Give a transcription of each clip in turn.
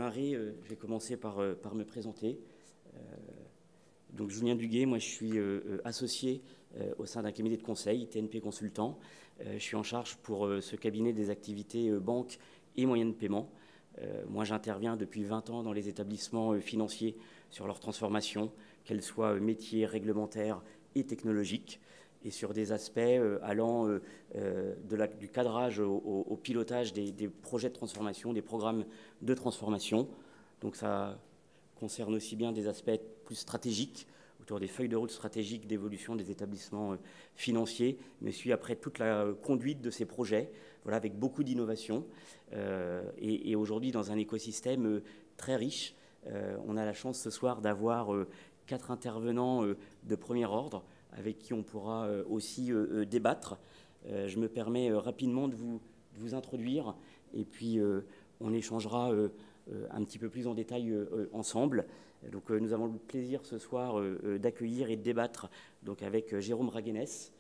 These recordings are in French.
démarrer, je vais commencer par me présenter. Euh, donc Julien Duguet, moi je suis associé au sein d'un cabinet de conseil, TNP Consultant. Je suis en charge pour ce cabinet des activités banque et moyens de paiement. Moi j'interviens depuis 20 ans dans les établissements financiers sur leur transformation, qu'elle soit métier, réglementaire et technologique, et sur des aspects allant du cadrage au pilotage des projets de transformation, des programmes de transformation. Donc ça concerne aussi bien des aspects plus stratégiques, autour des feuilles de route stratégiques d'évolution des établissements financiers, mais aussi après toute la conduite de ces projets, voilà, avec beaucoup d'innovation. Et aujourd'hui, dans un écosystème très riche, on a la chance ce soir d'avoir 4 intervenants de premier ordre, avec qui on pourra aussi débattre. Je me permets rapidement de vous introduire, et puis on échangera un petit peu plus en détail ensemble. Donc nous avons le plaisir ce soir d'accueillir et de débattre donc, avec Jérôme Raguenès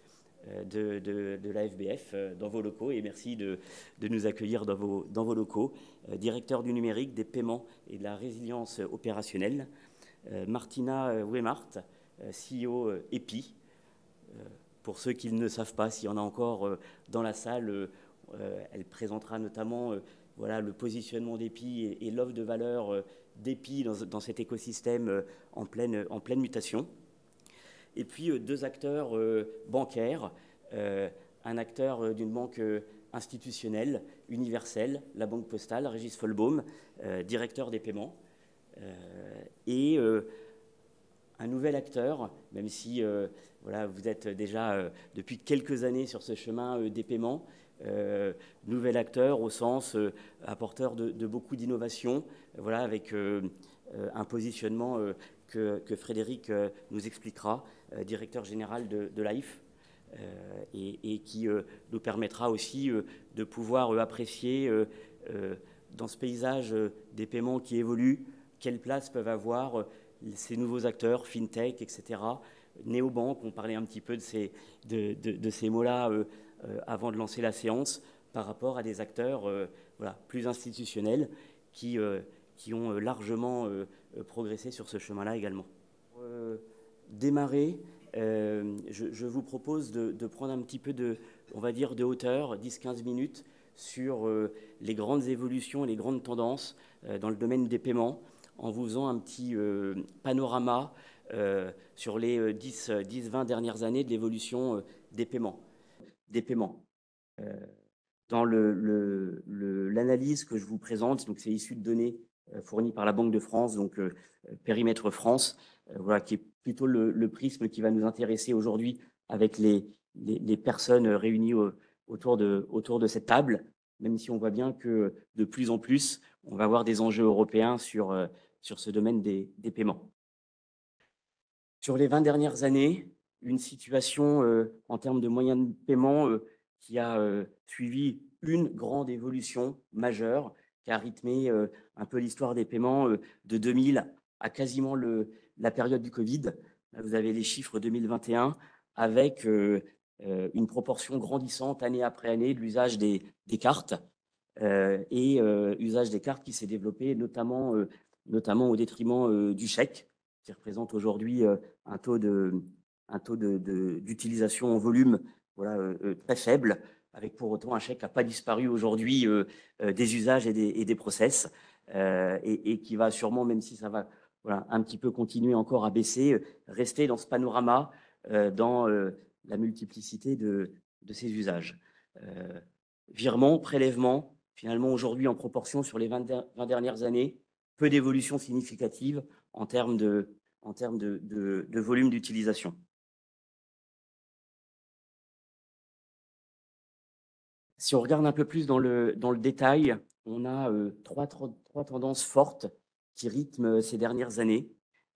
de la FBF dans vos locaux, et merci de nous accueillir dans vos locaux. Directeur du numérique, des paiements et de la résilience opérationnelle. Martina Wemart, CEO EPI. Pour ceux qui ne savent pas, s'il y en a encore dans la salle, elle présentera notamment voilà, le positionnement d'EPI et l'offre de valeur d'EPI dans cet écosystème en pleine mutation. Et puis 2 acteurs bancaires, un acteur d'une banque institutionnelle, universelle, la Banque Postale, Régis Folbaum, directeur des paiements, et un nouvel acteur, même si voilà, vous êtes déjà depuis quelques années sur ce chemin des paiements, nouvel acteur au sens apporteur de beaucoup d'innovation, voilà, avec un positionnement que Frédéric nous expliquera, directeur général de l'AIF, et qui nous permettra aussi de pouvoir apprécier dans ce paysage des paiements qui évoluent, quelle place peuvent avoir ces nouveaux acteurs, fintech, etc. Néobanques, on parlait un petit peu de ces mots-là avant de lancer la séance, par rapport à des acteurs voilà, plus institutionnels qui ont largement progressé sur ce chemin-là également. Pour démarrer, je vous propose de prendre un petit peu on va dire, de hauteur, 10-15 minutes, sur les grandes évolutions et les grandes tendances dans le domaine des paiements, en vous faisant un petit panorama sur les 10-20 dernières années de l'évolution des paiements. Dans l'analyse que je vous présente, donc c'est issu de données fournies par la Banque de France, donc périmètre France, voilà, qui est plutôt le prisme qui va nous intéresser aujourd'hui avec les personnes réunies autour de cette table, même si on voit bien que de plus en plus, on va avoir des enjeux européens sur ce domaine des paiements. Sur les 20 dernières années, une situation en termes de moyens de paiement qui a suivi une grande évolution majeure, qui a rythmé un peu l'histoire des paiements de 2000 à quasiment la période du Covid. Là, vous avez les chiffres 2021 avec une proportion grandissante année après année de l'usage des cartes et usage des cartes qui s'est développé notamment au détriment du chèque, qui représente aujourd'hui un taux d'utilisation en volume voilà, très faible, avec pour autant un chèque qui n'a pas disparu aujourd'hui des usages et des process, et qui va sûrement, même si ça va voilà, un petit peu continuer encore à baisser, rester dans ce panorama, dans la multiplicité de ces usages. Virement, prélèvement, finalement aujourd'hui en proportion sur les 20 dernières années, peu d'évolution significative en termes de volume d'utilisation. Si on regarde un peu plus dans le détail, on a trois tendances fortes qui rythment ces dernières années.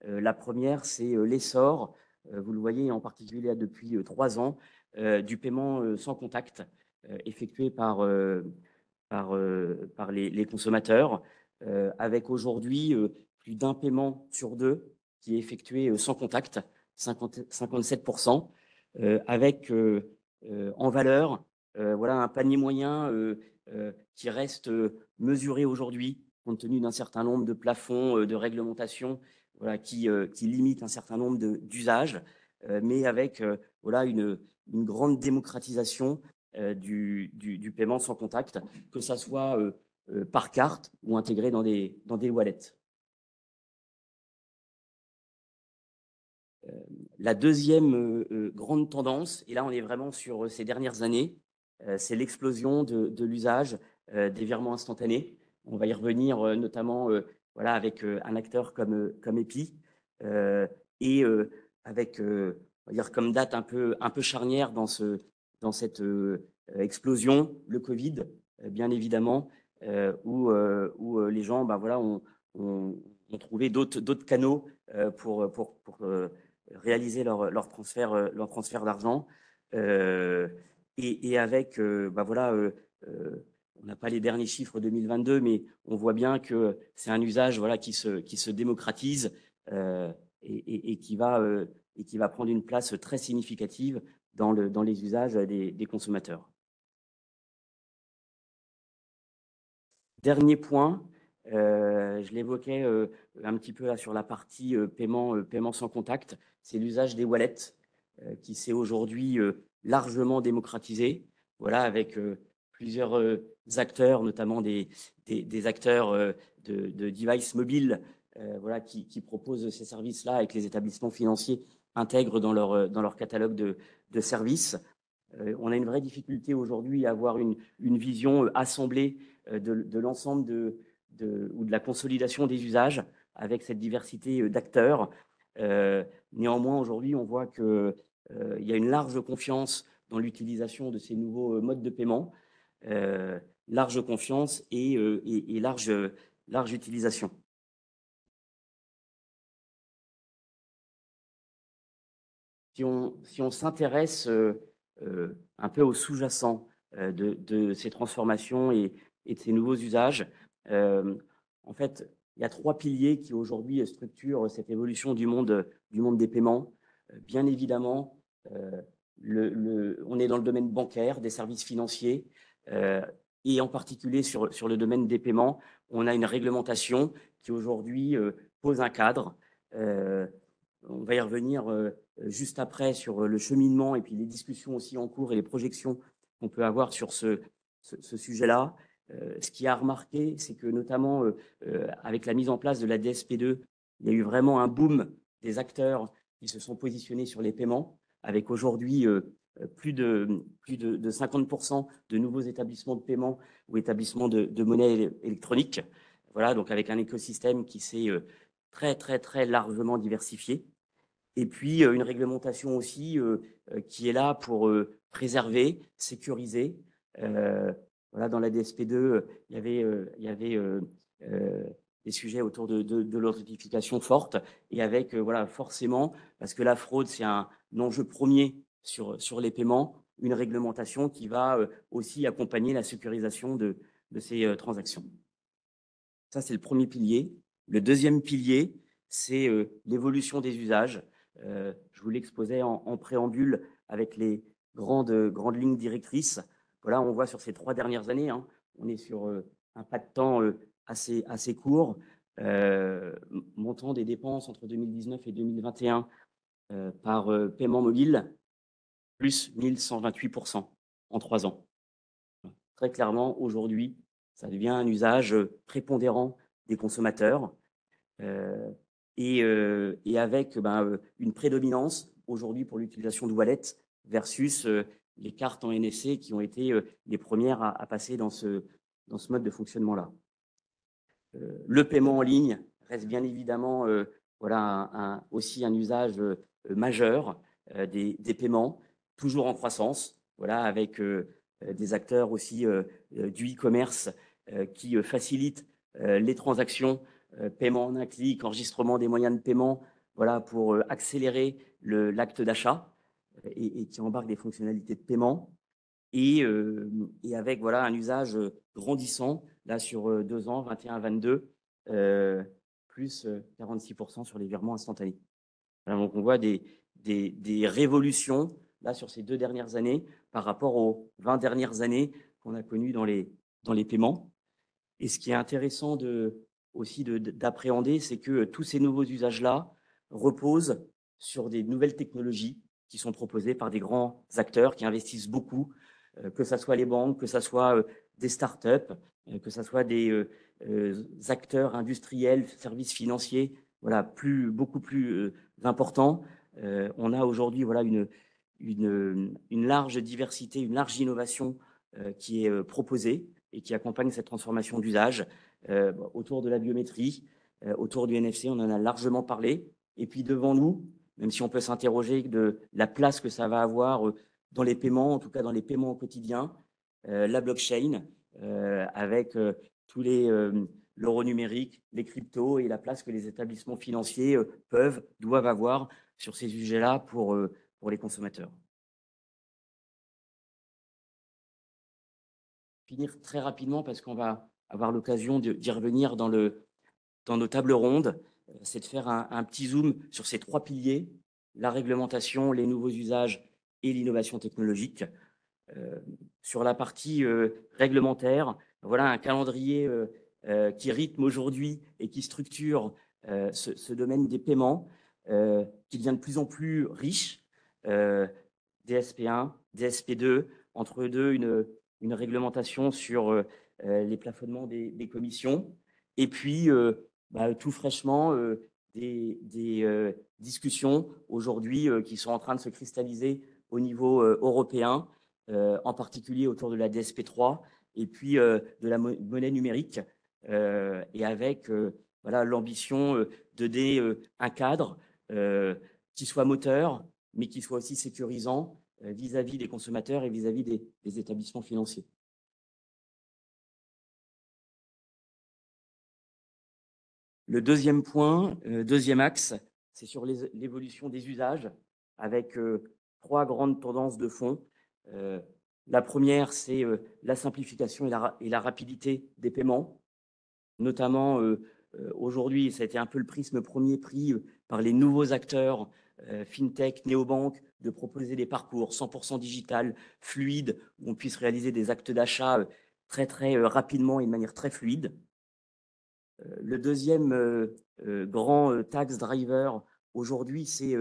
La première, c'est l'essor, vous le voyez en particulier depuis 3 ans, du paiement sans contact effectué par les consommateurs, avec aujourd'hui plus d'un paiement sur 2 qui est effectué sans contact, 57%, avec en valeur voilà, un panier moyen qui reste mesuré aujourd'hui compte tenu d'un certain nombre de plafonds de réglementation voilà, qui limitent un certain nombre d'usages, mais avec voilà, une grande démocratisation du paiement sans contact, que ça soit par carte ou intégré dans des wallets. La deuxième grande tendance, et là on est vraiment sur ces dernières années, c'est l'explosion de l'usage des virements instantanés. On va y revenir notamment voilà, avec un acteur comme EPI et avec on va dire comme date un peu charnière dans cette explosion, le Covid, bien évidemment, où les gens voilà, ont trouvé d'autres canaux pour réaliser leur transfert d'argent. Et avec, voilà, on n'a pas les derniers chiffres 2022, mais on voit bien que c'est un usage voilà, qui se démocratise et qui va prendre une place très significative dans les usages des consommateurs. Dernier point, je l'évoquais un petit peu là sur la partie paiement sans contact, c'est l'usage des wallets qui s'est aujourd'hui largement démocratisé, voilà, avec plusieurs acteurs, notamment des acteurs de devices mobiles voilà, qui proposent ces services-là et que les établissements financiers intègrent dans leur catalogue de services. On a une vraie difficulté aujourd'hui à avoir une vision assemblée de l'ensemble ou de la consolidation des usages avec cette diversité d'acteurs. Néanmoins, aujourd'hui, on voit qu'il y a une large confiance dans l'utilisation de ces nouveaux modes de paiement, large confiance et large utilisation. Si on s'intéresse un peu au sous-jacent de ces transformations et de ces nouveaux usages, en fait, il y a 3 piliers qui aujourd'hui structurent cette évolution du monde des paiements. Bien évidemment, on est dans le domaine bancaire, des services financiers, et en particulier sur le domaine des paiements, on a une réglementation qui aujourd'hui pose un cadre. On va y revenir juste après sur le cheminement et puis les discussions aussi en cours et les projections qu'on peut avoir sur ce sujet-là. Ce qui a remarqué, c'est que notamment avec la mise en place de la DSP2, il y a eu vraiment un boom des acteurs qui se sont positionnés sur les paiements, avec aujourd'hui plus de 50% de nouveaux établissements de paiement ou établissements de monnaie électronique. Voilà, donc avec un écosystème qui s'est très largement diversifié. Et puis, une réglementation aussi qui est là pour préserver, sécuriser. Voilà, dans la DSP2, il y avait des sujets autour de l'authentification forte et avec, voilà, forcément, parce que la fraude, c'est un enjeu premier sur les paiements, une réglementation qui va aussi accompagner la sécurisation de ces transactions. Ça, c'est le premier pilier. Le deuxième pilier, c'est l'évolution des usages. Je vous l'exposais en préambule avec les grandes lignes directrices. Voilà, on voit sur ces 3 dernières années, hein, on est sur un pas de temps assez court. Montant des dépenses entre 2019 et 2021 par paiement mobile, plus 1128% en 3 ans. Très clairement, aujourd'hui, ça devient un usage prépondérant des consommateurs. Et avec une prédominance aujourd'hui pour l'utilisation de wallet versus les cartes en NFC qui ont été les premières à passer dans ce mode de fonctionnement-là. Le paiement en ligne reste bien évidemment voilà, aussi un usage majeur des paiements, toujours en croissance, voilà, avec des acteurs aussi du e-commerce qui facilitent les transactions, paiement en un clic, enregistrement des moyens de paiement, voilà, pour accélérer l'acte d'achat et qui embarquent des fonctionnalités de paiement. Et avec voilà, un usage grandissant, là sur 2 ans, 21-22, plus 46% sur les virements instantanés. Alors, donc on voit des révolutions là sur ces 2 dernières années par rapport aux 20 dernières années qu'on a connues dans les paiements. Et ce qui est intéressant aussi d'appréhender, c'est que tous ces nouveaux usages-là reposent sur des nouvelles technologies qui sont proposées par des grands acteurs qui investissent beaucoup, que ce soit les banques, que ce soit des startups, que ce soit des acteurs industriels, services financiers, voilà, beaucoup plus importants. On a aujourd'hui voilà, une large diversité, une large innovation qui est proposée et qui accompagne cette transformation d'usage autour de la biométrie, autour du NFC, on en a largement parlé. Et puis devant nous, même si on peut s'interroger de la place que ça va avoir dans les paiements, en tout cas dans les paiements au quotidien, la blockchain, avec tous l'euro numérique, les cryptos et la place que les établissements financiers doivent avoir sur ces sujets-là pour les consommateurs. Finir très rapidement parce qu'on va avoir l'occasion d'y revenir dans nos tables rondes, c'est de faire un petit zoom sur ces 3 piliers, la réglementation, les nouveaux usages et l'innovation technologique. Sur la partie réglementaire, voilà un calendrier qui rythme aujourd'hui et qui structure ce domaine des paiements, qui devient de plus en plus riche. DSP1, DSP2, entre deux, une réglementation sur les plafonnements des commissions. Et puis, tout fraîchement, des discussions aujourd'hui qui sont en train de se cristalliser au niveau européen, en particulier autour de la DSP3 et puis de la monnaie numérique, et avec voilà, l'ambition de donner un cadre qui soit moteur, mais qui soit aussi sécurisant vis-à-vis des consommateurs et vis-à-vis des établissements financiers. Le deuxième point, deuxième axe, c'est sur l'évolution des usages avec 3 grandes tendances de fond. La première, c'est la simplification et la rapidité des paiements, notamment aujourd'hui, ça a été un peu le prisme premier pris par les nouveaux acteurs fintech, néobanques, de proposer des parcours 100% digital, fluides, où on puisse réaliser des actes d'achat très rapidement et de manière très fluide. Le deuxième grand tax driver aujourd'hui, c'est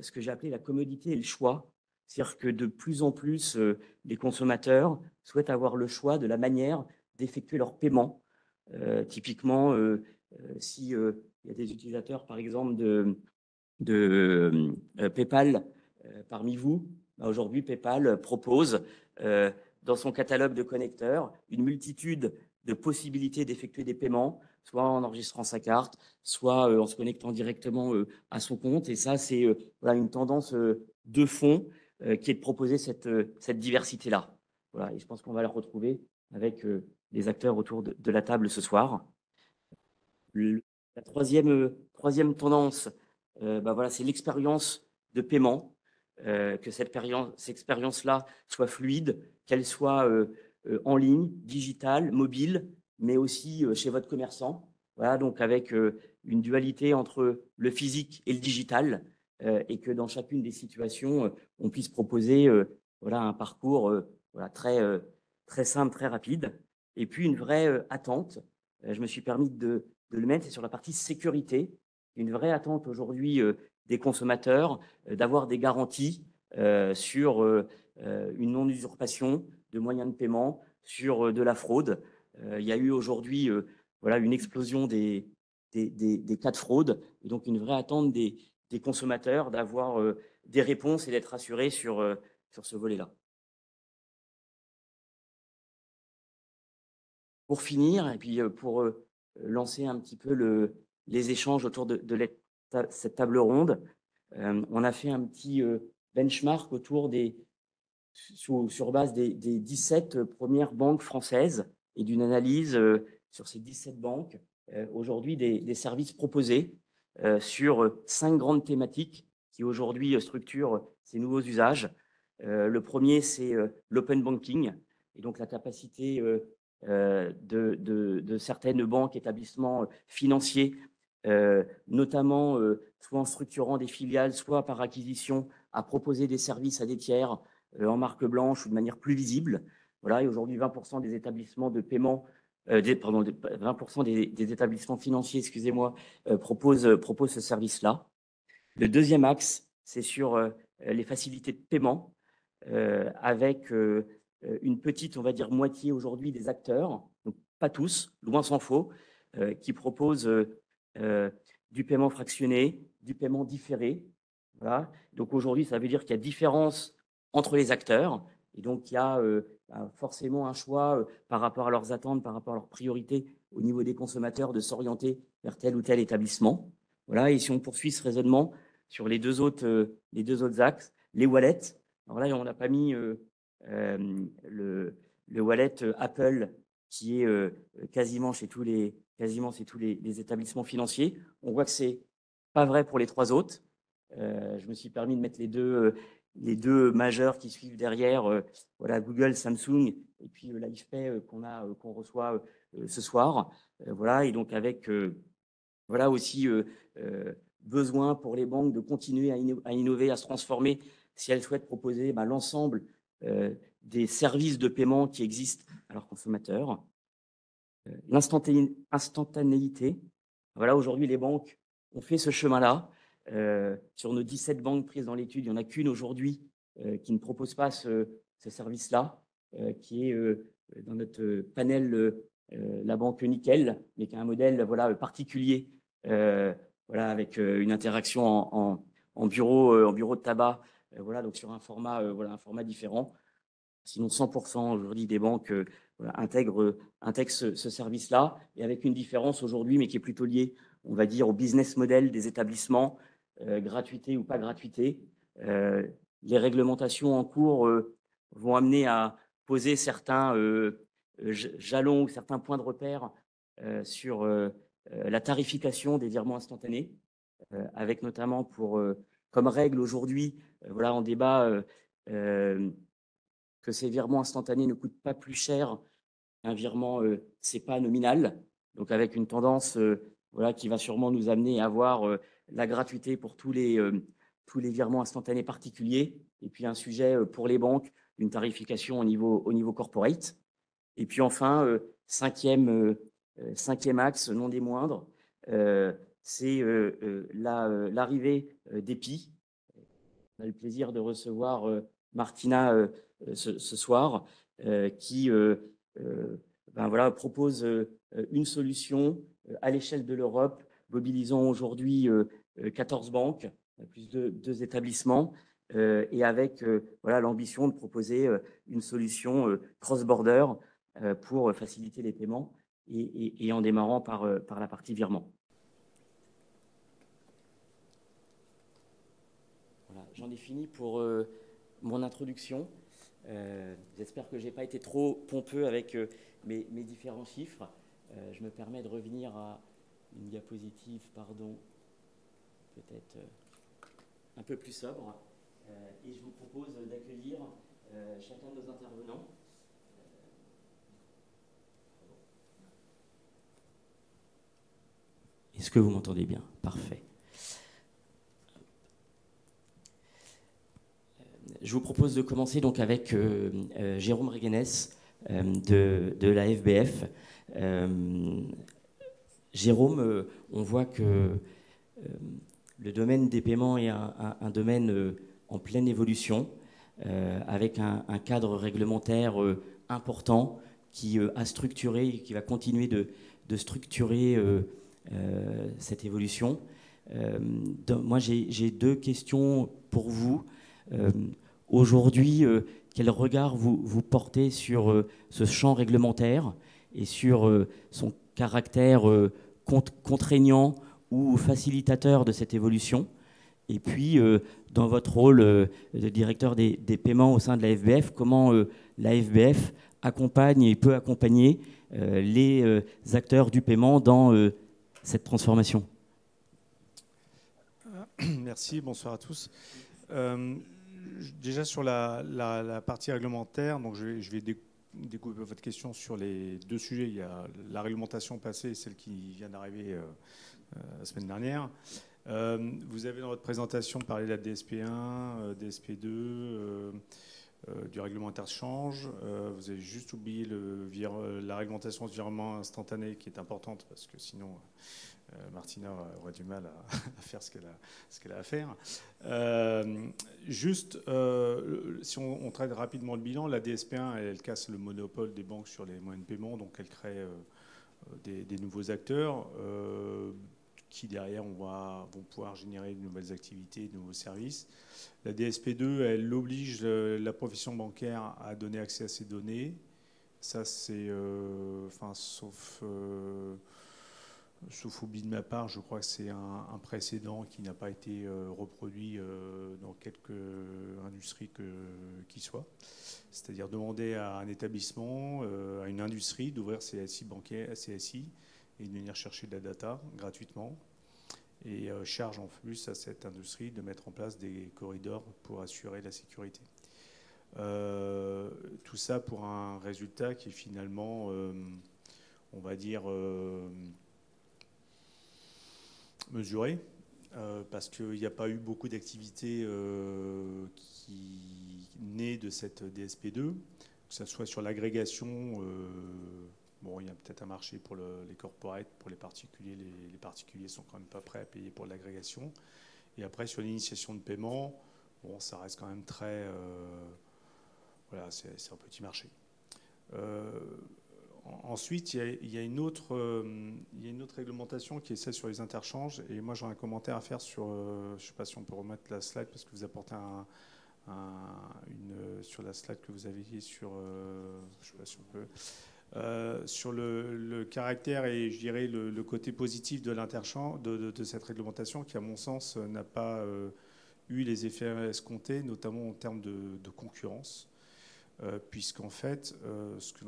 ce que j'ai appelé la commodité et le choix. C'est-à-dire que de plus en plus, les consommateurs souhaitent avoir le choix de la manière d'effectuer leur paiement. Typiquement, si il y a des utilisateurs, par exemple, de PayPal parmi vous, aujourd'hui, PayPal propose dans son catalogue de connecteurs une multitude de possibilités d'effectuer des paiements, soit en enregistrant sa carte, soit en se connectant directement à son compte. Et ça, c'est voilà, une tendance de fond qui est de proposer cette diversité-là. Voilà, et je pense qu'on va la retrouver avec les acteurs autour de la table ce soir. La troisième tendance, voilà, c'est l'expérience de paiement, que cette expérience-là soit fluide, qu'elle soit en ligne, digitale, mobile, mais aussi chez votre commerçant. Voilà, donc avec une dualité entre le physique et le digital, et que dans chacune des situations, on puisse proposer voilà, un parcours voilà, très simple, très rapide. Et puis une vraie attente. Je me suis permis de le mettre, c'est sur la partie sécurité. Une vraie attente aujourd'hui des consommateurs d'avoir des garanties sur une non-usurpation de moyens de paiement, sur de la fraude. Il y a eu aujourd'hui voilà, une explosion des cas de fraude, et donc une vraie attente des consommateurs d'avoir des réponses et d'être rassurés sur ce volet-là. Pour finir, et puis pour lancer un petit peu les échanges autour de cette table ronde, on a fait un petit benchmark autour sur base des 17 premières banques françaises et d'une analyse sur ces 17 banques, aujourd'hui des services proposés sur 5 grandes thématiques qui aujourd'hui structurent ces nouveaux usages. Le premier, c'est l'open banking, et donc la capacité de certaines banques, établissements financiers, notamment soit en structurant des filiales, soit par acquisition, à proposer des services à des tiers en marque blanche ou de manière plus visible. Voilà, et aujourd'hui, 20% des établissements de paiement 20% des établissements financiers, excusez-moi, proposent ce service-là. Le deuxième axe, c'est sur les facilités de paiement, avec une petite, on va dire, moitié aujourd'hui des acteurs, donc pas tous, loin s'en faut, qui proposent du paiement fractionné, du paiement différé. Voilà. Donc aujourd'hui, ça veut dire qu'il y a différence entre les acteurs, et donc il y a forcément un choix par rapport à leurs attentes, par rapport à leurs priorités au niveau des consommateurs, de s'orienter vers tel ou tel établissement. Voilà. Et si on poursuit ce raisonnement sur les deux autres axes, les wallets. Alors là, on n'a pas mis le wallet Apple qui est quasiment chez tous les établissements financiers. On voit que c'est pas vrai pour les trois autres. Je me suis permis de mettre les deux majeurs qui suivent derrière, voilà, Google, Samsung, et puis l'AFP qu'on reçoit ce soir. Voilà, et donc avec voilà aussi besoin pour les banques de continuer à innover, à se transformer si elles souhaitent proposer l'ensemble des services de paiement qui existent à leurs consommateurs. L'instantanéité. Voilà, aujourd'hui, les banques ont fait ce chemin-là. Sur nos 17 banques prises dans l'étude, il n'y en a qu'une aujourd'hui qui ne propose pas ce service-là, qui est dans notre panel la banque Nickel, mais qui a un modèle voilà, particulier, voilà, avec une interaction en bureau de tabac, voilà, donc sur un format différent. Sinon, 100% aujourd'hui des banques voilà, intègrent ce service-là, et avec une différence aujourd'hui, mais qui est plutôt liée, on va dire, au business model des établissements, gratuité ou pas gratuité. Les réglementations en cours vont amener à poser certains jalons ou certains points de repère sur la tarification des virements instantanés, avec notamment comme règle aujourd'hui, voilà, en débat, que ces virements instantanés ne coûtent pas plus cher qu'un virement CEPA nominal, donc avec une tendance voilà, qui va sûrement nous amener à avoir la gratuité pour tous les virements instantanés particuliers, et puis un sujet pour les banques, une tarification au niveau corporate. Et puis enfin, cinquième axe, non des moindres, c'est l'arrivée d'EPI. On a le plaisir de recevoir Martina ce soir, qui voilà, propose une solution à l'échelle de l'Europe, mobilisant aujourd'hui 14 banques, plus de 2 établissements, et avec voilà, l'ambition de proposer une solution cross-border pour faciliter les paiements, et en démarrant par la partie virement. Voilà, j'en ai fini pour mon introduction. J'espère que je n'ai pas été trop pompeux avec mes différents chiffres. Je me permets de revenir à une diapositive, pardon, peut-être un peu plus sobre. Et je vous propose d'accueillir chacun de nos intervenants. Est-ce que vous m'entendez bien? Parfait. Je vous propose de commencer donc avec Jérôme Reguenès de la FBF. Jérôme, on voit que le domaine des paiements est un domaine en pleine évolution, avec un cadre réglementaire important qui a structuré et qui va continuer de structurer cette évolution. Moi, j'ai 2 questions pour vous. Aujourd'hui, quel regard vous portez sur ce champ réglementaire et sur son caractère contraignant ou facilitateur de cette évolution? Et puis, dans votre rôle de directeur des paiements au sein de la FBF, comment la FBF accompagne et peut accompagner les acteurs du paiement dans cette transformation? Merci, bonsoir à tous. Déjà sur la partie réglementaire, donc je vais découper votre question sur les 2 sujets. Il y a la réglementation passée et celle qui vient d'arriver la semaine dernière. Vous avez dans votre présentation parlé de la DSP1, DSP2. du règlement interchange. Vous avez juste oublié la réglementation du virement instantané qui est importante parce que sinon Martina aurait du mal à faire ce qu'elle a à faire. Si on traite rapidement le bilan, la DSP1, elle casse le monopole des banques sur les moyens de paiement, donc elle crée des nouveaux acteurs qui derrière vont pouvoir générer de nouvelles activités, de nouveaux services. La DSP2, elle oblige la profession bancaire à donner accès à ces données. Ça, c'est, sauf oubli de ma part, je crois que c'est un précédent qui n'a pas été reproduit dans quelque industrie qui soit. C'est-à-dire demander à un établissement, à une industrie d'ouvrir ses SI bancaires, CSI, et de venir chercher de la data gratuitement. Et charge en plus à cette industrie de mettre en place des corridors pour assurer la sécurité. Tout ça pour un résultat qui est finalement, on va dire, mesuré, parce qu'il n'y a pas eu beaucoup d'activités qui naît de cette DSP2, que ce soit sur l'agrégation. Bon, il y a peut-être un marché pour les corporates, pour les particuliers. Les particuliers sont quand même pas prêts à payer pour l'agrégation. Et après, sur l'initiation de paiement, bon, ça reste quand même très... voilà, c'est un petit marché. Ensuite, il y a une autre réglementation qui est celle sur les interchanges. Et moi, j'aurais un commentaire à faire sur... je ne sais pas si on peut remettre la slide, parce que vous apportez sur la slide que vous avez dit sur... je ne sais pas si on peut... sur le caractère et je dirais le côté positif de l'interchange, de cette réglementation qui, à mon sens, n'a pas eu les effets escomptés, notamment en termes de concurrence, puisqu'en fait, ce que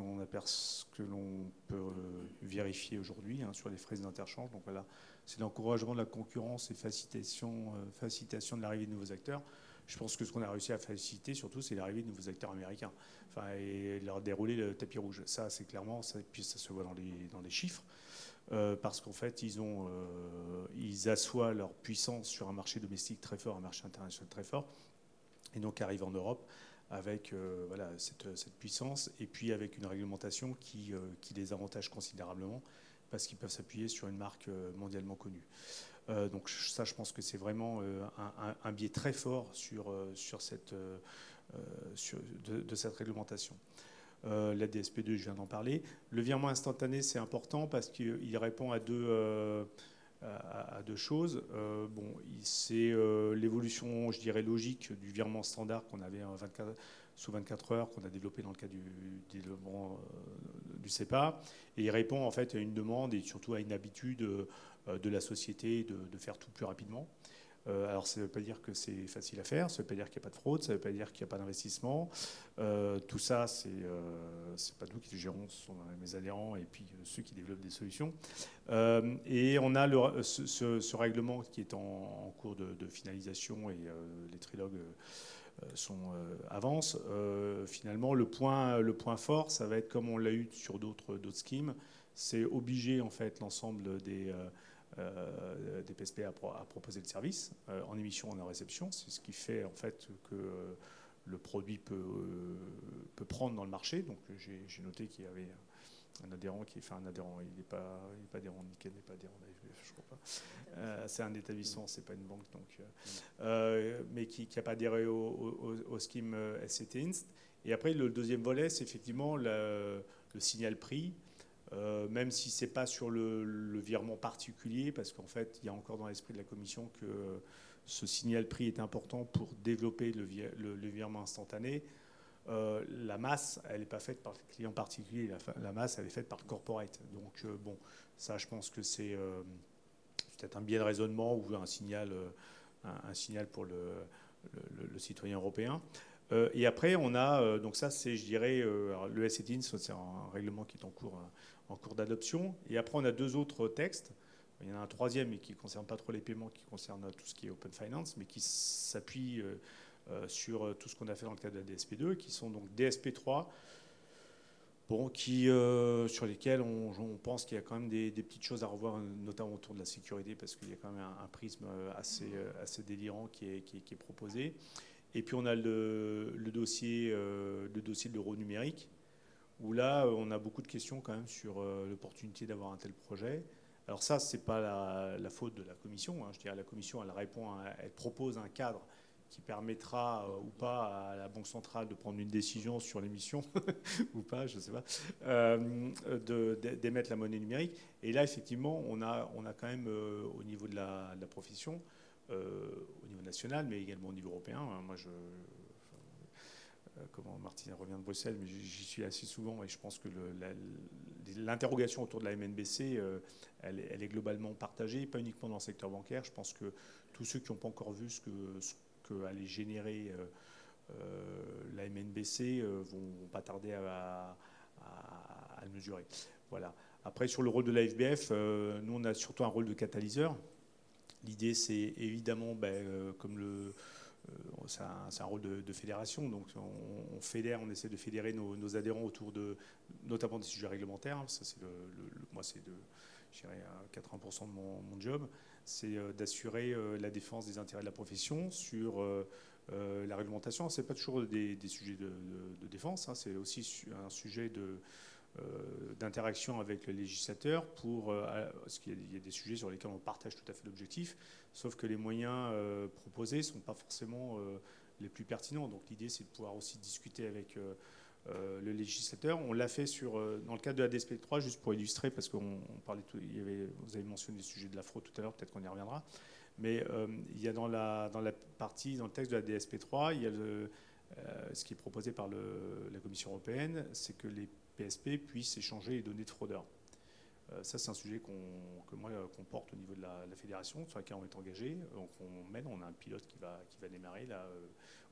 l'on peut vérifier aujourd'hui sur les frais d'interchange, donc voilà, c'est l'encouragement de la concurrence et facilitation de l'arrivée de nouveaux acteurs. Je pense que ce qu'on a réussi à faciliter, surtout, c'est l'arrivée de nouveaux acteurs américains. Enfin, et leur dérouler le tapis rouge. Ça, c'est clairement, puis ça se voit dans les chiffres, parce qu'en fait, ils assoient leur puissance sur un marché domestique très fort, un marché international très fort, et donc arrivent en Europe avec voilà, cette puissance, et puis avec une réglementation qui les avantage considérablement, parce qu'ils peuvent s'appuyer sur une marque mondialement connue. Donc ça, je pense que c'est vraiment un biais très fort de cette réglementation. La DSP2, je viens d'en parler. Le virement instantané, c'est important parce qu'il répond à deux choses. Bon, c'est l'évolution, je dirais, logique du virement standard qu'on avait sous 24 heures, qu'on a développé dans le cadre du développement du CEPA. Et il répond en fait à une demande et surtout à une habitude de la société de faire tout plus rapidement. Alors ça ne veut pas dire que c'est facile à faire, ça ne veut pas dire qu'il n'y a pas de fraude, ça ne veut pas dire qu'il n'y a pas d'investissement. Tout ça, c'est pas nous qui le gérons, ce sont mes adhérents et puis ceux qui développent des solutions. Et on a ce règlement qui est en cours de finalisation et les trilogues avancent. Finalement, le point fort, ça va être comme on l'a eu sur d'autres schemes, c'est obliger en fait l'ensemble des PSP à proposer le service en émission et en réception. C'est ce qui fait en fait que le produit peut prendre dans le marché. Donc j'ai noté qu'il y avait un adhérent il n'est pas adhérent de Nickel, il n'est pas adhérent d'AFF, je crois pas. C'est un établissement, c'est pas une banque, donc, mais qui n'a pas adhéré au scheme SCT Inst. Et après, le deuxième volet, c'est effectivement le signal prix. Même si ce n'est pas sur le virement particulier, parce qu'en fait, il y a encore dans l'esprit de la Commission que ce signal prix est important pour développer le virement instantané. La masse, elle n'est pas faite par le client particulier, la masse, elle est faite par le corporate. Donc, bon, ça, je pense que c'est peut-être un biais de raisonnement ou un signal pour le citoyen européen. Et après, on a, donc ça, c'est, je dirais, le SCTIN, c'est un règlement qui est en cours d'adoption. Et après, on a deux autres textes. Il y en a un troisième, mais qui ne concerne pas trop les paiements, qui concerne tout ce qui est Open Finance, mais qui s'appuie sur tout ce qu'on a fait dans le cadre de la DSP2, qui sont donc DSP3, bon, sur lesquels on pense qu'il y a quand même des petites choses à revoir, notamment autour de la sécurité, parce qu'il y a quand même un prisme assez délirant qui est proposé. Et puis on a le dossier de l'euro numérique, où là, on a beaucoup de questions quand même sur l'opportunité d'avoir un tel projet. Alors ça, ce n'est pas la faute de la Commission. Hein. Je dirais la Commission, elle propose un cadre qui permettra ou pas à la Banque centrale de prendre une décision sur l'émission, ou pas, je ne sais pas, d'émettre la monnaie numérique. Et là, effectivement, on a quand même, au niveau de la profession, au niveau national, mais également au niveau européen, hein, moi, comment Martine revient de Bruxelles, mais j'y suis assez souvent et je pense que l'interrogation autour de la MNBC, elle est globalement partagée, pas uniquement dans le secteur bancaire. Je pense que tous ceux qui n'ont pas encore vu ce que allait générer la MNBC vont pas tarder à le mesurer. Voilà. Après, sur le rôle de l'AFBF, nous, on a surtout un rôle de catalyseur. L'idée, c'est évidemment, comme c'est un rôle de fédération, donc on essaie de fédérer nos adhérents autour notamment des sujets réglementaires. Ça, moi, c'est je dirais, 80% de mon job, c'est d'assurer la défense des intérêts de la profession sur la réglementation. C'est pas toujours des sujets de défense, hein, c'est aussi un sujet d'interaction avec le législateur parce qu'il y a des sujets sur lesquels on partage tout à fait l'objectif, sauf que les moyens proposés ne sont pas forcément les plus pertinents. Donc l'idée, c'est de pouvoir aussi discuter avec le législateur. On l'a fait dans le cadre de la DSP3, juste pour illustrer, parce qu'on parlait, vous avez mentionné le sujet de la fraude tout à l'heure, peut-être qu'on y reviendra, mais il y a dans le texte de la DSP3, il y a ce qui est proposé par la Commission européenne, c'est que les PSP puissent échanger les données de fraudeurs. Ça, c'est un sujet qu'on porte au niveau de la fédération, sur laquelle on est engagé. Donc on a un pilote qui va démarrer là,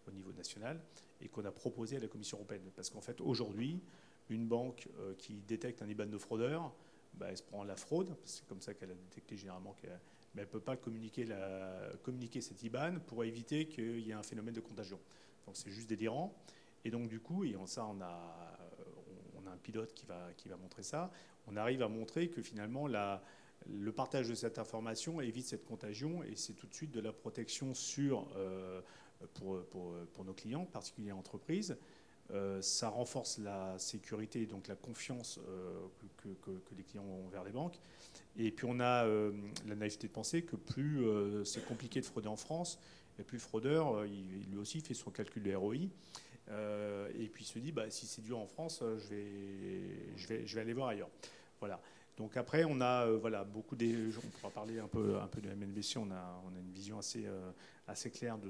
au niveau national et qu'on a proposé à la Commission européenne. Parce qu'en fait, aujourd'hui, une banque qui détecte un IBAN de fraudeur, elle se prend la fraude, c'est comme ça qu'elle a détecté généralement, mais elle ne peut pas communiquer cet IBAN pour éviter qu'il y ait un phénomène de contagion. Donc c'est juste délirant. Et donc du coup, et ça, on a un pilote qui va montrer ça. On arrive à montrer que finalement, le partage de cette information évite cette contagion et c'est tout de suite de la protection pour nos clients, particulièrement entreprises. Ça renforce la sécurité et donc la confiance que les clients ont vers les banques. Et puis on a la naïveté de penser que plus c'est compliqué de frauder en France, et plus le fraudeur, lui aussi fait son calcul de ROI. Et puis il se dit, si c'est dur en France, je vais aller voir ailleurs. Voilà. Donc après, on a beaucoup on pourra parler un peu de la MNBC. On a une vision assez claire de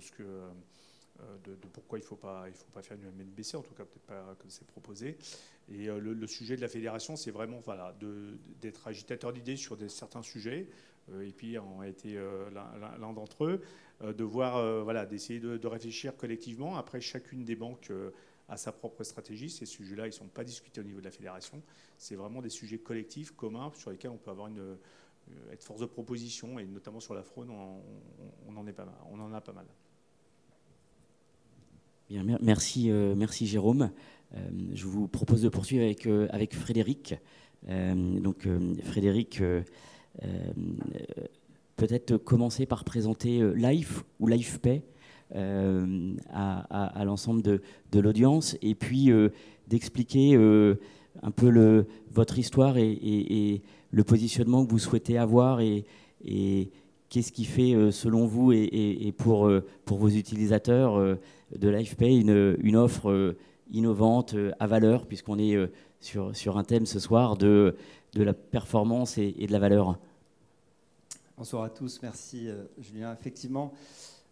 pourquoi il faut pas faire une MNBC, en tout cas peut-être pas comme c'est proposé. Et le sujet de la fédération, c'est vraiment d'être agitateur d'idées sur certains sujets. Et puis on a été l'un d'entre eux, d'essayer de réfléchir collectivement. Après, chacune des banques a sa propre stratégie. Ces sujets-là, ils ne sont pas discutés au niveau de la fédération. C'est vraiment des sujets collectifs, communs, sur lesquels on peut être force de proposition. Et notamment sur la fraude, on en a pas mal. Bien, merci Jérôme. Je vous propose de poursuivre avec Frédéric. Frédéric, peut-être commencer par présenter Life ou LifePay à l'ensemble de l'audience et puis d'expliquer un peu votre histoire et le positionnement que vous souhaitez avoir et qu'est-ce qui fait, selon vous et pour vos utilisateurs de LifePay, une offre innovante, à valeur, puisqu'on est sur un thème ce soir de la performance et de la valeur. Bonsoir à tous, merci Julien. Effectivement,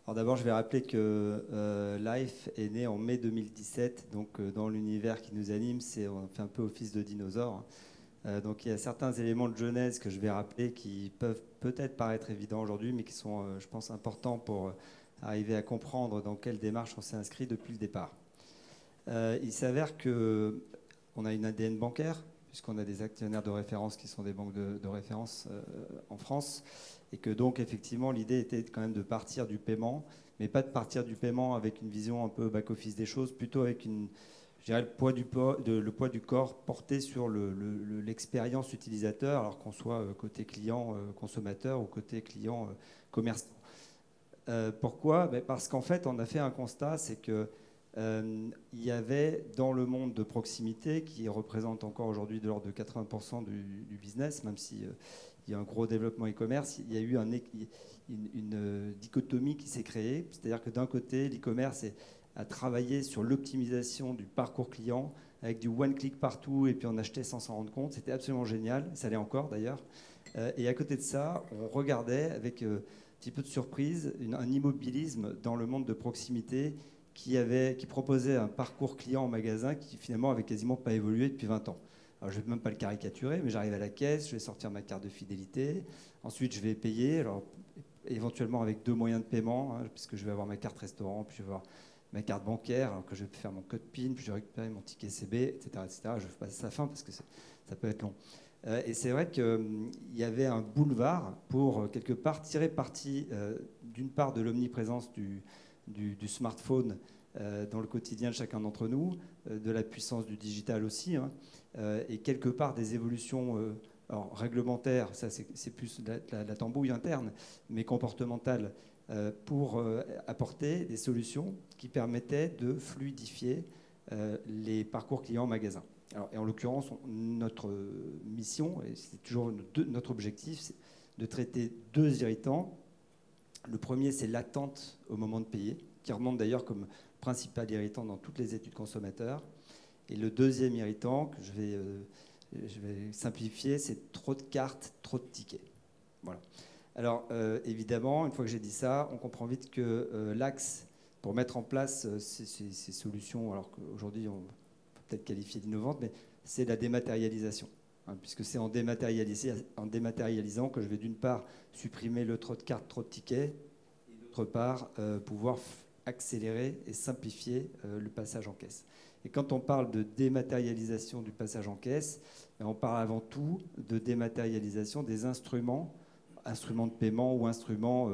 alors d'abord je vais rappeler que Life est né en mai 2017, donc dans l'univers qui nous anime, on fait un peu office de dinosaure. Donc il y a certains éléments de genèse que je vais rappeler qui peuvent peut-être paraître évidents aujourd'hui, mais qui sont, je pense, importants pour arriver à comprendre dans quelle démarche on s'est inscrit depuis le départ. Il s'avère qu'on a une ADN bancaire, puisqu'on a des actionnaires de référence qui sont des banques de référence en France, et que donc effectivement l'idée était quand même de partir du paiement, mais pas de partir du paiement avec une vision un peu back-office des choses, plutôt avec je dirais le poids du corps porté sur l'expérience utilisateur, alors qu'on soit côté client consommateur ou côté client commerçant. Pourquoi? Parce qu'en fait, on a fait un constat, c'est que il y avait dans le monde de proximité, qui représente encore aujourd'hui de l'ordre de 80% du business, même si il y a un gros développement e-commerce, il y a eu une dichotomie qui s'est créée. C'est-à-dire que d'un côté, l'e-commerce a travaillé sur l'optimisation du parcours client avec du one-click partout et puis on achetait sans s'en rendre compte. C'était absolument génial, ça l'est encore d'ailleurs. Et à côté de ça, on regardait avec un petit peu de surprise un immobilisme dans le monde de proximité qui proposait un parcours client en magasin qui finalement avait quasiment pas évolué depuis 20 ans. Alors je ne vais même pas le caricaturer, mais j'arrive à la caisse, je vais sortir ma carte de fidélité, ensuite je vais payer, alors éventuellement avec 2 moyens de paiement, hein, puisque je vais avoir ma carte restaurant, puis je vais avoir ma carte bancaire, alors que je vais faire mon code PIN, puis je vais récupérer mon ticket CB, etc. etc. Je vais passer à la fin parce que ça peut être long. Et c'est vrai qu'il y avait un boulevard pour quelque part tirer parti d'une part de l'omniprésence du smartphone dans le quotidien de chacun d'entre nous, de la puissance du digital aussi, hein, et quelque part des évolutions alors, réglementaires, ça c'est plus la tambouille interne, mais comportementale, pour apporter des solutions qui permettaient de fluidifier les parcours clients en magasin. Alors, et en l'occurrence, notre mission, et c'est toujours notre objectif, c'est de traiter 2 irritants. Le premier, c'est l'attente au moment de payer, qui remonte d'ailleurs comme principal irritant dans toutes les études consommateurs. Et le deuxième irritant, que je vais simplifier, c'est trop de cartes, trop de tickets. Voilà. Alors, évidemment, une fois que j'ai dit ça, on comprend vite que l'axe pour mettre en place ces solutions, alors qu'aujourd'hui, on peut peut-être qualifier d'innovantes, mais c'est la dématérialisation. Hein, puisque c'est en dématérialisant que je vais d'une part supprimer le trop de cartes, trop de tickets, et d'autre part pouvoir accélérer et simplifier le passage en caisse. Et quand on parle de dématérialisation du passage en caisse, on parle avant tout de dématérialisation des instruments de paiement ou instruments,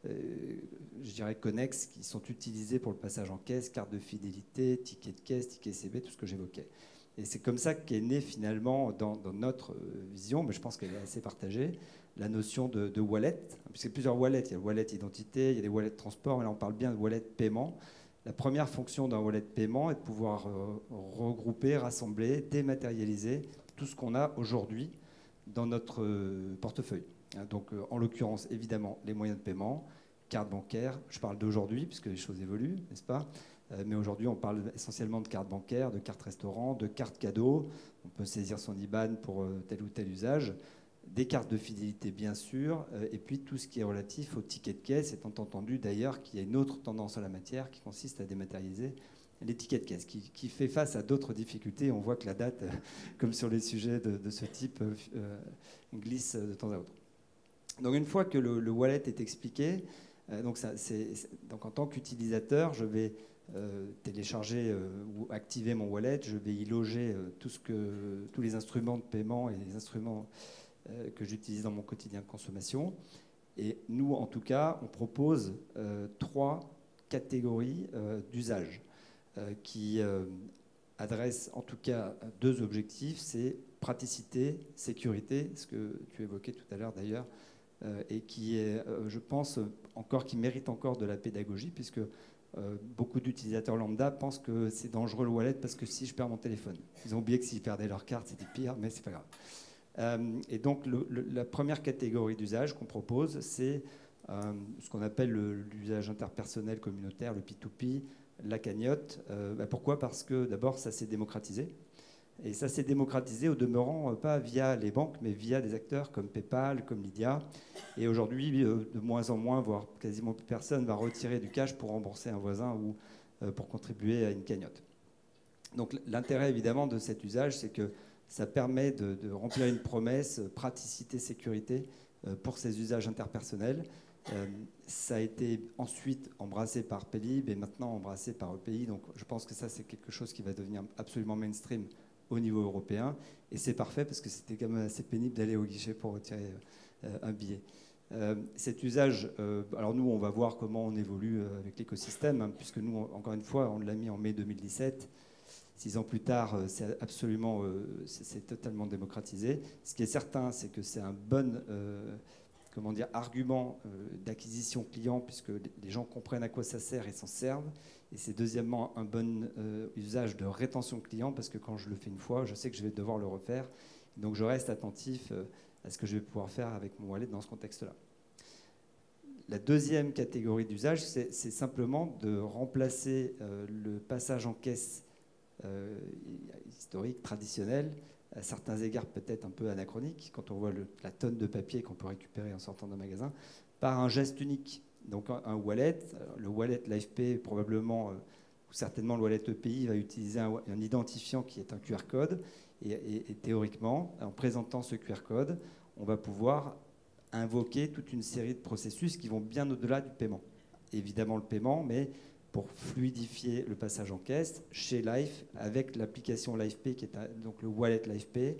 je dirais, connexes qui sont utilisés pour le passage en caisse, carte de fidélité, ticket de caisse, ticket CB, tout ce que j'évoquais. Et c'est comme ça qu'est née finalement dans notre vision, mais je pense qu'elle est assez partagée, la notion de wallet, puisqu'il y a plusieurs wallets. Il y a le wallet identité, il y a les wallets de transport, mais là on parle bien de wallet de paiement. La première fonction d'un wallet de paiement est de pouvoir regrouper, rassembler, dématérialiser tout ce qu'on a aujourd'hui dans notre portefeuille. Donc en l'occurrence, évidemment, les moyens de paiement, carte bancaire, je parle d'aujourd'hui puisque les choses évoluent, n'est-ce pas ? Mais aujourd'hui, on parle essentiellement de carte bancaire, de carte restaurant, de carte cadeau. On peut saisir son IBAN pour tel ou tel usage. Des cartes de fidélité, bien sûr. Et puis tout ce qui est relatif au ticket de caisse, étant entendu d'ailleurs qu'il y a une autre tendance en la matière qui consiste à dématérialiser les tickets de caisse, qui fait face à d'autres difficultés. On voit que la date, comme sur les sujets de ce type, glisse de temps à autre. Donc une fois que le wallet est expliqué, donc en tant qu'utilisateur, je vais télécharger ou activer mon wallet, je vais y loger tous les instruments de paiement et les instruments que j'utilise dans mon quotidien de consommation. Et nous, en tout cas, on propose 3 catégories d'usage qui adressent en tout cas 2 objectifs, c'est praticité, sécurité, ce que tu évoquais tout à l'heure d'ailleurs, et qui est, je pense, qui mérite encore de la pédagogie, puisque beaucoup d'utilisateurs lambda pensent que c'est dangereux le wallet parce que si je perds mon téléphone. Ils ont oublié que s'ils perdaient leur carte, c'était pire, mais c'est pas grave. Et donc la première catégorie d'usage qu'on propose, c'est ce qu'on appelle l'usage interpersonnel communautaire, le P2P, la cagnotte. Pourquoi ? Parce que d'abord, ça s'est démocratisé. Et ça s'est démocratisé au demeurant, pas via les banques, mais via des acteurs comme PayPal, comme Lydia. Et aujourd'hui, de moins en moins, voire quasiment plus personne va retirer du cash pour rembourser un voisin ou pour contribuer à une cagnotte. Donc l'intérêt évidemment de cet usage, c'est que ça permet de remplir une promesse, praticité, sécurité pour ces usages interpersonnels. Ça a été ensuite embrassé par Paylib et maintenant embrassé par EPI. Donc je pense que ça, c'est quelque chose qui va devenir absolument mainstream au niveau européen. Et c'est parfait parce que c'était quand même assez pénible d'aller au guichet pour retirer un billet. Cet usage, alors nous, on va voir comment on évolue avec l'écosystème, hein, puisque nous, encore une fois, on l'a mis en mai 2017. 6 ans plus tard, c'est totalement démocratisé. Ce qui est certain, c'est que c'est un bon comment dire, argument d'acquisition client, puisque les gens comprennent à quoi ça sert et s'en servent. Et c'est deuxièmement un bon usage de rétention client, parce que quand je le fais une fois, je sais que je vais devoir le refaire. Donc je reste attentif à ce que je vais pouvoir faire avec mon wallet dans ce contexte-là. La deuxième catégorie d'usage, c'est simplement de remplacer le passage en caisse historique, traditionnel, à certains égards peut-être un peu anachronique, quand on voit la tonne de papier qu'on peut récupérer en sortant d'un magasin, par un geste unique. Donc un wallet, le wallet LifePay probablement, ou certainement le wallet EPI va utiliser un identifiant qui est un QR code, et théoriquement, en présentant ce QR code, on va pouvoir invoquer toute une série de processus qui vont bien au-delà du paiement. Évidemment le paiement, mais pour fluidifier le passage en caisse, chez Life, avec l'application LifePay, qui est donc le wallet LifePay,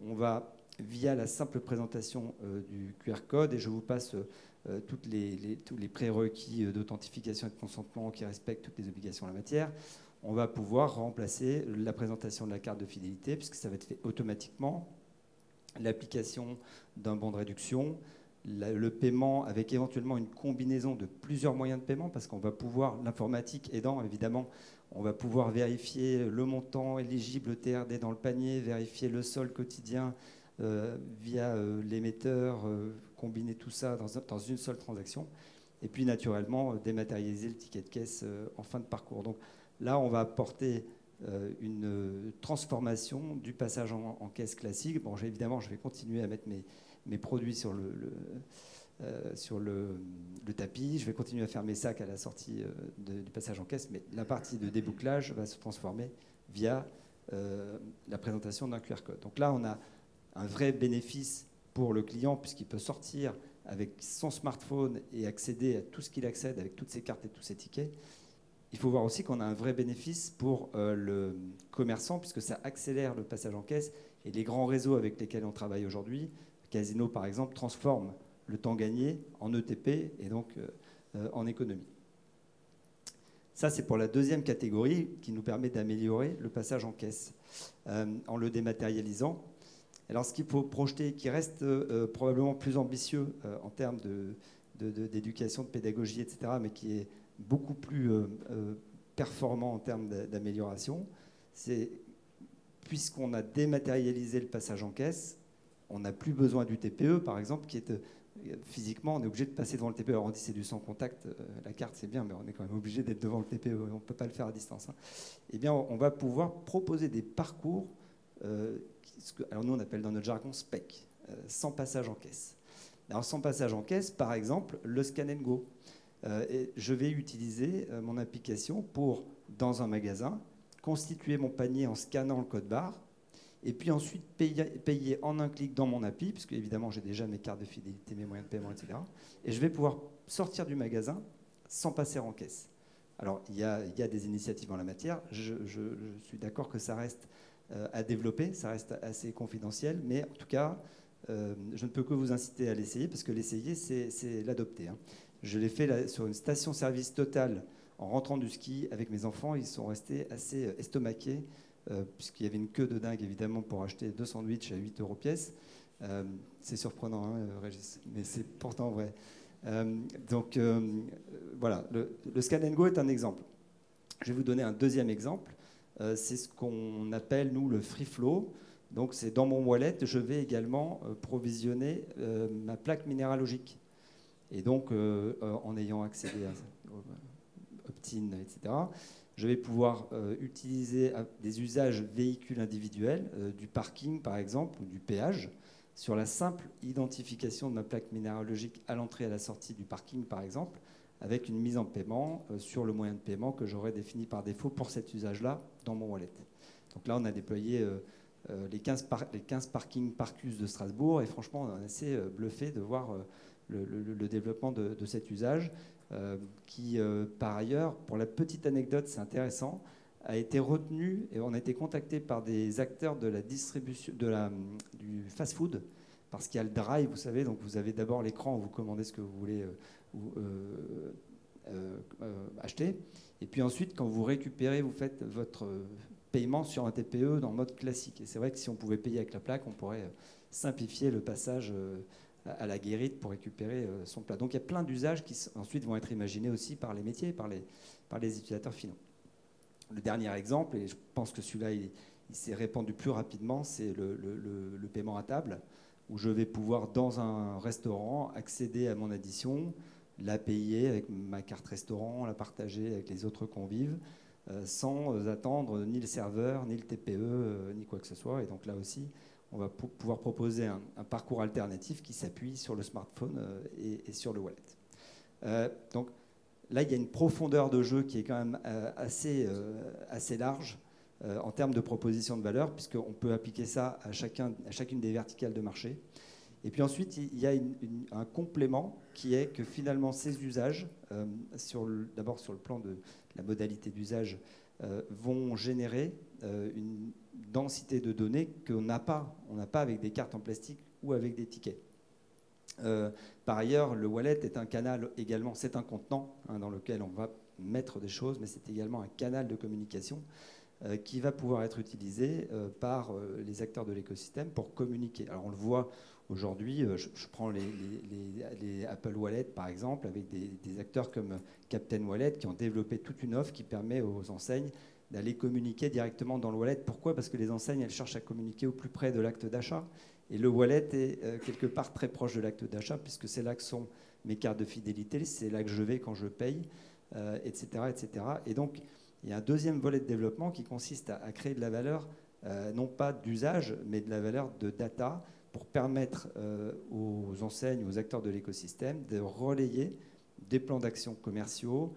on va, via la simple présentation du QR code, et je vous passe tous les prérequis d'authentification et de consentement qui respectent toutes les obligations en la matière, on va pouvoir remplacer la présentation de la carte de fidélité, puisque ça va être fait automatiquement, l'application d'un bon de réduction, le paiement avec éventuellement une combinaison de plusieurs moyens de paiement, parce qu'on va pouvoir, l'informatique aidant évidemment, on va pouvoir vérifier le montant éligible TRD dans le panier, vérifier le solde quotidien via l'émetteur, combiner tout ça dans une seule transaction, et puis naturellement dématérialiser le ticket de caisse en fin de parcours. Donc là, on va apporter une transformation du passage en caisse classique. Bon, évidemment, je vais continuer à mettre mes produits sur le tapis. Je vais continuer à faire mes sacs à la sortie du passage en caisse, mais la partie de débouclage va se transformer via la présentation d'un QR code. Donc là, on a un vrai bénéfice pour le client, puisqu'il peut sortir avec son smartphone et accéder à tout ce qu'il accède avec toutes ses cartes et tous ses tickets. Il faut voir aussi qu'on a un vrai bénéfice pour le commerçant, puisque ça accélère le passage en caisse. Et les grands réseaux avec lesquels on travaille aujourd'hui, Casino par exemple, transforment le temps gagné en ETP et donc en économie. Ça, c'est pour la deuxième catégorie qui nous permet d'améliorer le passage en caisse en le dématérialisant. Alors, ce qu'il faut projeter, qui reste probablement plus ambitieux en termes d'éducation, de pédagogie, etc., mais qui est beaucoup plus performant en termes d'amélioration, c'est puisqu'on a dématérialisé le passage en caisse, on n'a plus besoin du TPE, par exemple, qui est physiquement, on est obligé de passer devant le TPE. Alors on dit c'est du sans contact, la carte c'est bien, mais on est quand même obligé d'être devant le TPE, on ne peut pas le faire à distance. Hein. Eh bien, on va pouvoir proposer des parcours, alors nous on appelle dans notre jargon SPEC, sans passage en caisse. Alors sans passage en caisse, par exemple, le Scan & Go. Et je vais utiliser mon application pour, dans un magasin, constituer mon panier en scannant le code barre, et puis ensuite payer en un clic dans mon appli, puisque évidemment j'ai déjà mes cartes de fidélité, mes moyens de paiement, etc. Et je vais pouvoir sortir du magasin sans passer en caisse. Alors il y a des initiatives en la matière, je suis d'accord que ça reste à développer, ça reste assez confidentiel, mais en tout cas, je ne peux que vous inciter à l'essayer, parce que l'essayer, c'est l'adopter. Hein. Je l'ai fait sur une station-service Total en rentrant du ski avec mes enfants, ils sont restés assez estomaqués, puisqu'il y avait une queue de dingue, évidemment, pour acheter 2 sandwichs à 8 € pièce. C'est surprenant, hein, Régis, mais c'est pourtant vrai. Voilà, le Scan & Go est un exemple. Je vais vous donner un deuxième exemple. C'est ce qu'on appelle, nous, le free flow. Donc, c'est dans mon wallet, je vais également provisionner ma plaque minéralogique. Et donc, en ayant accédé à opt-in, etc., je vais pouvoir utiliser des usages véhicules individuels, du parking par exemple, ou du péage, sur la simple identification de ma plaque minéralogique à l'entrée et à la sortie du parking par exemple, avec une mise en paiement sur le moyen de paiement que j'aurais défini par défaut pour cet usage-là dans mon wallet. Donc là, on a déployé les 15 parkings Parcus de Strasbourg, et franchement, on est assez bluffé de voir le développement de cet usage. Qui, par ailleurs, pour la petite anecdote, c'est intéressant, a été retenu et on a été contacté par des acteurs de la distribution, du fast-food, parce qu'il y a le drive, vous savez, donc vous avez d'abord l'écran où vous commandez ce que vous voulez acheter, et puis ensuite, quand vous récupérez, vous faites votre paiement sur un TPE dans le mode classique. Et c'est vrai que si on pouvait payer avec la plaque, on pourrait simplifier le passage à la guérite pour récupérer son plat. Donc il y a plein d'usages qui ensuite vont être imaginés aussi par les métiers, par les utilisateurs finaux. Le dernier exemple, et je pense que celui-là il s'est répandu plus rapidement, c'est le paiement à table, où je vais pouvoir dans un restaurant accéder à mon addition, la payer avec ma carte restaurant, la partager avec les autres convives, sans attendre ni le serveur, ni le TPE, ni quoi que ce soit. Et donc là aussi, on va pouvoir proposer un parcours alternatif qui s'appuie sur le smartphone et sur le wallet. Donc là, il y a une profondeur de jeu qui est quand même assez large en termes de proposition de valeur, puisqu'on peut appliquer ça à chacune des verticales de marché. Et puis ensuite, il y a un complément qui est que finalement, ces usages, d'abord sur le plan de la modalité d'usage, vont générer une densité de données qu'on n'a pas. On n'a pas avec des cartes en plastique ou avec des tickets. Par ailleurs, le wallet est un canal également, c'est un contenant dans lequel on va mettre des choses, mais c'est également un canal de communication qui va pouvoir être utilisé par les acteurs de l'écosystème pour communiquer. Alors on le voit aujourd'hui, je prends les Apple Wallet par exemple, avec des acteurs comme Captain Wallet qui ont développé toute une offre qui permet aux enseignes d'aller communiquer directement dans le wallet. Pourquoi ? Parce que les enseignes, elles cherchent à communiquer au plus près de l'acte d'achat. Et le wallet est quelque part très proche de l'acte d'achat, puisque c'est là que sont mes cartes de fidélité, c'est là que je vais quand je paye, etc., etc. Et donc, il y a un deuxième volet de développement qui consiste à créer de la valeur, non pas d'usage, mais de la valeur de data, pour permettre aux enseignes, aux acteurs de l'écosystème de relayer des plans d'action commerciaux,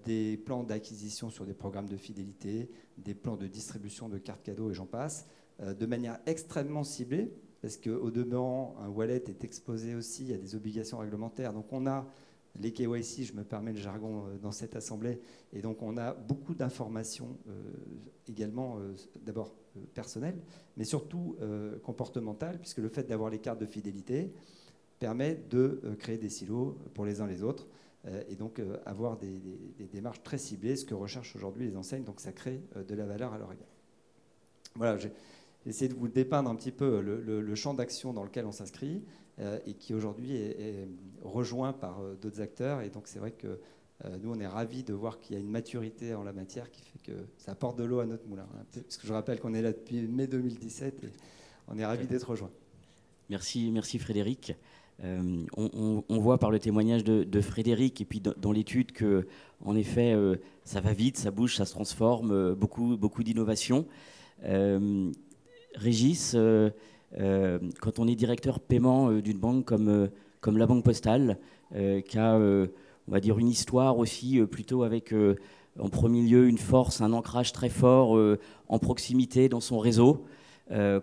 des plans d'acquisition sur des programmes de fidélité, des plans de distribution de cartes cadeaux et j'en passe, de manière extrêmement ciblée, parce qu'au demeurant, un wallet est exposé aussi à des obligations réglementaires. Donc on a les KYC, je me permets le jargon dans cette assemblée, et donc on a beaucoup d'informations également, d'abord personnelles, mais surtout comportementales, puisque le fait d'avoir les cartes de fidélité permet de créer des silos pour les uns les autres, et donc avoir des démarches très ciblées, ce que recherchent aujourd'hui les enseignes, donc ça crée de la valeur à leur égard. Voilà, j'ai essayé de vous dépeindre un petit peu le champ d'action dans lequel on s'inscrit et qui aujourd'hui est rejoint par d'autres acteurs. Et donc c'est vrai que nous, on est ravis de voir qu'il y a une maturité en la matière qui fait que ça apporte de l'eau à notre moulin. Parce que je rappelle qu'on est là depuis mai 2017 et on est ravis d'être rejoints. Merci Frédéric. On voit par le témoignage de Frédéric et puis dans l'étude que, en effet, ça va vite, ça bouge, ça se transforme, beaucoup d'innovation. Régis, quand on est directeur paiement d'une banque comme la Banque Postale, qui a, on va dire, une histoire aussi plutôt avec, en premier lieu, une force, un ancrage très fort en proximité dans son réseau,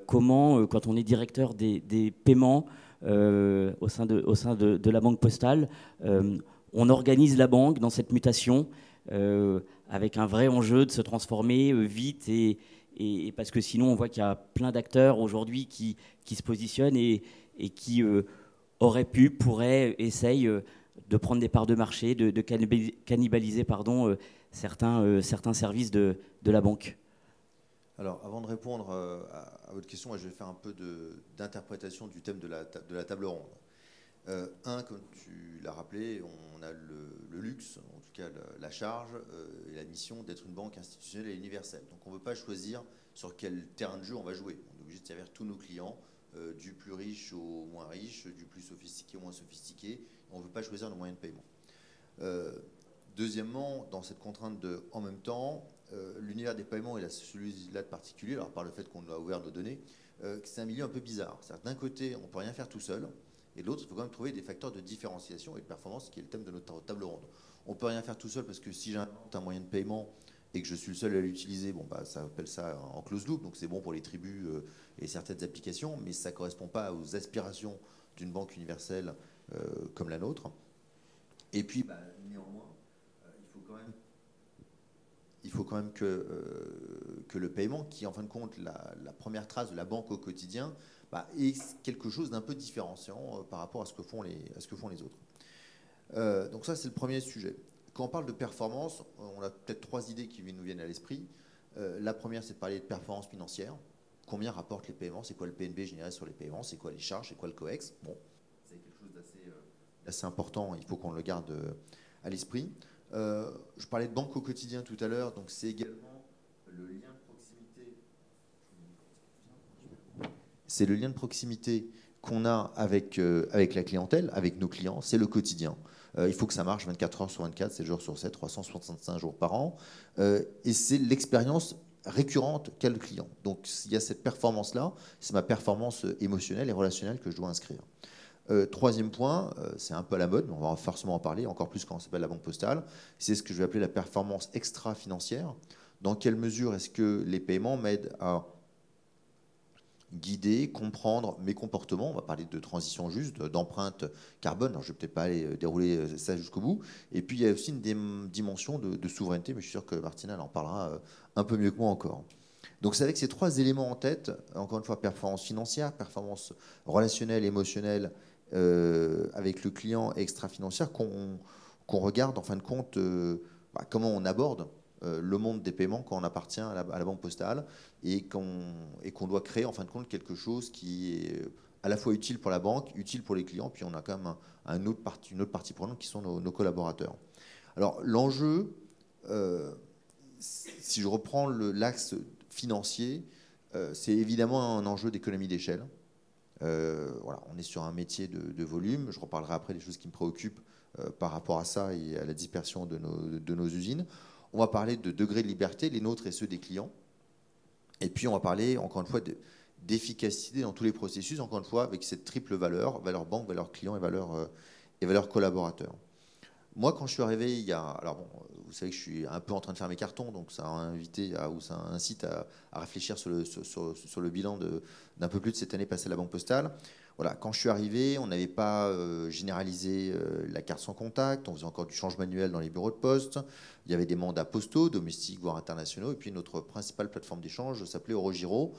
comment, quand on est directeur des paiements au sein de la Banque Postale, on organise la banque dans cette mutation avec un vrai enjeu de se transformer vite et parce que sinon on voit qu'il y a plein d'acteurs aujourd'hui qui se positionnent et qui pourraient, essayent de prendre des parts de marché, de cannibaliser certains services de la banque. Alors, avant de répondre à votre question, moi, je vais faire un peu d'interprétation du thème de la table ronde. Comme tu l'as rappelé, on a le luxe, en tout cas la charge et la mission d'être une banque institutionnelle et universelle. Donc on ne veut pas choisir sur quel terrain de jeu on va jouer. On est obligé de servir tous nos clients, du plus riche au moins riche, du plus sophistiqué au moins sophistiqué. On ne veut pas choisir nos moyens de paiement. Deuxièmement, dans cette contrainte de en même temps, l'univers des paiements et celui-là de particulier, alors par le fait qu'on a ouvert nos données, c'est un milieu un peu bizarre. D'un côté, on ne peut rien faire tout seul. Et de l'autre, il faut quand même trouver des facteurs de différenciation et de performance, qui est le thème de notre table ronde. On ne peut rien faire tout seul parce que si j'invente un moyen de paiement et que je suis le seul à l'utiliser, ça appelle ça en close loop, donc c'est bon pour les tribus et certaines applications, mais ça ne correspond pas aux aspirations d'une banque universelle comme la nôtre. Et puis, néanmoins, il faut quand même que le paiement, qui est en fin de compte la première trace de la banque au quotidien, est quelque chose d'un peu différenciant par rapport à ce que font les autres. Donc ça, c'est le premier sujet. Quand on parle de performance, on a peut-être 3 idées qui nous viennent à l'esprit. La première, c'est de parler de performance financière. Combien rapportent les paiements? C'est quoi le PNB généré sur les paiements? C'est quoi les charges? C'est quoi le COEX? Bon, c'est d'assez important, il faut qu'on le garde à l'esprit. Je parlais de banque au quotidien tout à l'heure, donc c'est également le lien de proximité. C'est le lien de proximité qu'on a avec la clientèle, avec nos clients, c'est le quotidien. Il faut que ça marche 24 heures sur 24, 7 jours sur 7, 365 jours par an. Et c'est l'expérience récurrente qu'a le client. Donc il y a cette performance-là, c'est ma performance émotionnelle et relationnelle que je dois inscrire. Troisième point, c'est un peu à la mode, mais on va forcément en parler, encore plus quand on s'appelle la Banque Postale, c'est ce que je vais appeler la performance extra-financière. Dans quelle mesure est-ce que les paiements m'aident à guider, comprendre mes comportements? On va parler de transition juste, d'empreinte carbone. Alors, je ne vais peut-être pas aller dérouler ça jusqu'au bout. Et puis, il y a aussi une dimension de souveraineté, mais je suis sûr que Martina en parlera un peu mieux que moi encore. Donc, c'est avec ces trois éléments en tête, encore une fois, performance financière, performance relationnelle, émotionnelle, avec le client et extra-financière, qu'on regarde, en fin de compte, comment on aborde le monde des paiements quand on appartient à la Banque Postale et qu'on doit créer en fin de compte quelque chose qui est à la fois utile pour la banque, utile pour les clients, puis on a quand même une autre partie prenante qui sont nos collaborateurs. Alors l'enjeu, si je reprends l'axe financier, c'est évidemment un enjeu d'économie d'échelle. Voilà, on est sur un métier de volume, je reparlerai après des choses qui me préoccupent par rapport à ça et à la dispersion de nos usines. On va parler de degrés de liberté, les nôtres et ceux des clients. Et puis, on va parler, encore une fois, d'efficacité dans tous les processus, encore une fois, avec cette triple valeur banque, valeur client et valeur collaborateur. Moi, quand je suis arrivé, il y a... Alors, bon, vous savez que je suis un peu en train de faire mes cartons, donc ça ça incite à réfléchir sur le bilan d'un peu plus de cette année passée à la Banque Postale. Voilà, quand je suis arrivé, on n'avait pas généralisé la carte sans contact, on faisait encore du change manuel dans les bureaux de poste, il y avait des mandats postaux, domestiques, voire internationaux, et puis notre principale plateforme d'échange s'appelait Eurogiro.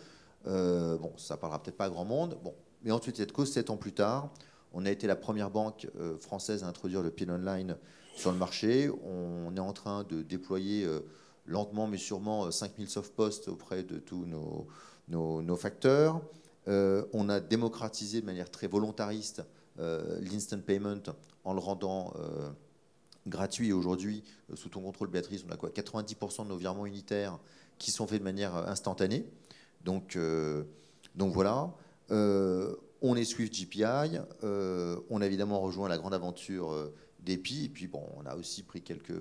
Bon, ça parlera peut-être pas à grand monde, bon. Mais ensuite, il y a de cause, 7 ans plus tard, on a été la première banque française à introduire le PIN online sur le marché. On est en train de déployer lentement mais sûrement 5000 soft-posts auprès de tous nos facteurs. On a démocratisé de manière très volontariste l'instant payment en le rendant gratuit. Et aujourd'hui, sous ton contrôle, Béatrice, on a quoi, 90% de nos virements unitaires qui sont faits de manière instantanée. Donc voilà. On est Swift GPI. On a évidemment rejoint la grande aventure d'EPI. Et puis, bon, on a aussi pris quelques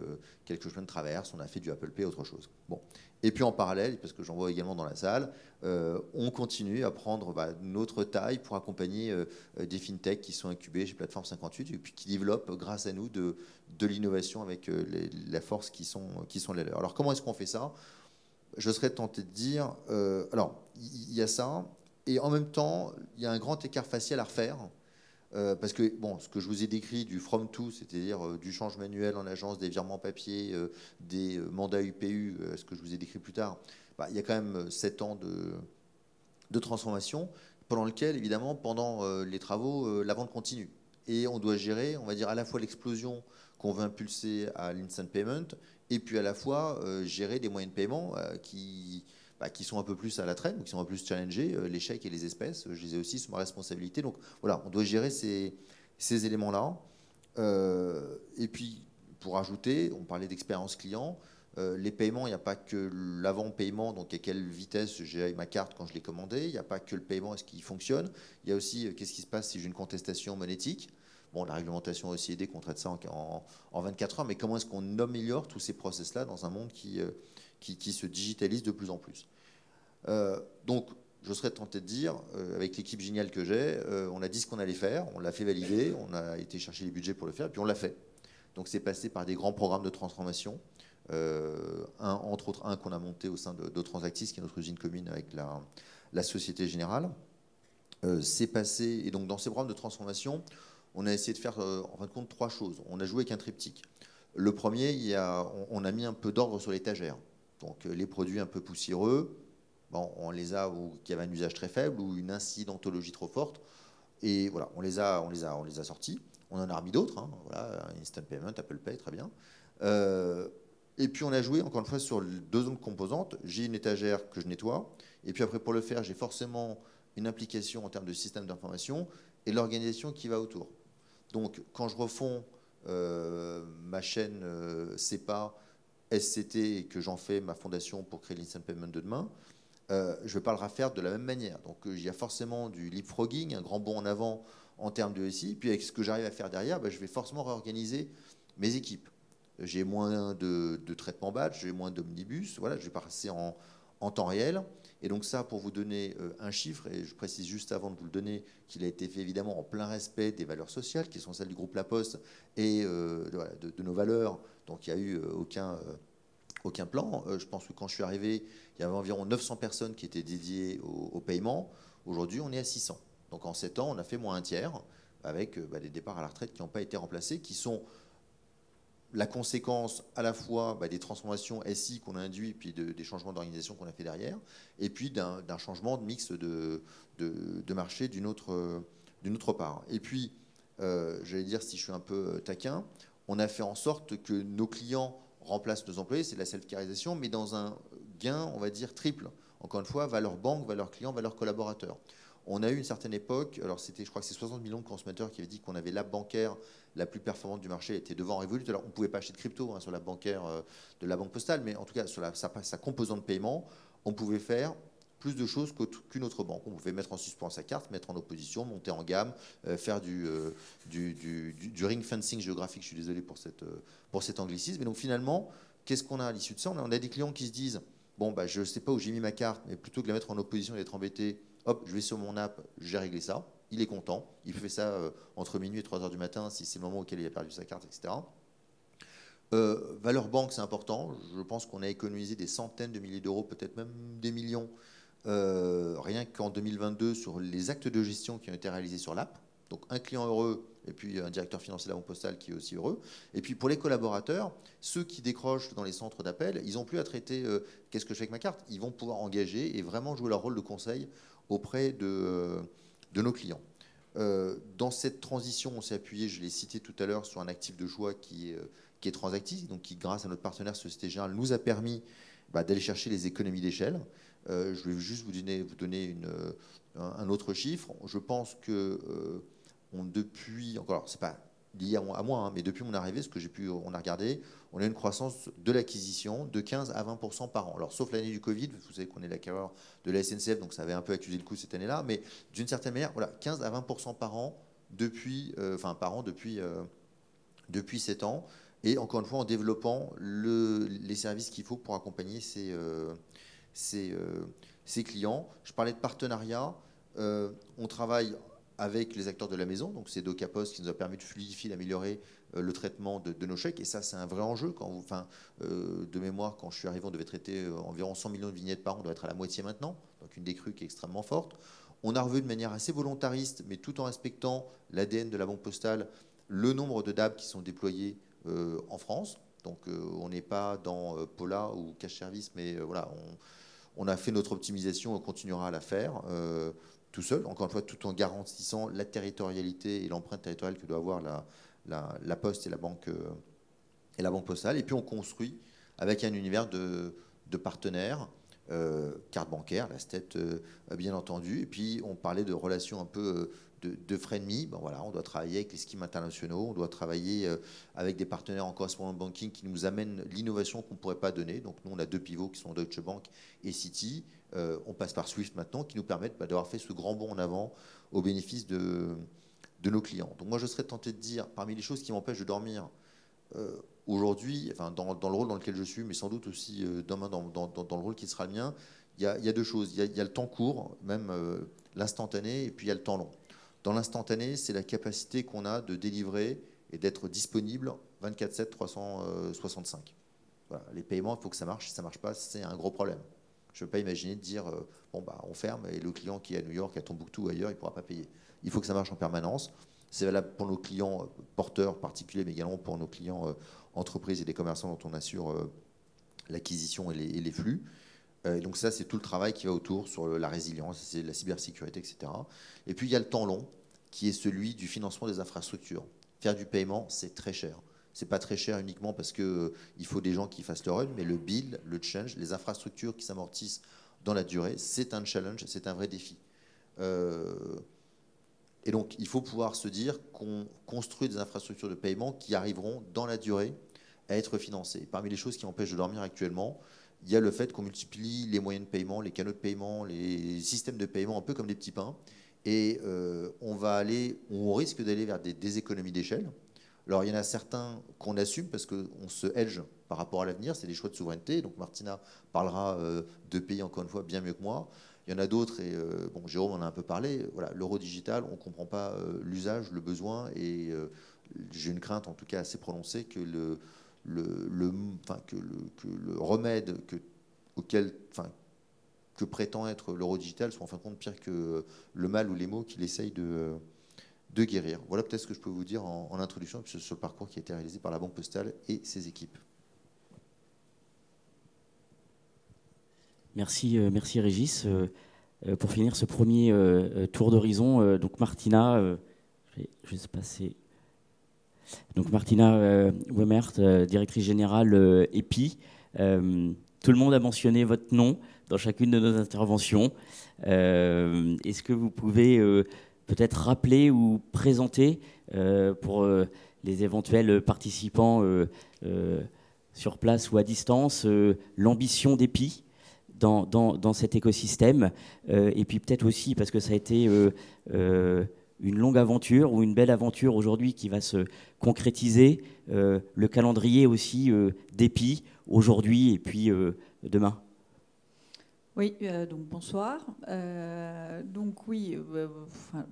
chemins de traverse. On a fait du Apple Pay, autre chose. Bon. Et puis, en parallèle, parce que j'en vois également dans la salle, on continue à prendre notre taille pour accompagner des fintechs qui sont incubés chez Plateforme 58 et puis qui développent, grâce à nous, de l'innovation avec la force qui sont les leurs. Alors, comment est-ce qu'on fait ça? Je serais tenté de dire... alors, il y a ça... Et en même temps, il y a un grand écart facial à refaire. Parce que, bon, ce que je vous ai décrit du from to, c'est-à-dire du change manuel en agence, des virements papier, des mandats UPU, ce que je vous ai décrit plus tard, il y a quand même 7 ans de transformation, pendant lequel, évidemment, pendant les travaux, la vente continue. Et on doit gérer, on va dire, à la fois l'explosion qu'on veut impulser à l'instant payment, et puis à la fois gérer des moyens de paiement qui sont un peu plus à la traîne, ou qui sont un peu plus challengés, les chèques et les espèces, je les ai aussi sous ma responsabilité. Donc voilà, on doit gérer ces éléments-là. Et puis, pour ajouter, on parlait d'expérience client, les paiements, il n'y a pas que l'avant-paiement, donc à quelle vitesse j'ai ma carte quand je l'ai commandée, il n'y a pas que le paiement, est-ce qu'il fonctionne, il y a aussi qu'est-ce qui se passe si j'ai une contestation monétique. Bon, la réglementation a aussi aidé qu'on traite ça en 24 heures, mais comment est-ce qu'on améliore tous ces process-là dans un monde qui se digitalise de plus en plus. Donc, je serais tenté de dire, avec l'équipe géniale que j'ai, on a dit ce qu'on allait faire, on l'a fait valider, on a été chercher les budgets pour le faire, et puis on l'a fait. Donc, c'est passé par des grands programmes de transformation, entre autres un qu'on a monté au sein de Transactis, qui est notre usine commune avec la Société Générale. C'est passé, et donc dans ces programmes de transformation, on a essayé de faire, en fin de compte, 3 choses. On a joué avec un triptyque. Le premier, on a mis un peu d'ordre sur l'étagère. Donc les produits un peu poussiéreux, bon, on les a qui avaient un usage très faible ou une incidentologie trop forte. Et voilà, on les a sortis. On en a remis d'autres. Hein, voilà, Instant Payment, Apple Pay, très bien. Et puis on a joué encore une fois sur 2 zones composantes. J'ai une étagère que je nettoie. Et puis après, pour le faire, j'ai forcément une implication en termes de système d'information et l'organisation qui va autour. Donc, quand je refonds ma chaîne CEPA, SCT, et que j'en fais ma fondation pour créer l'Instant Payment de demain, je ne vais pas le refaire de la même manière. Donc, il y a forcément du leapfrogging, un grand bond en avant en termes de SI. Puis, avec ce que j'arrive à faire derrière, je vais forcément réorganiser mes équipes. J'ai moins de traitement batch, j'ai moins d'omnibus. Voilà, je vais passer en temps réel. Et donc ça, pour vous donner un chiffre, et je précise juste avant de vous le donner, qu'il a été fait évidemment en plein respect des valeurs sociales, qui sont celles du groupe La Poste, et de nos valeurs. Donc il n'y a eu aucun plan. Je pense que quand je suis arrivé, il y avait environ 900 personnes qui étaient dédiées au paiement. Aujourd'hui, on est à 600. Donc en 7 ans, on a fait moins un tiers, avec des départs à la retraite qui n'ont pas été remplacés, qui sont la conséquence à la fois des transformations SI qu'on a induit, puis des changements d'organisation qu'on a fait derrière, et puis d'un changement de mix de marché d'une autre part. Et puis, j'allais dire, si je suis un peu taquin, on a fait en sorte que nos clients remplacent nos employés, c'est la self-carisation, mais dans un gain, on va dire, triple. Encore une fois, valeur banque, valeur client, valeur collaborateur. On a eu une certaine époque, alors je crois que c'est 60 millions de consommateurs qui avaient dit qu'on avait l'app bancaire la plus performante du marché, était devant Revolut. Alors on ne pouvait pas acheter de crypto sur l'app bancaire de la Banque Postale, mais en tout cas sur sa composante de paiement, on pouvait faire plus de choses qu'une autre banque. On pouvait mettre en suspens sa carte, mettre en opposition, monter en gamme, faire du ring fencing géographique. Je suis désolé pour cet anglicisme. Et donc finalement, qu'est-ce qu'on a à l'issue de ça? On a des clients qui se disent, bon, je ne sais pas où j'ai mis ma carte, mais plutôt que de la mettre en opposition et d'être embêté, hop, je vais sur mon app, j'ai réglé ça. Il est content. Il fait ça entre minuit et 3 heures du matin, si c'est le moment auquel il a perdu sa carte, etc. Valeur banque, c'est important. Je pense qu'on a économisé des centaines de milliers d'euros, peut-être même des millions, rien qu'en 2022, sur les actes de gestion qui ont été réalisés sur l'app. Donc un client heureux, et puis un directeur financier de la Banque Postale qui est aussi heureux. Et puis pour les collaborateurs, ceux qui décrochent dans les centres d'appel, ils n'ont plus à traiter qu'est-ce que je fais avec ma carte. Ils vont pouvoir engager et vraiment jouer leur rôle de conseil auprès de nos clients. Dans cette transition, on s'est appuyé, je l'ai cité tout à l'heure, sur un actif de choix qui est Transactis, donc qui, grâce à notre partenaire Société Générale, nous a permis d'aller chercher les économies d'échelle. Je vais juste vous donner un autre chiffre. Je pense que depuis, encore, c'est pas lié à moi, mais depuis mon arrivée, on a regardé, on a une croissance de l'acquisition de 15 à 20% par an. Alors, sauf l'année du Covid, vous savez qu'on est l'acquéreur de la SNCF, donc ça avait un peu accusé le coup cette année-là, mais d'une certaine manière, voilà, 15 à 20% par an depuis 7 ans, et encore une fois en développant les services qu'il faut pour accompagner ces clients. Je parlais de partenariat, on travaille avec les acteurs de la maison, donc c'est DocaPost qui nous a permis de fluidifier, d'améliorer le traitement de nos chèques, et ça c'est un vrai enjeu. De mémoire, quand je suis arrivé, on devait traiter environ 100 millions de vignettes par an, on doit être à la moitié maintenant, donc une décrue qui est extrêmement forte. On a revu de manière assez volontariste, mais tout en respectant l'ADN de la Banque Postale, le nombre de DAB qui sont déployés en France. Donc on n'est pas dans Pola ou Cash Service, mais voilà, on a fait notre optimisation, on continuera à la faire tout seul, encore une fois, tout en garantissant la territorialité et l'empreinte territoriale que doit avoir la Poste et la Banque Postale. Et puis on construit avec un univers de partenaires, carte bancaire, la STET bien entendu. Et puis on parlait de relations un peu de frenemy. Voilà, on doit travailler avec les schemes internationaux, on doit travailler avec des partenaires en correspondant banking qui nous amènent l'innovation qu'on ne pourrait pas donner. Donc nous, on a 2 pivots qui sont Deutsche Bank et Citi. On passe par Swift maintenant, qui nous permettent d'avoir fait ce grand bond en avant au bénéfice de nos clients. Donc moi, je serais tenté de dire, parmi les choses qui m'empêchent de dormir aujourd'hui, dans le rôle dans lequel je suis, mais sans doute aussi demain dans le rôle qui sera le mien, il y a 2 choses. Il y a le temps court, même l'instantané, et puis il y a le temps long. Dans l'instantané, c'est la capacité qu'on a de délivrer et d'être disponible 24/7, 365. Voilà, les paiements, il faut que ça marche. Si ça ne marche pas, c'est un gros problème. Je ne peux pas imaginer de dire, on ferme et le client qui est à New York, à Tombouctou ou ailleurs, il ne pourra pas payer. Il faut que ça marche en permanence. C'est valable pour nos clients porteurs particuliers, mais également pour nos clients entreprises et des commerçants dont on assure l'acquisition et les flux. Donc ça, c'est tout le travail qui va autour sur la résilience, c'est la cybersécurité, etc. Et puis, il y a le temps long, qui est celui du financement des infrastructures. Faire du paiement, c'est très cher. C'est pas très cher uniquement parce qu'il faut des gens qui fassent le run, mais le build, le change, les infrastructures qui s'amortissent dans la durée, c'est un challenge, c'est un vrai défi. Et donc, il faut pouvoir se dire qu'on construit des infrastructures de paiement qui arriveront dans la durée à être financées. Parmi les choses qui empêchent de dormir actuellement, il y a le fait qu'on multiplie les moyens de paiement, les canaux de paiement, les systèmes de paiement, un peu comme des petits pains. Et on risque d'aller vers des économies d'échelle. Alors, il y en a certains qu'on assume parce qu'on se hedge par rapport à l'avenir. C'est des choix de souveraineté. Donc, Martina parlera de pays, encore une fois, bien mieux que moi. Il y en a d'autres, et bon, Jérôme en a un peu parlé. Voilà, l'euro digital, on ne comprend pas l'usage, le besoin, et j'ai une crainte, en tout cas assez prononcée, que le remède que prétend être l'euro digital soit en fin de compte pire que le mal ou les maux qu'il essaye de guérir. Voilà peut-être ce que je peux vous dire en introduction sur le parcours qui a été réalisé par la Banque Postale et ses équipes. Merci, merci Régis. Pour finir ce premier tour d'horizon, donc Martina, je vais juste passer. Donc Martina Wemmert, directrice générale EPI. Tout le monde a mentionné votre nom dans chacune de nos interventions. Est-ce que vous pouvez peut-être rappeler ou présenter pour les éventuels participants sur place ou à distance l'ambition d'EPI dans cet écosystème, et puis peut-être aussi, parce que ça a été une longue aventure ou une belle aventure aujourd'hui qui va se concrétiser, le calendrier aussi d'EPI aujourd'hui et puis demain. Oui, donc bonsoir. Donc oui,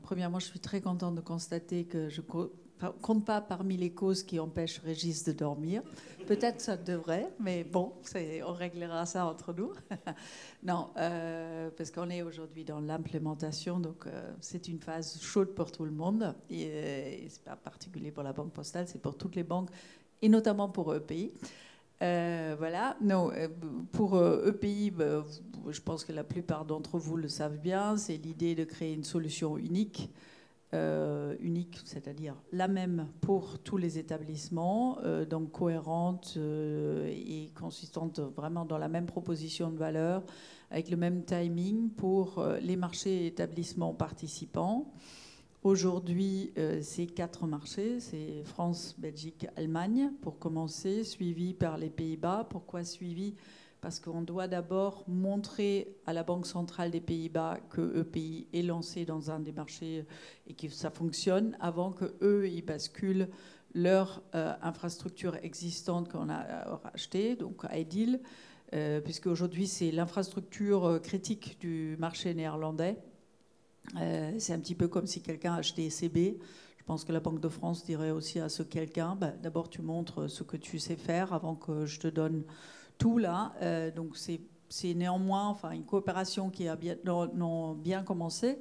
premièrement, je suis très contente de constater que je ne compte pas parmi les causes qui empêchent Régis de dormir. Peut-être ça devrait, mais bon, on réglera ça entre nous. Non, parce qu'on est aujourd'hui dans l'implémentation, donc c'est une phase chaude pour tout le monde. Et ce n'est pas particulier pour la Banque Postale, c'est pour toutes les banques, et notamment pour EPI. Voilà. Non, pour EPI, je pense que la plupart d'entre vous le savent bien, c'est l'idée de créer une solution unique, c'est-à-dire la même pour tous les établissements, donc cohérente et consistante vraiment dans la même proposition de valeur, avec le même timing pour les marchés et établissements participants. Aujourd'hui, c'est 4 marchés, c'est France, Belgique, Allemagne, pour commencer, suivi par les Pays-Bas. Pourquoi suivi ? Parce qu'on doit d'abord montrer à la Banque centrale des Pays-Bas que EPI est lancé dans un des marchés et que ça fonctionne avant qu'eux, ils basculent leur infrastructure existante qu'on a rachetée, donc IDEAL, puisque aujourd'hui, c'est l'infrastructure critique du marché néerlandais. C'est un petit peu comme si quelqu'un achetait ECB. Je pense que la Banque de France dirait aussi à ce quelqu'un, d'abord tu montres ce que tu sais faire avant que je te donne tout là. Donc c'est néanmoins une coopération qui a bien commencé.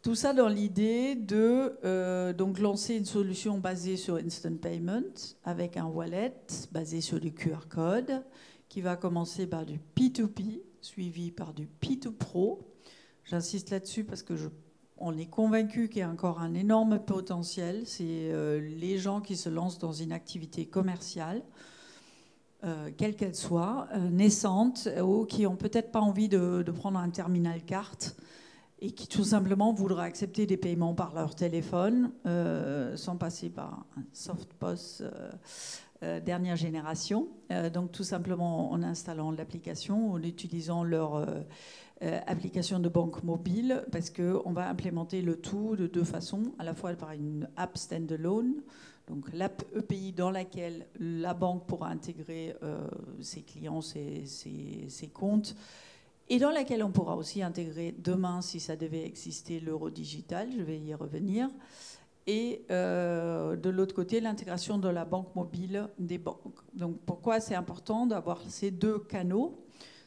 Tout ça dans l'idée de donc lancer une solution basée sur Instant Payment avec un wallet basé sur du QR code qui va commencer par du P2P suivi par du P2Pro. J'insiste là-dessus parce qu'on est convaincu qu'il y a encore un énorme potentiel. C'est les gens qui se lancent dans une activité commerciale, quelle qu'elle soit, naissante, ou qui n'ont peut-être pas envie de prendre un terminal carte et qui tout simplement voudraient accepter des paiements par leur téléphone sans passer par un soft POS dernière génération. Donc tout simplement en installant l'application, en utilisant leur application de banque mobile, parce qu'on va implémenter le tout de 2 façons, à la fois par une app standalone, donc l'app EPI dans laquelle la banque pourra intégrer ses clients, ses comptes, et dans laquelle on pourra aussi intégrer demain, si ça devait exister, l'euro digital, je vais y revenir, et de l'autre côté, l'intégration de la banque mobile des banques. Donc pourquoi c'est important d'avoir ces 2 canaux ?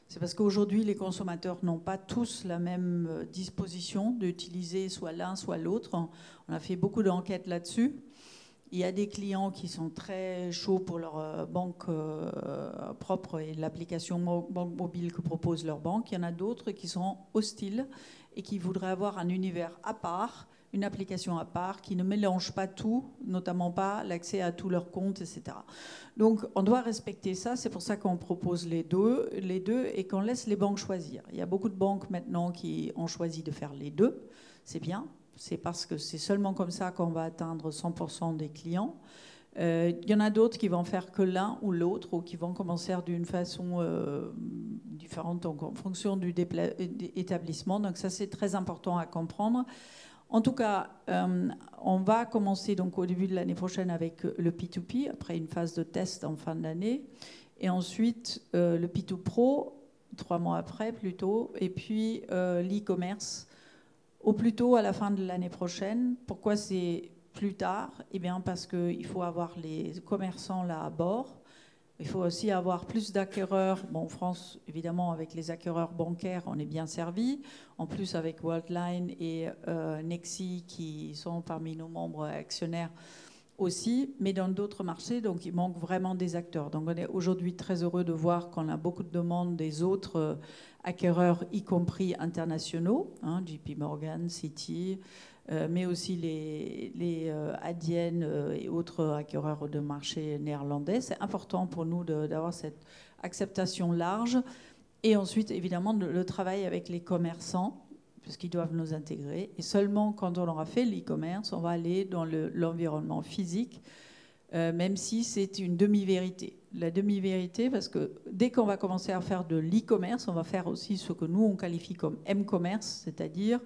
C'est parce qu'aujourd'hui, les consommateurs n'ont pas tous la même disposition d'utiliser soit l'un, soit l'autre. On a fait beaucoup d'enquêtes là-dessus. Il y a des clients qui sont très chauds pour leur banque propre et l'application banque mobile que propose leur banque. Il y en a d'autres qui sont hostiles et qui voudraient avoir un univers à part, une application à part qui ne mélange pas tout, notamment pas l'accès à tous leurs comptes, etc. Donc on doit respecter ça, c'est pour ça qu'on propose les deux et qu'on laisse les banques choisir. Il y a beaucoup de banques maintenant qui ont choisi de faire les deux, c'est bien, C'est parce que c'est seulement comme ça qu'on va atteindre 100% des clients. Il y en a d'autres qui vont faire que l'un ou l'autre, ou qui vont commencer d'une façon différente, donc en fonction du établissement. Donc ça, c'est très important à comprendre. En tout cas, on va commencer donc au début de l'année prochaine avec le P2P, après une phase de test en fin de l'année, et ensuite le P2 Pro, 3 mois après plutôt, et puis l'e-commerce au plus tôt à la fin de l'année prochaine. Pourquoi c'est plus tard? Eh bien parce qu'il faut avoir les commerçants là à bord. Il faut aussi avoir plus d'acquéreurs. Bon, en France, évidemment, avec les acquéreurs bancaires, on est bien servi. En plus, avec Worldline et Nexi, qui sont parmi nos membres actionnaires aussi. Mais dans d'autres marchés, donc il manque vraiment des acteurs. Donc on est aujourd'hui très heureux de voir qu'on a beaucoup de demandes des autres acquéreurs, y compris internationaux, hein, JP Morgan, Citi, mais aussi les Adyen et autres acquéreurs de marché néerlandais. C'est important pour nous d'avoir cette acceptation large. Et ensuite, évidemment, le travail avec les commerçants, puisqu'ils doivent nous intégrer. Et seulement quand on aura fait l'e-commerce, on va aller dans l'environnement physique, même si c'est une demi-vérité. La demi-vérité, parce que dès qu'on va commencer à faire de l'e-commerce, on va faire aussi ce que nous, on qualifie comme m-commerce, c'est-à-dire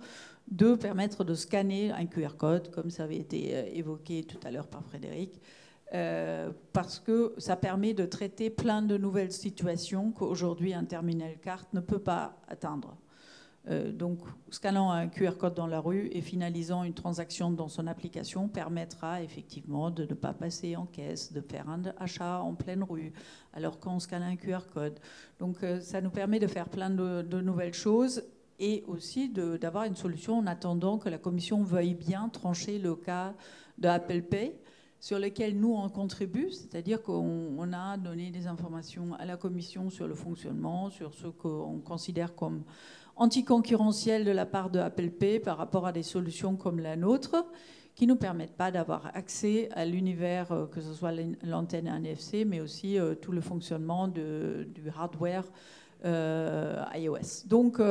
de permettre de scanner un QR code, comme ça avait été évoqué tout à l'heure par Frédéric, parce que ça permet de traiter plein de nouvelles situations qu'aujourd'hui un terminal carte ne peut pas atteindre. Donc, scannant un QR code dans la rue et finalisant une transaction dans son application permettra effectivement de ne pas passer en caisse, de faire un achat en pleine rue, alors qu'on scanne un QR code. Donc, ça nous permet de faire plein de nouvelles choses et aussi d'avoir une solution en attendant que la Commission veuille bien trancher le cas de Apple Pay, sur lequel nous, on contribue, c'est-à-dire qu'on a donné des informations à la Commission sur le fonctionnement, sur ce qu'on considère comme anticoncurrentiel de la part de Apple Pay par rapport à des solutions comme la nôtre, qui ne nous permettent pas d'avoir accès à l'univers, que ce soit l'antenne NFC, mais aussi tout le fonctionnement du hardware iOS. Donc,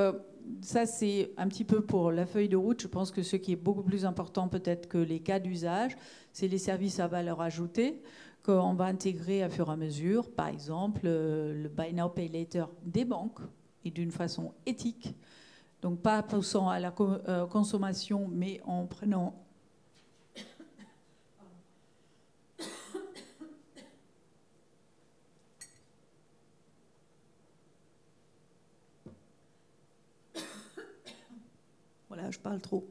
ça, c'est un petit peu pour la feuille de route. Je pense que ce qui est beaucoup plus important peut-être que les cas d'usage, c'est les services à valeur ajoutée qu'on va intégrer à fur et à mesure. Par exemple, le Buy Now, Pay Later des banques, et d'une façon éthique. Donc pas poussant à la consommation, mais en prenant... Voilà, je parle trop.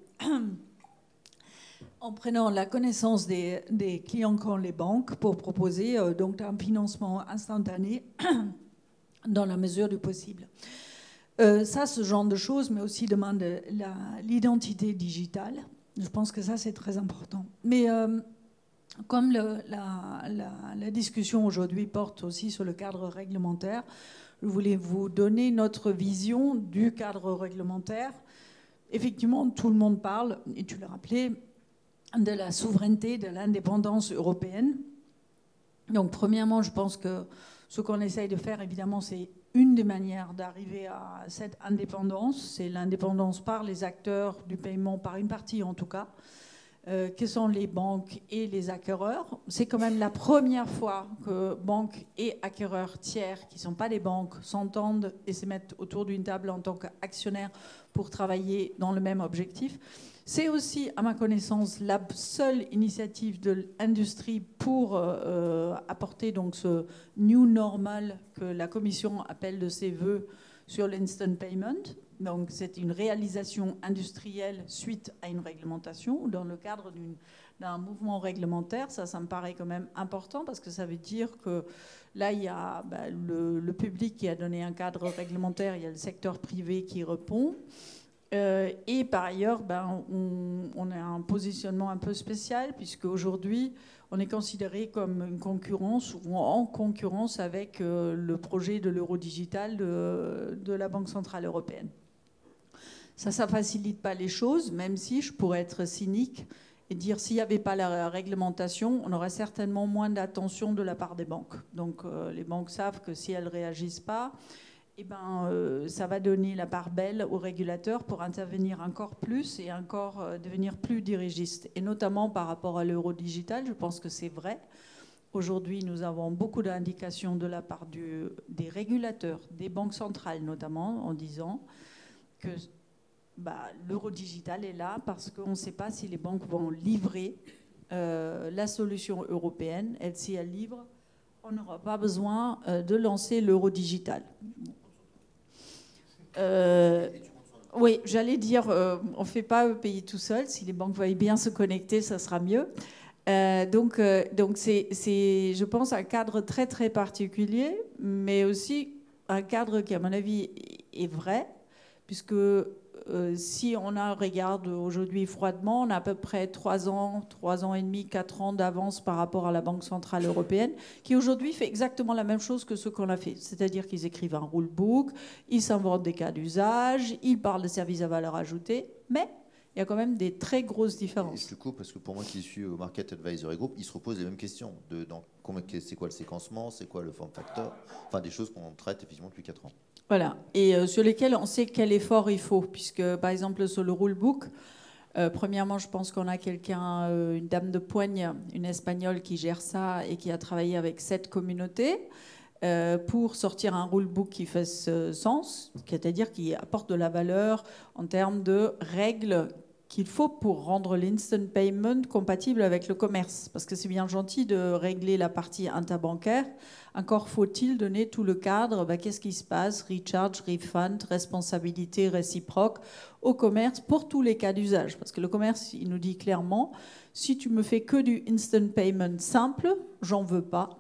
En prenant la connaissance des clients qu'ont les banques pour proposer donc un financement instantané dans la mesure du possible. Ça, ce genre de choses, mais aussi demande l'identité digitale. Je pense que ça, c'est très important. Mais comme la discussion aujourd'hui porte aussi sur le cadre réglementaire, je voulais vous donner notre vision du cadre réglementaire. Effectivement, tout le monde parle, et tu l'as rappelé, de la souveraineté, de l'indépendance européenne. Donc, premièrement, je pense que ce qu'on essaye de faire, évidemment, c'est une des manières d'arriver à cette indépendance. C'est l'indépendance par les acteurs du paiement, par une partie en tout cas, qui sont les banques et les acquéreurs. C'est quand même la première fois que banques et acquéreurs tiers, qui ne sont pas des banques, s'entendent et se mettent autour d'une table en tant qu'actionnaires pour travailler dans le même objectif. C'est aussi, à ma connaissance, la seule initiative de l'industrie pour apporter donc ce new normal que la Commission appelle de ses voeux sur l'instant payment. Donc c'est une réalisation industrielle suite à une réglementation dans le cadre d'un mouvement réglementaire. Ça me paraît quand même important parce que ça veut dire que là, il y a le public qui a donné un cadre réglementaire, il y a le secteur privé qui répond. Et par ailleurs, on a un positionnement un peu spécial puisque aujourd'hui, on est considéré comme une concurrence ou en concurrence avec le projet de l'euro digital de la Banque centrale européenne. Ça ne facilite pas les choses, même si je pourrais être cynique et dire s'il n'y avait pas la réglementation, on aurait certainement moins d'attention de la part des banques. Donc les banques savent que si elles ne réagissent pas, eh ben, ça va donner la part belle aux régulateurs pour intervenir encore plus et encore devenir plus dirigiste. Et notamment par rapport à l'euro digital, je pense que c'est vrai. Aujourd'hui, nous avons beaucoup d'indications de la part des régulateurs, des banques centrales notamment, en disant que l'euro digital est là parce qu'on ne sait pas si les banques vont livrer la solution européenne. Et si elles livrent, on n'aura pas besoin de lancer l'euro digital. Oui, j'allais dire, on ne fait pas payer tout seul. Si les banques veuillent bien se connecter, ça sera mieux. Donc c'est, je pense, un cadre très, très particulier, mais aussi un cadre qui, à mon avis, est vrai, puisque si on regarde aujourd'hui froidement, on a à peu près 3 ans et demi, 4 ans d'avance par rapport à la Banque Centrale Européenne, qui aujourd'hui fait exactement la même chose que ce qu'on a fait. C'est-à-dire qu'ils écrivent un rulebook, ils s'inventent des cas d'usage, ils parlent de services à valeur ajoutée, mais il y a quand même des très grosses différences. Et je te coupe parce que pour moi qui suis au Market Advisory Group, ils se reposent les mêmes questions. C'est quoi le séquencement, c'est quoi le form factor, enfin des choses qu'on traite effectivement depuis 4 ans. Voilà, et sur lesquels on sait quel effort il faut, puisque par exemple sur le rulebook, premièrement je pense qu'on a une dame de poigne, une Espagnole qui gère ça et qui a travaillé avec 7 communautés pour sortir un rulebook qui fasse sens, c'est-à-dire qui apporte de la valeur en termes de règles qu'il faut pour rendre l'instant payment compatible avec le commerce. Parce que c'est bien gentil de régler la partie interbancaire. Encore faut-il donner tout le cadre. Qu'est-ce qui se passe? Recharge, refund, responsabilité réciproque au commerce pour tous les cas d'usage. Parce que le commerce, il nous dit clairement, si tu me fais que du instant payment simple, j'en veux pas.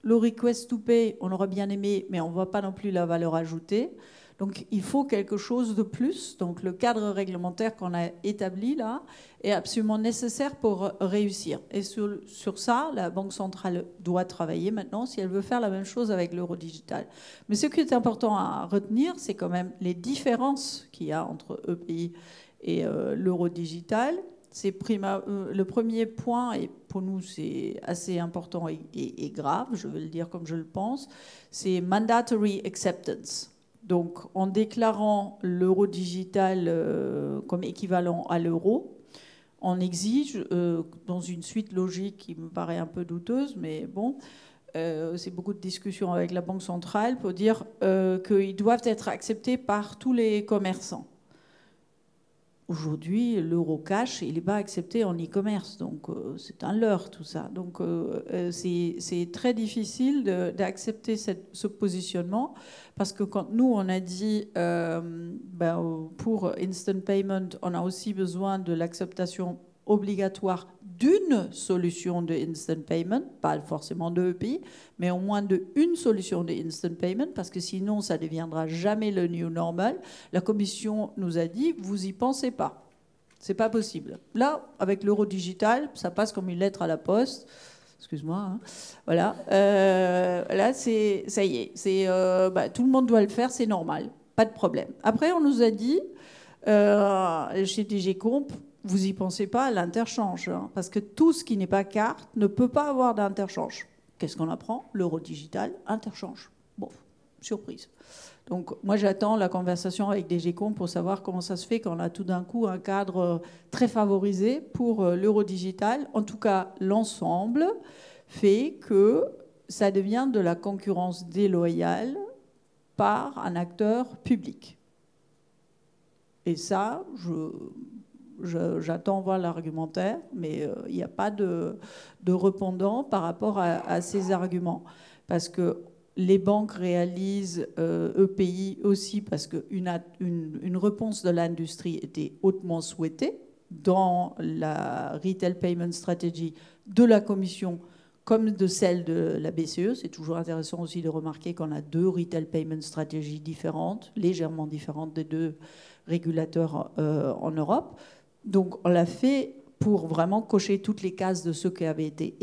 Le request to pay, on aurait bien aimé, mais on ne voit pas non plus la valeur ajoutée. Donc il faut quelque chose de plus. Donc le cadre réglementaire qu'on a établi là est absolument nécessaire pour réussir. Et sur ça, la Banque centrale doit travailler maintenant si elle veut faire la même chose avec l'euro digital. Mais ce qui est important à retenir, c'est quand même les différences qu'il y a entre EPI et l'euro digital. Le premier point, et pour nous c'est assez important et grave, je vais le dire comme je le pense, c'est mandatory acceptance. Donc, en déclarant l'euro digital comme équivalent à l'euro, on exige, dans une suite logique qui me paraît un peu douteuse, mais bon, c'est beaucoup de discussions avec la Banque centrale pour dire qu'ils doivent être acceptés par tous les commerçants. Aujourd'hui, l'euro cash, il n'est pas accepté en e-commerce, donc c'est un leurre tout ça. Donc c'est très difficile d'accepter ce positionnement, parce que quand nous, on a dit, pour instant payment, on a aussi besoin de l'acceptation obligatoire d'une solution de instant payment, pas forcément de EPI, mais au moins d'une solution de instant payment, parce que sinon ça ne deviendra jamais le new normal. La Commission nous a dit, vous y pensez pas, c'est pas possible. Là, avec l'euro digital, ça passe comme une lettre à la poste. Excuse-moi. Hein. Voilà. Là, ça y est. Tout le monde doit le faire, c'est normal, pas de problème. Après, on nous a dit chez DG Comp, vous n'y pensez pas à l'interchange, hein, parce que tout ce qui n'est pas carte ne peut pas avoir d'interchange. Qu'est-ce qu'on apprend? L'euro digital, interchange. Bon, surprise. Donc moi j'attends la conversation avec DG Comp pour savoir comment ça se fait qu'on a tout d'un coup un cadre très favorisé pour l'euro digital. En tout cas, l'ensemble fait que ça devient de la concurrence déloyale par un acteur public. Et ça, j'attends voir l'argumentaire, mais il n'y a pas de répondant par rapport à ces arguments. Parce que les banques réalisent EPI aussi parce qu'une réponse de l'industrie était hautement souhaitée dans la Retail Payment Strategy de la Commission comme de celle de la BCE. C'est toujours intéressant aussi de remarquer qu'on a 2 Retail Payment Strategies différentes, légèrement différentes des 2 régulateurs en Europe. Donc on l'a fait pour vraiment cocher toutes les cases de ce qui avait été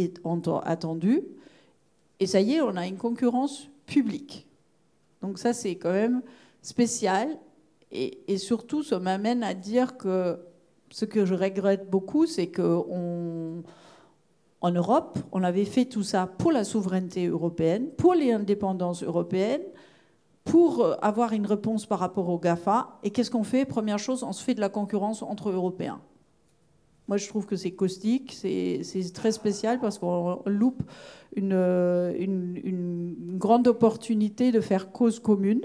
attendu. Et ça y est, on a une concurrence publique. Donc ça, c'est quand même spécial. Et surtout, ça m'amène à dire que ce que je regrette beaucoup, c'est qu'en Europe, on avait fait tout ça pour la souveraineté européenne, pour les indépendances européennes, pour avoir une réponse par rapport au GAFA. Et qu'est-ce qu'on fait? Première chose, on se fait de la concurrence entre Européens. Moi, je trouve que c'est caustique, c'est très spécial parce qu'on loupe une grande opportunité de faire cause commune.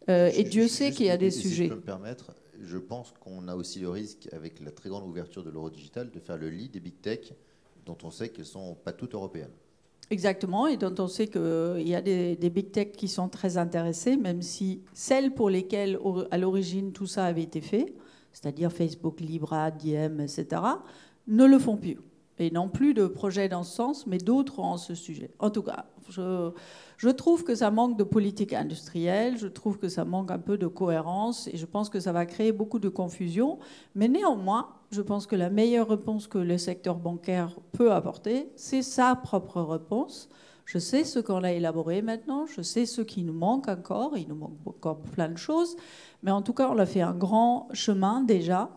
Et Dieu sait qu'il y a des sujets. Si je peux me permettre, je pense qu'on a aussi le risque, avec la très grande ouverture de l'euro-digital, de faire le lit des big tech dont on sait qu'elles ne sont pas toutes européennes. Exactement, et dont on sait qu'il y a des big tech qui sont très intéressées, même si celles pour lesquelles, à l'origine, tout ça avait été fait, c'est-à-dire Facebook, Libra, Diem, etc., ne le font plus. Et non plus de projets dans ce sens, mais d'autres en ce sujet. En tout cas, je trouve que ça manque de politique industrielle, je trouve que ça manque un peu de cohérence, et je pense que ça va créer beaucoup de confusion. Mais néanmoins, je pense que la meilleure réponse que le secteur bancaire peut apporter, c'est sa propre réponse. Je sais ce qu'on a élaboré maintenant, je sais ce qui nous manque encore, il nous manque encore plein de choses, mais en tout cas, on a fait un grand chemin déjà,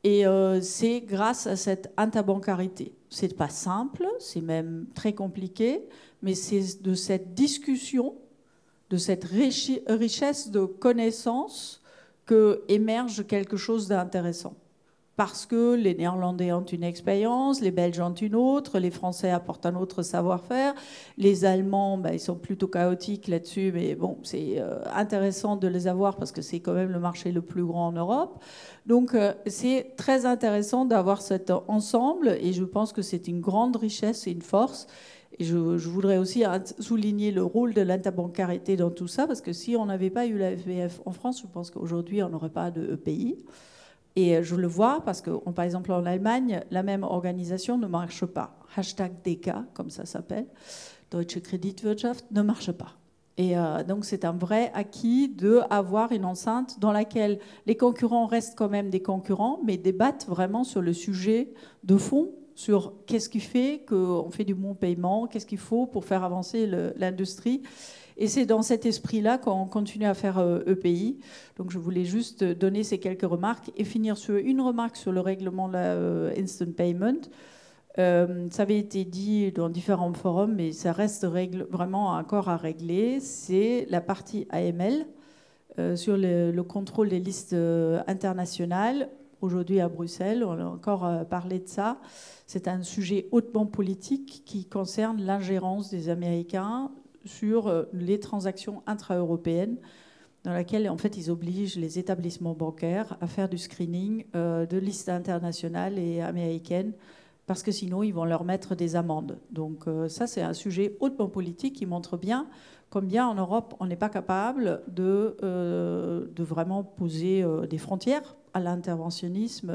et c'est grâce à cette interbancarité. C'est pas simple, c'est même très compliqué, mais c'est de cette discussion, de cette richesse de connaissances que émerge quelque chose d'intéressant. Parce que les Néerlandais ont une expérience, les Belges ont une autre, les Français apportent un autre savoir-faire, les Allemands, ils sont plutôt chaotiques là-dessus, mais bon, c'est intéressant de les avoir parce que c'est quand même le marché le plus grand en Europe. Donc c'est très intéressant d'avoir cet ensemble et je pense que c'est une grande richesse et une force. Et je voudrais aussi souligner le rôle de l'interbancarité dans tout ça, parce que si on n'avait pas eu la FBF en France, je pense qu'aujourd'hui on n'aurait pas de EPI. Et je le vois parce que, par exemple, en Allemagne, la même organisation ne marche pas. #DK, comme ça s'appelle, Deutsche Kreditwirtschaft, ne marche pas. Et donc, c'est un vrai acquis d'avoir une enceinte dans laquelle les concurrents restent quand même des concurrents, mais débattent vraiment sur le sujet de fond, sur qu'est-ce qui fait qu'on fait du bon paiement, qu'est-ce qu'il faut pour faire avancer l'industrie. Et c'est dans cet esprit-là qu'on continue à faire EPI. Donc je voulais juste donner ces quelques remarques et finir sur une remarque sur le règlement de la Instant Payment. Ça avait été dit dans différents forums, mais ça reste vraiment encore à régler. C'est la partie AML sur le contrôle des listes internationales. Aujourd'hui à Bruxelles, on a encore parlé de ça. C'est un sujet hautement politique qui concerne l'ingérence des Américains sur les transactions intra-européennes, dans laquelle en fait ils obligent les établissements bancaires à faire du screening de listes internationales et américaines, parce que sinon ils vont leur mettre des amendes. Donc ça c'est un sujet hautement politique qui montre bien combien en Europe on n'est pas capable de vraiment poser des frontières à l'interventionnisme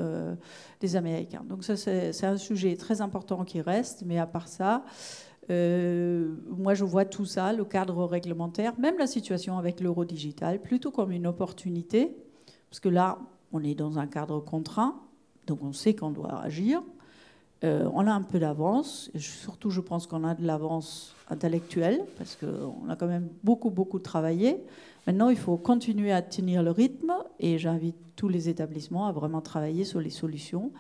des Américains. Donc ça c'est un sujet très important qui reste, mais à part ça, moi, je vois tout ça, le cadre réglementaire, même la situation avec l'euro digital, plutôt comme une opportunité, parce que là, on est dans un cadre contraint, donc on sait qu'on doit agir. On a un peu d'avance, surtout je pense qu'on a de l'avance intellectuelle, parce qu'on a quand même beaucoup travaillé. Maintenant, il faut continuer à tenir le rythme, et j'invite tous les établissements à vraiment travailler sur les solutions.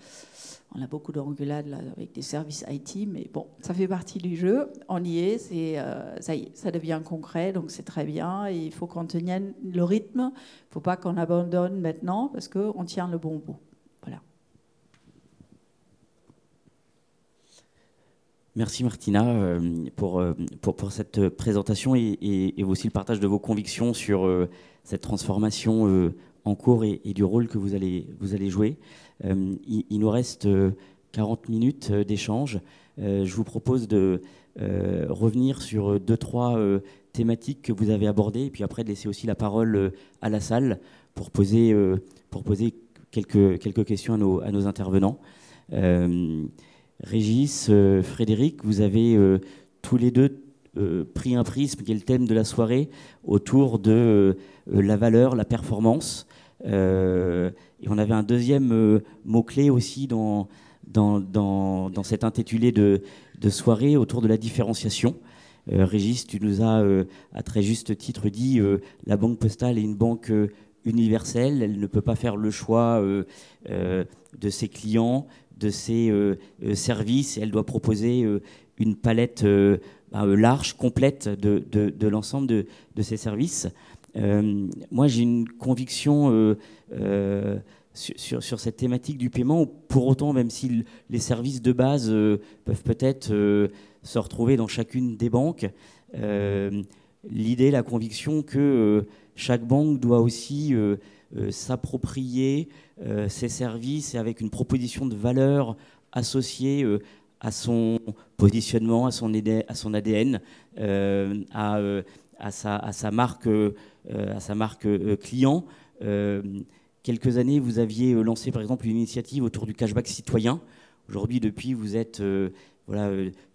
On a beaucoup d'engueulades là avec des services IT, mais bon, ça fait partie du jeu. On y est, ça y est, ça devient concret, donc c'est très bien. Et il faut qu'on tienne le rythme. Il ne faut pas qu'on abandonne maintenant, parce qu'on tient le bon bout. Voilà. Merci Martina pour cette présentation et aussi le partage de vos convictions sur cette transformation en cours et du rôle que vous allez jouer. Il nous reste 40 minutes d'échange. Je vous propose de revenir sur 2-3 thématiques que vous avez abordées et puis après de laisser aussi la parole à la salle pour poser quelques questions à nos intervenants. Régis, Frédéric, vous avez tous les deux pris un prisme qui est le thème de la soirée autour de la valeur, la performance. Et on avait un deuxième mot-clé aussi dans cet intitulé de soirée autour de la différenciation. Régis, tu nous as à très juste titre dit la Banque Postale est une banque universelle, elle ne peut pas faire le choix de ses clients, de ses services, et elle doit proposer une palette large, complète de l'ensemble de ces services. Moi, j'ai une conviction sur cette thématique du paiement. Pour autant, même si les services de base peuvent peut-être se retrouver dans chacune des banques, l'idée, la conviction que chaque banque doit aussi s'approprier ces services et avec une proposition de valeur associée à son positionnement, à son ADN, à sa marque client. Quelques années, vous aviez lancé par exemple une initiative autour du cashback citoyen. Aujourd'hui, depuis, vous êtes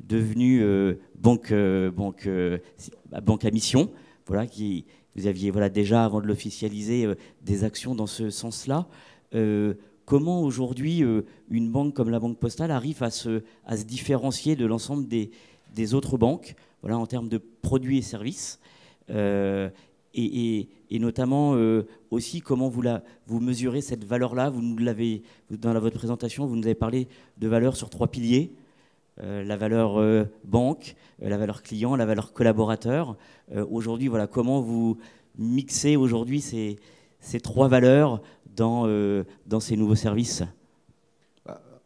devenu banque à mission. Voilà, vous aviez déjà, avant de l'officialiser, des actions dans ce sens-là. Comment aujourd'hui une banque comme la Banque Postale arrive à se différencier de l'ensemble des autres banques, en termes de produits et services, et notamment aussi comment vous mesurez cette valeur-là. Dans votre présentation, vous nous avez parlé de valeur sur 3 piliers. La valeur banque, la valeur client, la valeur collaborateur. Aujourd'hui, comment vous mixez aujourd'hui ces 3 valeurs dans ces nouveaux services?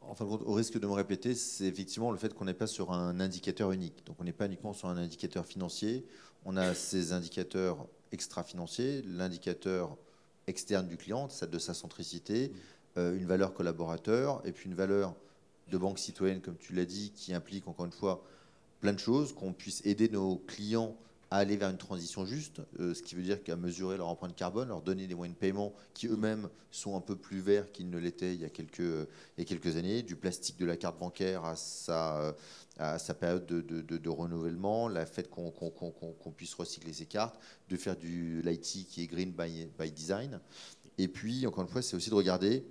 En fin de compte, au risque de me répéter, c'est effectivement le fait qu'on n'est pas sur un indicateur unique. Donc on n'est pas uniquement sur un indicateur financier. On a ces indicateurs extra-financiers, l'indicateur externe du client, de sa centricité, une valeur collaborateur et puis une valeur de banque citoyenne, comme tu l'as dit, qui implique encore une fois plein de choses, qu'on puisse aider nos clients à aller vers une transition juste, ce qui veut dire qu'à mesurer leur empreinte carbone, leur donner des moyens de paiement qui eux-mêmes sont un peu plus verts qu'ils ne l'étaient il y a quelques années, du plastique de la carte bancaire à sa période de renouvellement, le fait qu'on puisse recycler ses cartes, de faire de l'IT qui est green by design. Et puis, encore une fois, c'est aussi de regarder,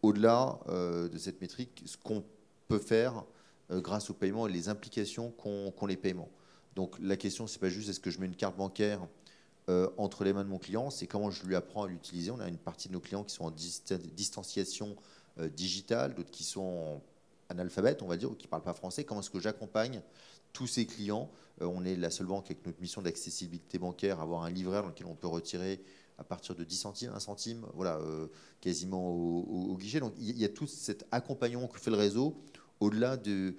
au-delà de cette métrique, ce qu'on peut faire grâce au paiement et les implications qu'ont les paiements. Donc la question, c'est pas juste est-ce que je mets une carte bancaire entre les mains de mon client, c'est comment je lui apprends à l'utiliser. On a une partie de nos clients qui sont en distanciation digitale, d'autres qui sont analphabètes, on va dire, ou qui ne parlent pas français. Comment est-ce que j'accompagne tous ces clients? On est la seule banque avec notre mission d'accessibilité bancaire, avoir un livret dans lequel on peut retirer à partir de 10 centimes, 1 centime, quasiment au guichet. Donc il y a tout cet accompagnement que fait le réseau au-delà de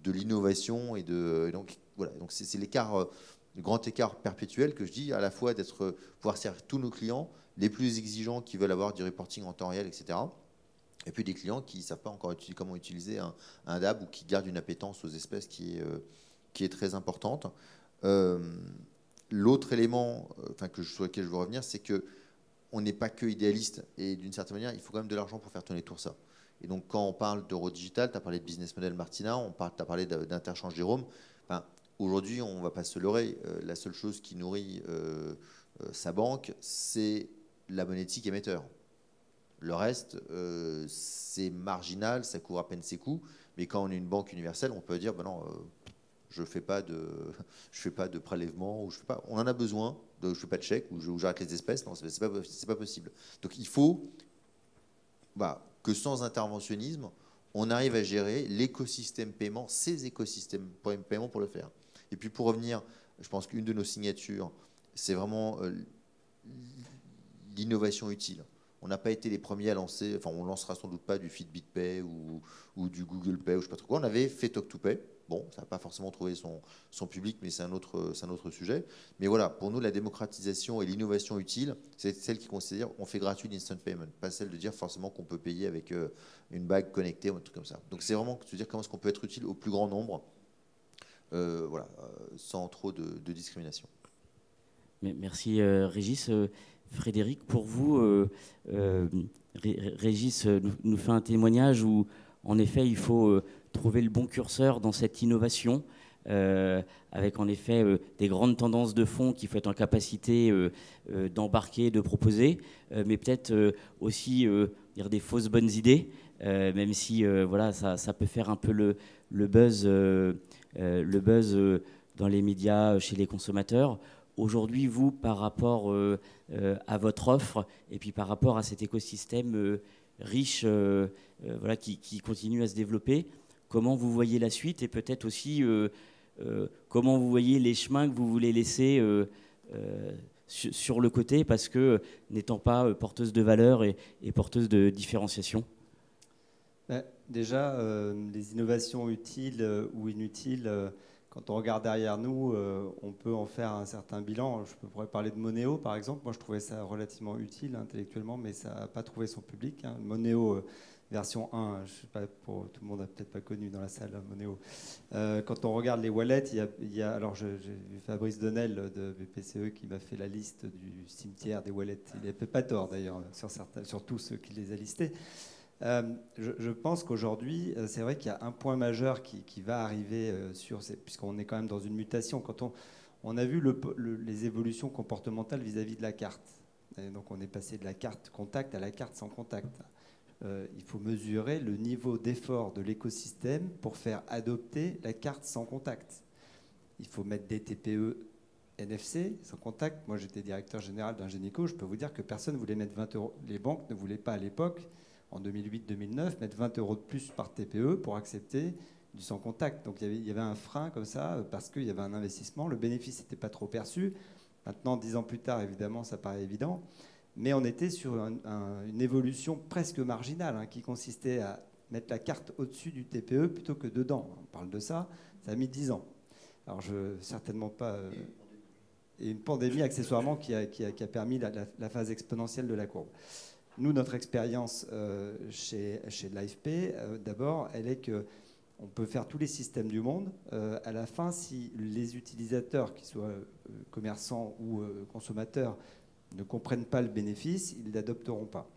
l'innovation et donc voilà. Donc c'est l'écart, le grand écart perpétuel que je dis, à la fois pouvoir servir tous nos clients, les plus exigeants qui veulent avoir du reporting en temps réel, etc. Et puis des clients qui ne savent pas encore comment utiliser un DAB ou qui gardent une appétence aux espèces qui est très importante. L'autre élément sur lequel je veux revenir, c'est qu'on n'est pas que idéaliste et d'une certaine manière, il faut quand même de l'argent pour faire tourner tout ça. Et donc quand on parle d'euro digital, tu as parlé de business model Martina, tu as parlé d'interchange Jérôme. Aujourd'hui, on ne va pas se leurrer, la seule chose qui nourrit sa banque, c'est la monétique émetteur. Le reste, c'est marginal, ça couvre à peine ses coûts. Mais quand on est une banque universelle, on peut dire non, je ne fais pas de prélèvement, ou on en a besoin, je ne fais pas de chèque, ou j'arrête les espèces. Non, ce n'est pas possible. Donc il faut que sans interventionnisme, on arrive à gérer l'écosystème paiement, ces écosystèmes paiement pour le faire. Et puis pour revenir, je pense qu'une de nos signatures, c'est vraiment l'innovation utile. On n'a pas été les premiers à lancer, on ne lancera sans doute pas du Fitbit Pay ou du Google Pay ou je ne sais pas trop quoi. On avait fait Talk to Pay. Bon, ça n'a pas forcément trouvé son public, mais c'est un autre sujet. Mais voilà, pour nous, la démocratisation et l'innovation utile, c'est celle qui considère on fait gratuit l'instant payment, pas celle de dire forcément qu'on peut payer avec une bague connectée ou un truc comme ça. Donc c'est vraiment de dire comment est-ce qu'on peut être utile au plus grand nombre, sans trop de discrimination. Merci Régis. Frédéric, pour vous, Régis nous fait un témoignage où, en effet, il faut trouver le bon curseur dans cette innovation, avec en effet des grandes tendances de fond qu'il faut être en capacité d'embarquer, de proposer, mais peut-être aussi dire des fausses bonnes idées, même si ça peut faire un peu le buzz dans les médias, chez les consommateurs. Aujourd'hui, vous, par rapport à votre offre et puis par rapport à cet écosystème riche qui continue à se développer, comment vous voyez la suite et peut-être aussi comment vous voyez les chemins que vous voulez laisser sur le côté, parce que n'étant pas porteuse de valeur et porteuse de différenciation? Déjà, les innovations utiles ou inutiles, quand on regarde derrière nous, on peut en faire un certain bilan. Je pourrais parler de Moneo, par exemple. Moi, je trouvais ça relativement utile intellectuellement, mais ça n'a pas trouvé son public. Moneo version 1, je sais pas, pour tout le monde n'a peut-être pas connu dans la salle, Moneo. Quand on regarde les wallets, alors j'ai vu Fabrice Donnel de BPCE qui m'a fait la liste du cimetière des wallets. Il n'a fait pas tort d'ailleurs sur tous ceux qui les a listés. Je pense qu'aujourd'hui, c'est vrai qu'il y a un point majeur qui va arriver puisqu'on est quand même dans une mutation. Quand on a vu les évolutions comportementales vis-à-vis de la carte. Et donc on est passé de la carte contact à la carte sans contact. Il faut mesurer le niveau d'effort de l'écosystème pour faire adopter la carte sans contact. Il faut mettre des TPE NFC sans contact. Moi, j'étais directeur général d'un Génico. Je peux vous dire que personne ne voulait mettre 20 €. Les banques ne voulaient pas à l'époque, en 2008-2009, mettre 20 € de plus par TPE pour accepter du sans contact. Donc il y avait un frein comme ça parce qu'il y avait un investissement. Le bénéfice n'était pas trop perçu. Maintenant, 10 ans plus tard, évidemment, ça paraît évident. Mais on était sur une évolution presque marginale qui consistait à mettre la carte au-dessus du TPE plutôt que dedans. On parle de ça, ça a mis 10 ans. Alors, certainement pas... et une pandémie, accessoirement, qui a permis la phase exponentielle de la courbe. Nous, notre expérience chez l'AFP, d'abord, elle est qu'on peut faire tous les systèmes du monde. À la fin, si les utilisateurs, qu'ils soient commerçants ou consommateurs, ne comprennent pas le bénéfice, ils ne l'adopteront pas.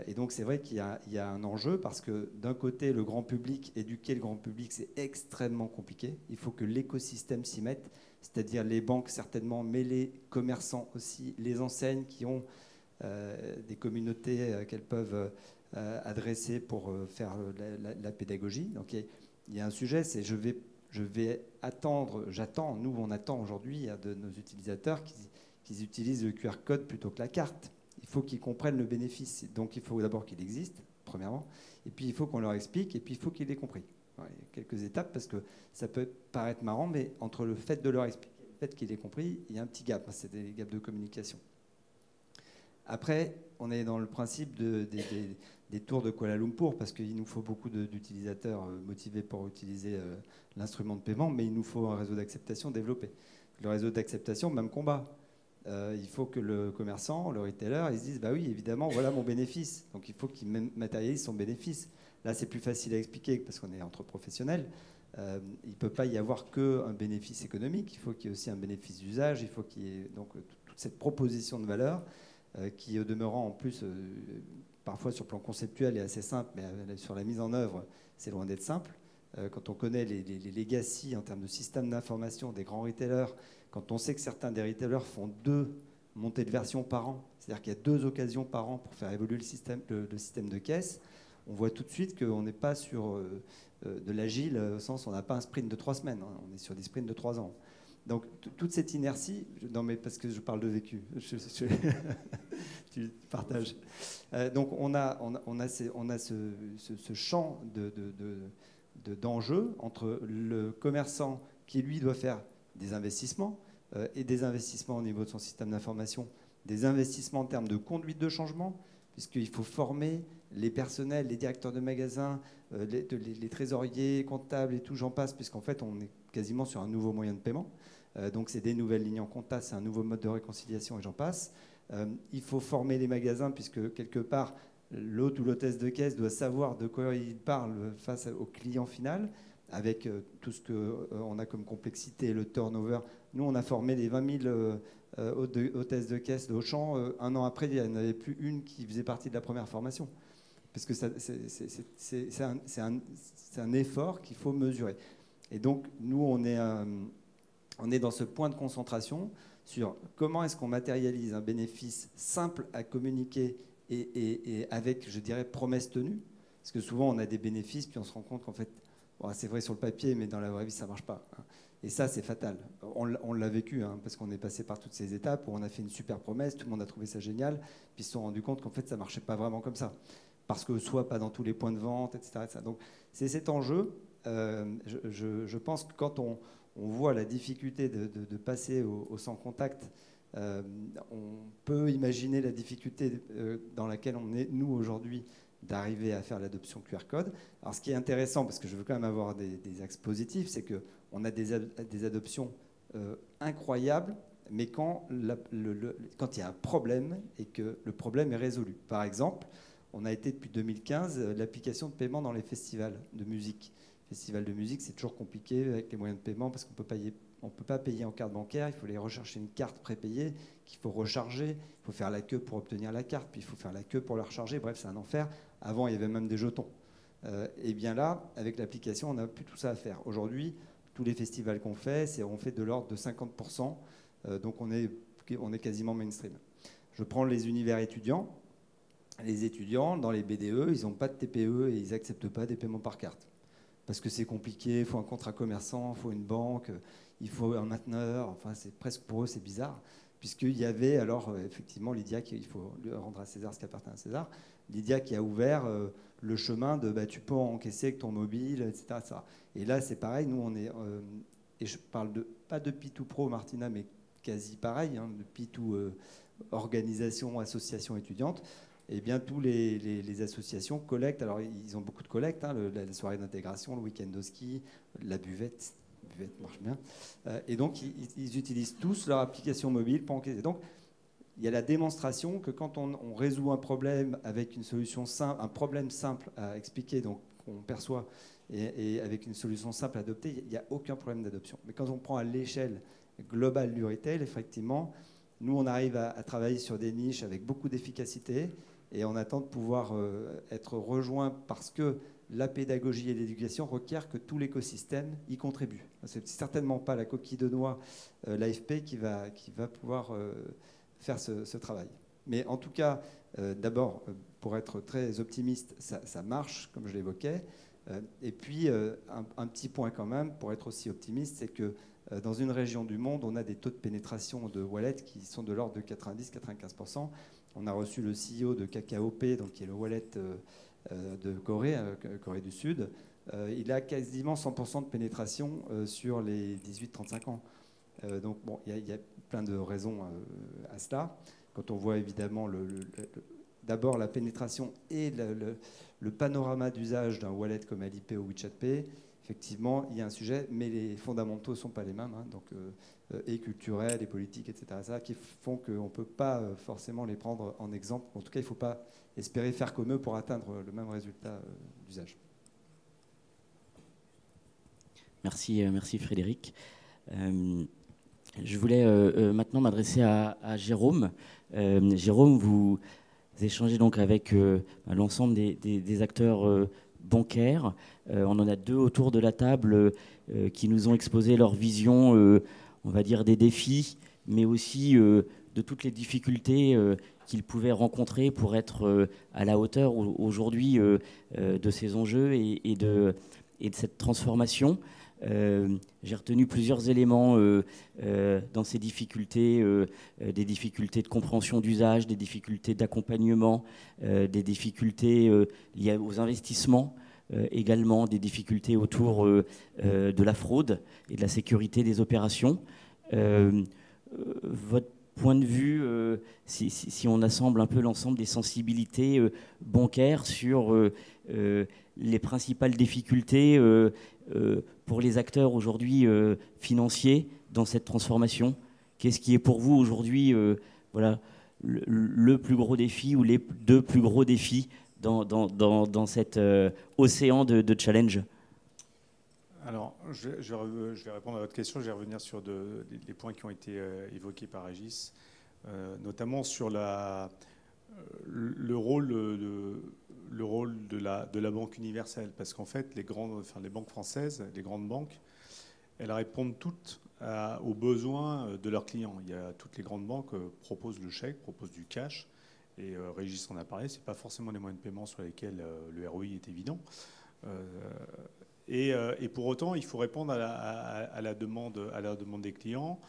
Et donc, c'est vrai qu'il y a un enjeu parce que d'un côté, le grand public, éduquer le grand public, c'est extrêmement compliqué. Il faut que l'écosystème s'y mette, c'est-à-dire les banques certainement, mais les commerçants aussi, les enseignes qui ont des communautés qu'elles peuvent adresser pour faire la pédagogie. Donc il y a un sujet, c'est nous on attend aujourd'hui de nos utilisateurs qu'ils utilisent le QR code plutôt que la carte. Il faut qu'ils comprennent le bénéfice. Donc il faut d'abord qu'il existe, premièrement, et puis il faut qu'on leur explique, et puis il faut qu'ils aient compris. Voilà, il y a quelques étapes, parce que ça peut paraître marrant, mais entre le fait de leur expliquer et le fait qu'ils aient compris, il y a un petit gap, c'est des gaps de communication. Après, on est dans le principe des tours de Kuala Lumpur, parce qu'il nous faut beaucoup d'utilisateurs motivés pour utiliser l'instrument de paiement, mais il nous faut un réseau d'acceptation développé. Le réseau d'acceptation, même combat. Il faut que le commerçant, le retailer, il se dise, bah oui, évidemment, voilà mon bénéfice. Donc il faut qu'il matérialise son bénéfice. Là, c'est plus facile à expliquer parce qu'on est entre professionnels. Il ne peut pas y avoir qu'un bénéfice économique. Il faut qu'il y ait aussi un bénéfice d'usage. Il faut qu'il y ait donc toute cette proposition de valeur qui, au demeurant, en plus, parfois sur le plan conceptuel, est assez simple, mais sur la mise en œuvre, c'est loin d'être simple. Quand on connaît les legacy en termes de système d'information des grands retailers, quand on sait que certains des retailers font 2 montées de version par an, c'est-à-dire qu'il y a 2 occasions par an pour faire évoluer le système de caisse, on voit tout de suite qu'on n'est pas sur de l'agile, au sens où on n'a pas un sprint de 3 semaines, hein, on est sur des sprints de 3 ans. Donc toute cette inertie, non mais parce que je parle de vécu, tu partages. Donc on a ce champ d'enjeux entre le commerçant qui lui doit faire des investissements et des investissements au niveau de son système d'information, des investissements en termes de conduite de changement, puisqu'il faut former les personnels, les directeurs de magasins, les trésoriers, comptables et tout, j'en passe, puisqu'en fait on est quasiment sur un nouveau moyen de paiement. Donc c'est des nouvelles lignes en compta, c'est un nouveau mode de réconciliation et j'en passe. Il faut former les magasins puisque quelque part l'hôte ou l'hôtesse de caisse doit savoir de quoi il parle face au client final avec tout ce qu'on a comme complexité, le turnover. Nous on a formé les 20 000 hôtesses de caisse d'Auchan. Un an après il n'y en avait plus une qui faisait partie de la première formation. Parce que c'est un effort qu'il faut mesurer. Et donc nous on est dans ce point de concentration sur comment est-ce qu'on matérialise un bénéfice simple à communiquer et avec, je dirais, promesse tenue. Parce que souvent, on a des bénéfices, puis on se rend compte qu'en fait, bon, c'est vrai sur le papier, mais dans la vraie vie, ça ne marche pas. Et ça, c'est fatal. On l'a vécu, parce qu'on est passé par toutes ces étapes où on a fait une super promesse, tout le monde a trouvé ça génial, puis ils se sont rendus compte qu'en fait, ça ne marchait pas vraiment comme ça. Parce que soit pas dans tous les points de vente, etc. Donc, c'est cet enjeu. Je pense que quand on on voit la difficulté de passer au sans contact. On peut imaginer la difficulté dans laquelle on est, nous, aujourd'hui, d'arriver à faire l'adoption QR code. Alors, ce qui est intéressant, parce que je veux quand même avoir des axes positifs, c'est qu'on a des adoptions incroyables, mais quand il y a un problème et que le problème est résolu. Par exemple, on a été depuis 2015 l'application de paiement dans les festivals de musique. Festival de musique, c'est toujours compliqué avec les moyens de paiement parce qu'on ne peut pas payer en carte bancaire, il faut aller rechercher une carte prépayée qu'il faut recharger, il faut faire la queue pour obtenir la carte, puis il faut faire la queue pour la recharger, bref, c'est un enfer. Avant, il y avait même des jetons. Et bien là, avec l'application, on n'a plus tout ça à faire. Aujourd'hui, tous les festivals qu'on fait, on fait de l'ordre de 50%, donc on est quasiment mainstream. Je prends les univers étudiants. Les étudiants, dans les BDE, ils n'ont pas de TPE et ils n'acceptent pas des paiements par carte. Parce que c'est compliqué, il faut un contrat commerçant, il faut une banque, il faut un mainteneur, enfin c'est presque pour eux c'est bizarre, puisqu'il y avait alors effectivement Lydia, il faut rendre à César ce qui appartient à César, Lydia qui a ouvert le chemin de tu peux encaisser avec ton mobile, etc. Et là c'est pareil, nous on est, et je parle pas de P2Pro Martina, mais quasi pareil, de P2 organisation, association étudiante. Eh bien, tous les associations collectent. Alors, ils ont beaucoup de collectes, la soirée d'intégration, le week-end de ski, la buvette. La buvette marche bien. Et donc, ils utilisent tous leur application mobile pour encaisser. Donc, il y a la démonstration que quand on résout un problème avec une solution simple, un problème simple à expliquer, donc qu'on perçoit, et avec une solution simple à adopter, il n'y a aucun problème d'adoption. Mais quand on prend à l'échelle globale du retail, effectivement, nous, on arrive à travailler sur des niches avec beaucoup d'efficacité. Et on attend de pouvoir être rejoint parce que la pédagogie et l'éducation requièrent que tout l'écosystème y contribue. C'est certainement pas la coquille de noix, l'AFP, qui va pouvoir faire ce travail. Mais en tout cas, d'abord, pour être très optimiste, ça marche, comme je l'évoquais. Et puis, un petit point quand même, pour être aussi optimiste, c'est que dans une région du monde, on a des taux de pénétration de wallet qui sont de l'ordre de 90-95%. On a reçu le CEO de KakaoPay, donc qui est le wallet de Corée, Corée du Sud. Il a quasiment 100% de pénétration sur les 18-35 ans. Donc bon, il y a plein de raisons à cela. Quand on voit évidemment d'abord la pénétration et le panorama d'usage d'un wallet comme Alipay ou WeChat Pay, effectivement, il y a un sujet, mais les fondamentaux ne sont pas les mêmes, donc, et culturels, et politiques, etc., ça, qui font qu'on ne peut pas forcément les prendre en exemple. En tout cas, il ne faut pas espérer faire comme eux pour atteindre le même résultat d'usage. Merci Frédéric. Je voulais maintenant m'adresser à Jérôme. Jérôme, vous échangez donc avec l'ensemble des acteurs bancaires. On en a deux autour de la table qui nous ont exposé leur vision, on va dire, des défis, mais aussi de toutes les difficultés qu'ils pouvaient rencontrer pour être à la hauteur aujourd'hui de ces enjeux et de cette transformation. J'ai retenu plusieurs éléments dans ces difficultés, des difficultés de compréhension d'usage, des difficultés d'accompagnement, des difficultés liées aux investissements, également des difficultés autour de la fraude et de la sécurité des opérations. Votre point de vue, si on assemble un peu l'ensemble des sensibilités bancaires sur les principales difficultés pour les acteurs aujourd'hui financiers dans cette transformation, qu'est-ce qui est pour vous aujourd'hui voilà, le plus gros défi ou les deux plus gros défis dans cet océan de challenge? Alors, je vais répondre à votre question. Je vais revenir sur des points qui ont été évoqués par Régis, notamment sur le rôle de la banque universelle. Parce qu'en fait, les banques françaises, les grandes banques, elles répondent toutes aux besoins de leurs clients. Toutes les grandes banques proposent le chèque, proposent du cash. Et Régis en a parlé, ce n'est pas forcément des moyens de paiement sur lesquels le ROI est évident. Et pour autant, il faut répondre à la demande des clients.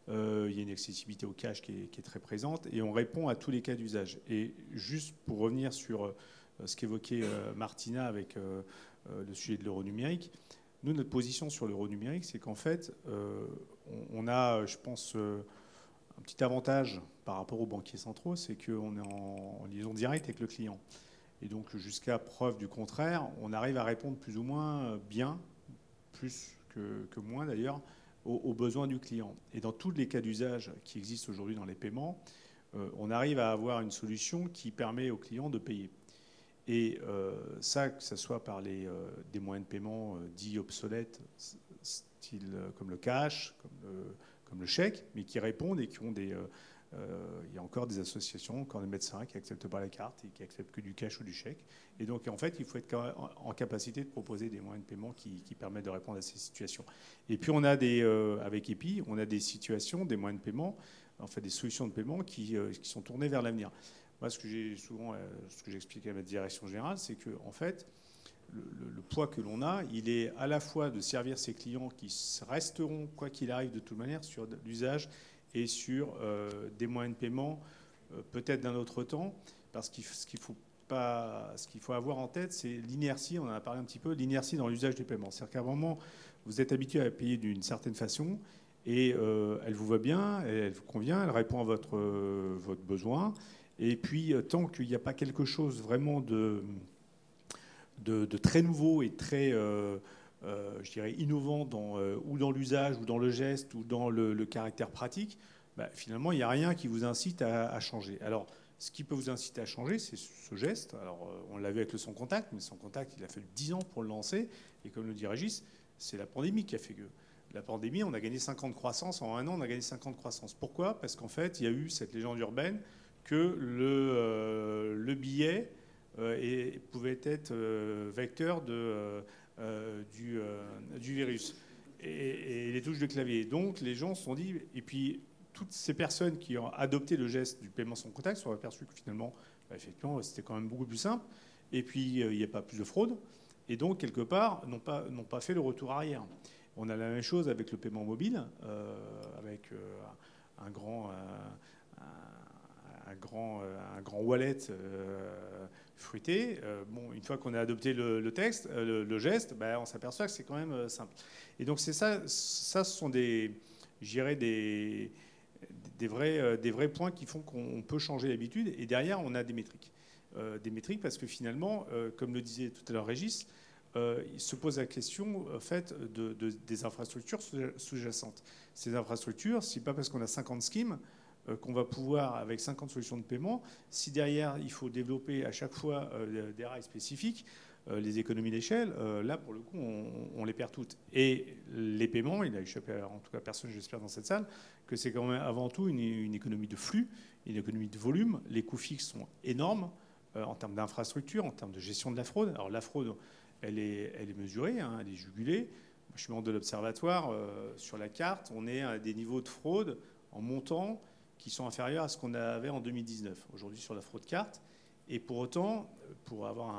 Il y a une accessibilité au cash qui est très présente et on répond à tous les cas d'usage. Et juste pour revenir sur ce qu'évoquait Martina avec le sujet de l'euro numérique, Nous, notre position sur l'euro numérique, c'est qu'en fait, on a, je pense, un petit avantage par rapport aux banquiers centraux, c'est qu'on est en liaison directe avec le client. Et donc, jusqu'à preuve du contraire, on arrive à répondre plus ou moins bien, plus que moins d'ailleurs, aux besoins du client. Et dans tous les cas d'usage qui existent aujourd'hui dans les paiements, on arrive à avoir une solution qui permet au client de payer. Et ça, que ce soit par des moyens de paiement dits obsolètes, style comme le cash, comme le chèque, mais qui répondent et qui ont des... il y a encore des associations, encore des médecins qui n'acceptent pas la carte et qui acceptent que du cash ou du chèque. Et donc, en fait, il faut être en capacité de proposer des moyens de paiement qui permettent de répondre à ces situations. Et puis, on a avec EPI, on a des situations, des moyens de paiement, en fait, des solutions de paiement qui sont tournées vers l'avenir. Moi, ce que j'explique à ma direction générale, c'est que, en fait, le poids que l'on a, il est à la fois de servir ces clients qui resteront, quoi qu'il arrive, de toute manière, sur l'usage et sur des moyens de paiement peut-être d'un autre temps, parce que ce qu'il faut avoir en tête, c'est l'inertie, on en a parlé un petit peu, l'inertie dans l'usage des paiements. C'est-à-dire qu'à un moment, vous êtes habitué à payer d'une certaine façon, et elle vous va bien, elle vous convient, elle répond à votre besoin, et puis tant qu'il n'y a pas quelque chose vraiment de très nouveau et très... je dirais, innovant ou dans l'usage, ou dans le geste, ou dans le caractère pratique, finalement, il n'y a rien qui vous incite à changer. Alors, ce qui peut vous inciter à changer, c'est ce geste. Alors, on l'a vu avec le sans contact, mais sans contact, il a fallu 10 ans pour le lancer. Et comme le dit Régis, c'est la pandémie qui a fait que... La pandémie, on a gagné 5 ans de croissance. En un an, on a gagné 5 ans de croissance. Pourquoi ? Parce qu'en fait, il y a eu cette légende urbaine que le billet pouvait être vecteur du virus et les touches de clavier. Donc les gens se sont dit, et puis toutes ces personnes qui ont adopté le geste du paiement sans contact se sont aperçues que finalement, effectivement, c'était quand même beaucoup plus simple. Et puis il n'y a pas plus de fraude. Et donc quelque part, n'ont pas fait le retour arrière. On a la même chose avec le paiement mobile, avec un grand wallet fruité. Une fois qu'on a adopté le geste, on s'aperçoit que c'est quand même simple. Et donc c'est ça ce sont des vrais points qui font qu'on peut changer d'habitude. Et derrière, on a des métriques. Parce que finalement, comme le disait tout à l'heure Régis, il se pose la question en fait, des infrastructures sous-jacentes. Ces infrastructures, c'est pas parce qu'on a 50 schemes qu'on va pouvoir, avec 50 solutions de paiement, si derrière il faut développer à chaque fois des rails spécifiques, les économies d'échelle, là pour le coup on les perd toutes. Et les paiements, il a échappé en tout cas personne j'espère dans cette salle, que c'est quand même avant tout une économie de flux, une économie de volume. Les coûts fixes sont énormes en termes d'infrastructure, en termes de gestion de la fraude. Alors la fraude, elle est mesurée, hein, elle est jugulée. Moi, je suis membre de l'Observatoire. Sur la carte, on est à des niveaux de fraude en montant qui sont inférieurs à ce qu'on avait en 2019, aujourd'hui sur la fraude carte. Et pour autant, pour avoir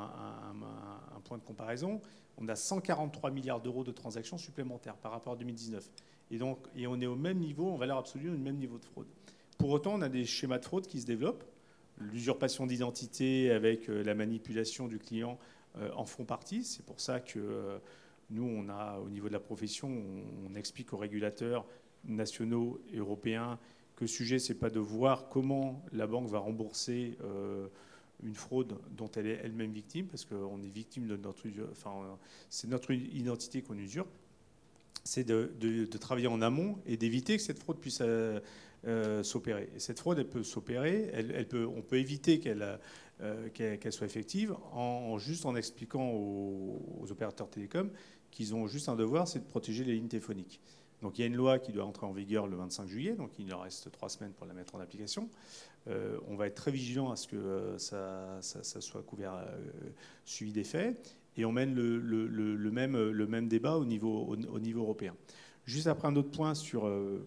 un point de comparaison, on a 143 milliards d'euros de transactions supplémentaires par rapport à 2019. Et on est au même niveau, en valeur absolue, au même niveau de fraude. Pour autant, on a des schémas de fraude qui se développent. L'usurpation d'identité avec la manipulation du client en font partie. C'est pour ça que nous, on a, au niveau de la profession, on explique aux régulateurs nationaux et européens que le sujet, c'est pas de voir comment la banque va rembourser une fraude dont elle est elle-même victime, parce qu'on est victime de c'est notre identité qu'on usurpe. C'est de travailler en amont et d'éviter que cette fraude puisse s'opérer. Et cette fraude, elle peut s'opérer, on peut éviter qu'elle soit effective juste en expliquant aux opérateurs télécoms qu'ils ont juste un devoir, c'est de protéger les lignes téléphoniques. Donc il y a une loi qui doit entrer en vigueur le 25 juillet, donc il leur reste 3 semaines pour la mettre en application. On va être très vigilant à ce que ça soit couvert, suivi des faits, et on mène le même débat au niveau européen. Juste après un autre point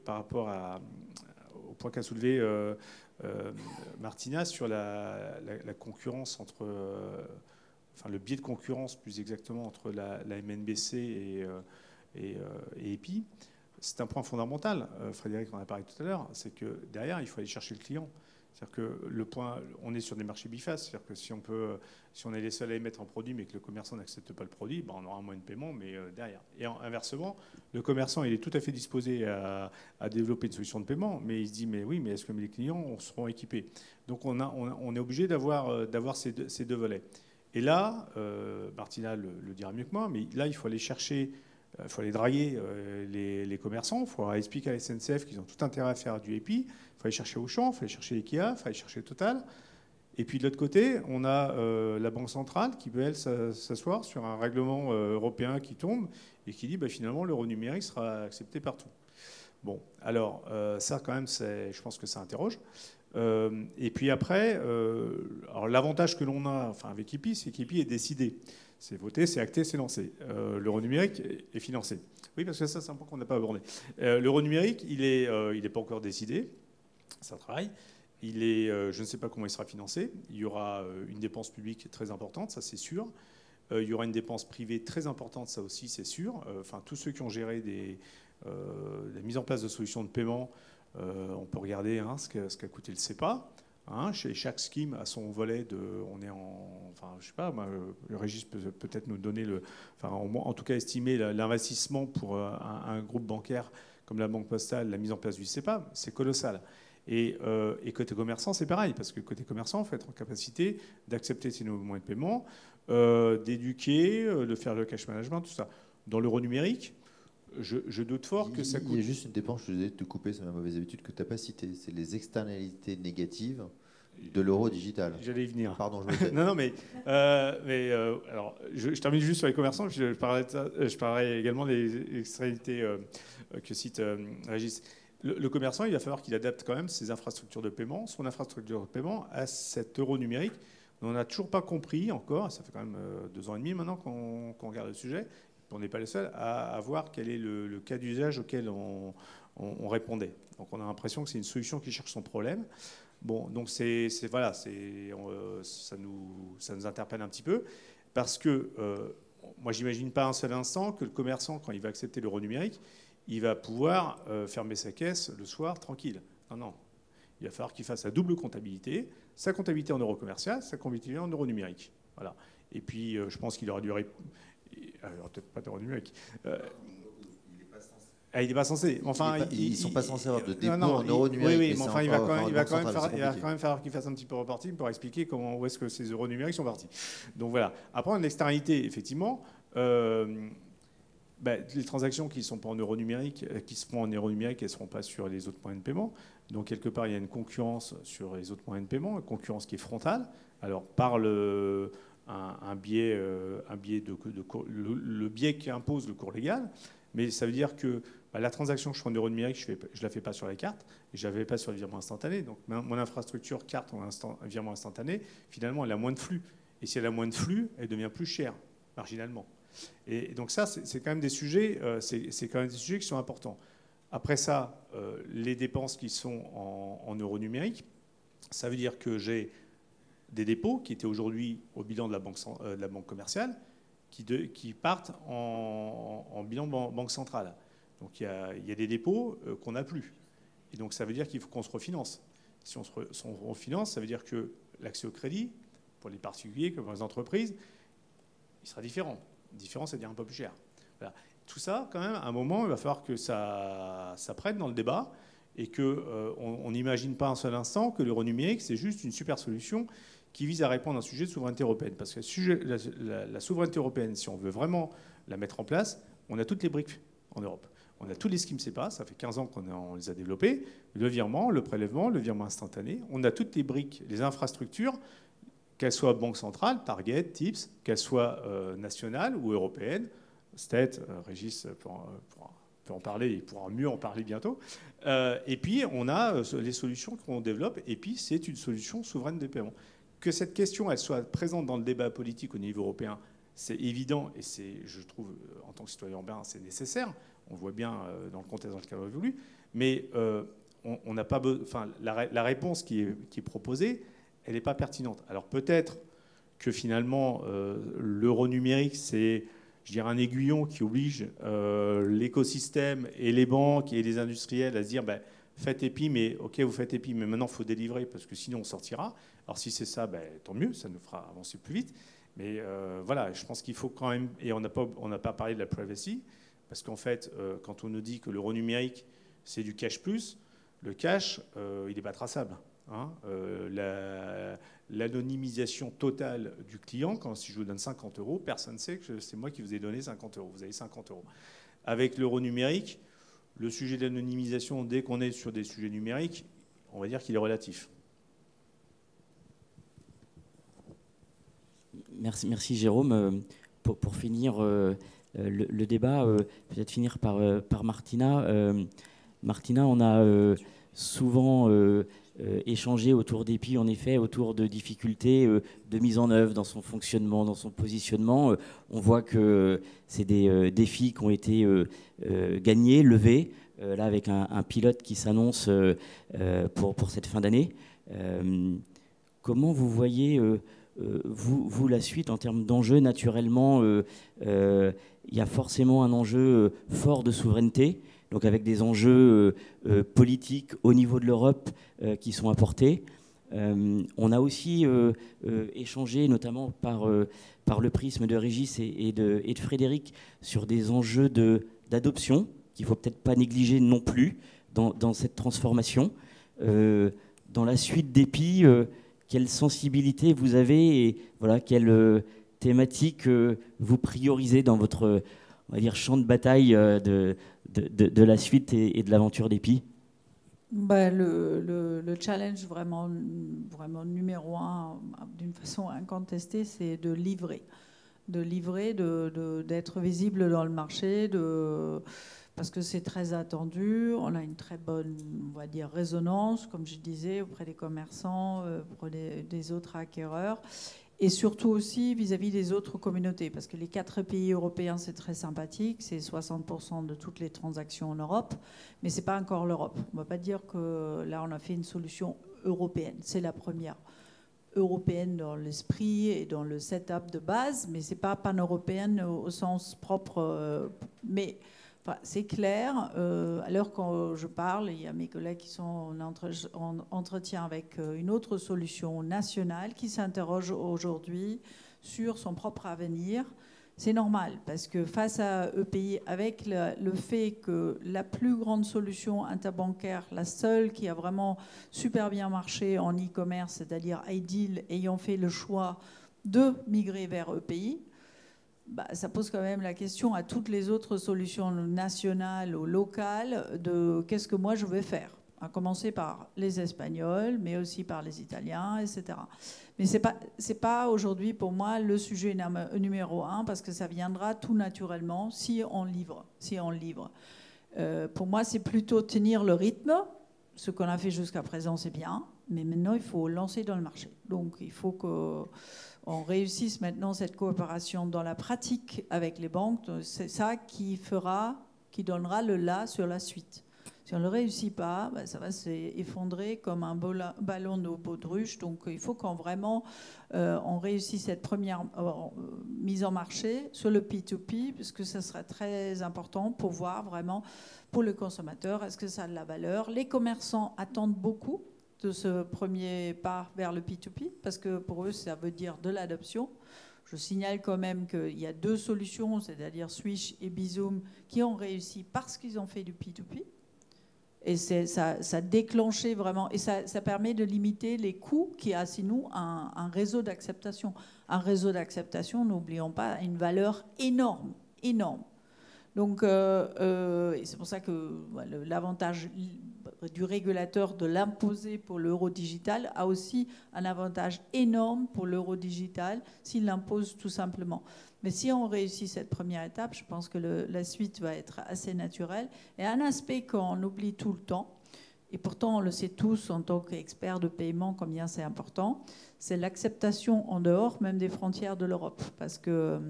par rapport au point qu'a soulevé Martina sur la concurrence entre... le biais de concurrence plus exactement entre la MNBC et EPI. C'est un point fondamental, Frédéric en a parlé tout à l'heure, c'est que derrière, il faut aller chercher le client. C'est-à-dire que on est sur des marchés bifaces. C'est-à-dire que si on est les seuls à émettre un produit, mais que le commerçant n'accepte pas le produit, on aura un moyen de paiement, mais derrière. Et inversement, le commerçant, il est tout à fait disposé à développer une solution de paiement, mais il se dit, mais oui, mais est-ce que les clients seront équipés? Donc on est obligé d'avoir ces deux volets. Et là, Martina le dira mieux que moi, mais là, il faut aller chercher, il faut aller draguer les commerçants, il faut expliquer à la SNCF qu'ils ont tout intérêt à faire du EPI, il faut aller chercher Auchan, il faut aller chercher Ikea, il faut aller chercher Total. Et puis de l'autre côté, on a la Banque centrale qui peut, elle, s'asseoir sur un règlement européen qui tombe et qui dit finalement l'euro numérique sera accepté partout. Bon, alors ça quand même, je pense que ça interroge. Et puis après, alors l'avantage que l'on a avec EPI, c'est qu'EPI est décidé. C'est voté, c'est acté, c'est lancé. L'euro numérique est financé. Oui, parce que ça, c'est un point qu'on n'a pas abordé. L'euro numérique, il est pas encore décidé. Ça travaille. Je ne sais pas comment il sera financé. Il y aura une dépense publique très importante, ça c'est sûr. Il y aura une dépense privée très importante, ça aussi c'est sûr. Tous ceux qui ont géré la mise en place de solutions de paiement, on peut regarder ce qu'a coûté le CEPA. Chez chaque scheme a son volet je sais pas, le Régis peut peut-être nous donner en tout cas estimer l'investissement pour un groupe bancaire comme la Banque Postale, la mise en place du CEPA, c'est colossal. Et côté commerçant, c'est pareil, parce que côté commerçant, il faut être en capacité d'accepter ces nouveaux moyens de paiement, d'éduquer, de faire le cash management, tout ça. Dans l'euro numérique, je doute fort que ça coûte. Il y a juste une dépense, je suis désolé de te couper, c'est ma mauvaise habitude, que tu n'as pas citée. C'est les externalités négatives de l'euro digital. J'allais y venir. Pardon, je me Non, mais alors, je termine juste sur les commerçants, je parlerai également des externalités que cite Régis. Le commerçant, il va falloir qu'il adapte quand même ses infrastructures de paiement, son infrastructure de paiement à cet euro numérique. On n'a toujours pas compris encore, ça fait quand même 2 ans et demi maintenant qu'on regarde le sujet, on n'est pas les seuls à voir quel est le cas d'usage auquel on répondait. Donc on a l'impression que c'est une solution qui cherche son problème. Bon, donc ça nous interpelle un petit peu, parce que moi j'imagine pas un seul instant que le commerçant, quand il va accepter l'euro numérique, il va pouvoir fermer sa caisse le soir tranquille. Non. Il va falloir qu'il fasse sa double comptabilité, sa comptabilité en euro commercial, sa comptabilité en euro numérique. Voilà. Et puis, je pense qu'il aura dû... Alors, peut-être pas d'euro numérique. Il n'est pas censé. Enfin, ils ne sont pas censés avoir de dépôt en euro numérique. Oui, mais enfin, il va quand même falloir qu'il fasse un petit peu reporting pour expliquer où est-ce que ces euros numériques sont partis. Donc voilà. Après, une externalité, effectivement... les transactions qui ne sont pas en euro numérique, qui se font en euro numérique, elles ne seront pas sur les autres moyens de paiement. Donc, quelque part, il y a une concurrence sur les autres moyens de paiement, une concurrence qui est frontale. Alors, par un biais le biais qui impose le cours légal, mais ça veut dire que la transaction que je fais en euro numérique, je ne la fais pas sur la carte, et je ne la fais pas sur le virement instantané. Donc, mon infrastructure carte en virement instantané, finalement, elle a moins de flux. Et si elle a moins de flux, elle devient plus chère, marginalement. Et donc ça, c'est quand même des sujets, qui sont importants. Après ça, les dépenses qui sont en euros numériques, ça veut dire que j'ai des dépôts qui étaient aujourd'hui au bilan de la banque commerciale, qui partent en bilan banque centrale. Donc il y a des dépôts qu'on n'a plus. Et donc ça veut dire qu'il faut qu'on se refinance. Si on se refinance, ça veut dire que l'accès au crédit, pour les particuliers comme pour les entreprises, il sera différent. Différent, c'est-à-dire un peu plus cher. Voilà. Tout ça, quand même, à un moment, il va falloir que ça prenne dans le débat et qu'on n'imagine pas un seul instant que l'euro numérique, c'est juste une super solution qui vise à répondre à un sujet de souveraineté européenne. Parce que la souveraineté européenne, si on veut vraiment la mettre en place, on a toutes les briques en Europe. On a tous les schemes CEPA, ça fait 15 ans qu'on les a développés, le virement, le prélèvement, le virement instantané. On a toutes les briques, les infrastructures, qu'elles soient banque centrale, Target, TIPS, qu'elles soient nationales ou européennes. State, Régis peut en parler, il pourra mieux en parler bientôt. Et puis, on a les solutions qu'on développe, et puis c'est une solution souveraine de paiement. Que cette question elle soit présente dans le débat politique au niveau européen, c'est évident, et je trouve, en tant que citoyen européen, c'est nécessaire. On le voit bien dans le contexte dans lequel on évolue. Mais on n'a pas la réponse qui est proposée, elle n'est pas pertinente. Alors peut-être que finalement, l'euro numérique, c'est, je dirais, un aiguillon qui oblige l'écosystème et les banques et les industriels à se dire, faites EPI, mais ok, vous faites EPI, mais maintenant il faut délivrer parce que sinon on sortira. Alors si c'est ça, ben, tant mieux, ça nous fera avancer plus vite. Mais voilà, je pense qu'il faut quand même, et on n'a pas parlé de la privacy, parce qu'en fait, quand on nous dit que l'euro numérique, c'est du cash plus, le cash, il n'est pas traçable. Hein. L'anonymisation totale du client, si je vous donne 50 €, personne ne sait que c'est moi qui vous ai donné 50 €. Vous avez 50 €. Avec l'euro numérique, le sujet de l'anonymisation, dès qu'on est sur des sujets numériques, on va dire qu'il est relatif. Merci Jérôme. Pour finir le débat, peut-être finir par Martina. Martina, on a souvent échangé autour d'EPI, en effet, autour de difficultés de mise en œuvre dans son fonctionnement, dans son positionnement. On voit que c'est des défis qui ont été gagnés, levés, là avec un pilote qui s'annonce pour cette fin d'année. Comment vous voyez vous, la suite en termes d'enjeux? Naturellement, il y a forcément un enjeu fort de souveraineté, donc avec des enjeux politiques au niveau de l'Europe qui sont apportés. On a aussi échangé, notamment par le prisme de Régis et de Frédéric, sur des enjeux d'adoption qu'il ne faut peut-être pas négliger non plus dans cette transformation. Dans la suite d'EPI, quelle sensibilité vous avez et voilà, quelle thématique vous priorisez dans votre, on va dire, champ de bataille de la suite et de l'aventure d'EPI? Le challenge vraiment numéro un, d'une façon incontestée, c'est de livrer, d'être visible dans le marché, parce que c'est très attendu. On a une très bonne, on va dire, résonance, comme je disais, auprès des commerçants, auprès des autres acquéreurs, et surtout aussi vis-à-vis des autres communautés, parce que les 4 pays européens, c'est très sympathique, c'est 60% de toutes les transactions en Europe, mais c'est pas encore l'Europe. On ne va pas dire que là, on a fait une solution européenne. C'est la première européenne dans l'esprit et dans le setup de base, mais c'est pas pan-européenne au sens propre. Mais enfin, c'est clair. À l'heure quand je parle, il y a mes collègues qui sont en entretien avec une autre solution nationale qui s'interroge aujourd'hui sur son propre avenir. C'est normal, parce que face à EPI, avec le fait que la plus grande solution interbancaire, la seule qui a vraiment super bien marché en e-commerce, c'est-à-dire iDeal, ayant fait le choix de migrer vers EPI, ça pose quand même la question à toutes les autres solutions nationales ou locales de qu'est-ce que moi je vais faire, à commencer par les Espagnols, mais aussi par les Italiens, etc. Mais c'est pas aujourd'hui pour moi le sujet numéro un, parce que ça viendra tout naturellement si on livre. Pour moi, c'est plutôt tenir le rythme. Ce qu'on a fait jusqu'à présent, c'est bien, mais maintenant, il faut lancer dans le marché. Donc, il faut qu'on réussisse maintenant cette coopération dans la pratique avec les banques. C'est ça qui donnera le là sur la suite. Si on ne le réussit pas, ça va s'effondrer comme un ballon de baudruche. Donc il faut qu'on vraiment on réussisse cette première mise en marché sur le P2P, parce que ça sera très important pour voir vraiment pour le consommateur, est-ce que ça a de la valeur. Les commerçants attendent beaucoup de ce premier pas vers le P2P, parce que pour eux, ça veut dire de l'adoption. Je signale quand même qu'il y a 2 solutions, c'est-à-dire Swish et Bizum, qui ont réussi parce qu'ils ont fait du P2P. Et ça déclenchait vraiment, et ça permet de limiter les coûts qui a sinon un réseau d'acceptation. Un réseau d'acceptation, n'oublions pas, a une valeur énorme, énorme. Donc, et c'est pour ça que l'avantage du régulateur de l'imposer pour l'euro digital a aussi un avantage énorme pour l'euro digital s'il l'impose tout simplement. Mais si on réussit cette première étape, je pense que la suite va être assez naturelle. Et un aspect qu'on oublie tout le temps, et pourtant on le sait tous en tant qu'experts de paiement combien c'est important, c'est l'acceptation en dehors même des frontières de l'Europe. Parce que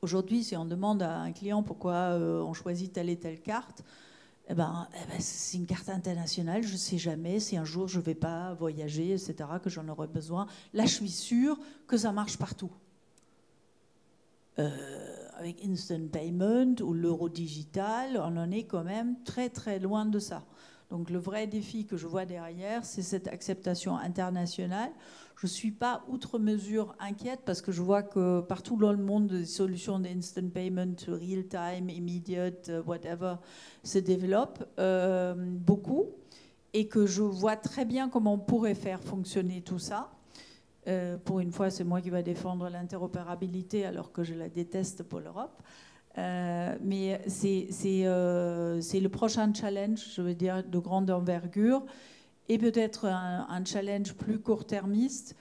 aujourd'hui, si on demande à un client pourquoi on choisit telle et telle carte, c'est une carte internationale, je ne sais jamais si un jour je ne vais pas voyager, etc., que j'en aurai besoin. Là, je suis sûre que ça marche partout. Avec Instant Payment ou l'euro digital, on en est quand même très très loin de ça. Donc le vrai défi que je vois derrière, c'est cette acceptation internationale. Je ne suis pas outre mesure inquiète parce que je vois que partout dans le monde, des solutions d'instant payment, real-time, immediate, whatever, se développent beaucoup et que je vois très bien comment on pourrait faire fonctionner tout ça. Pour une fois, c'est moi qui vais défendre l'interopérabilité alors que je la déteste pour l'Europe. Mais c'est le prochain challenge, je veux dire, de grande envergure et peut-être un challenge plus court-termiste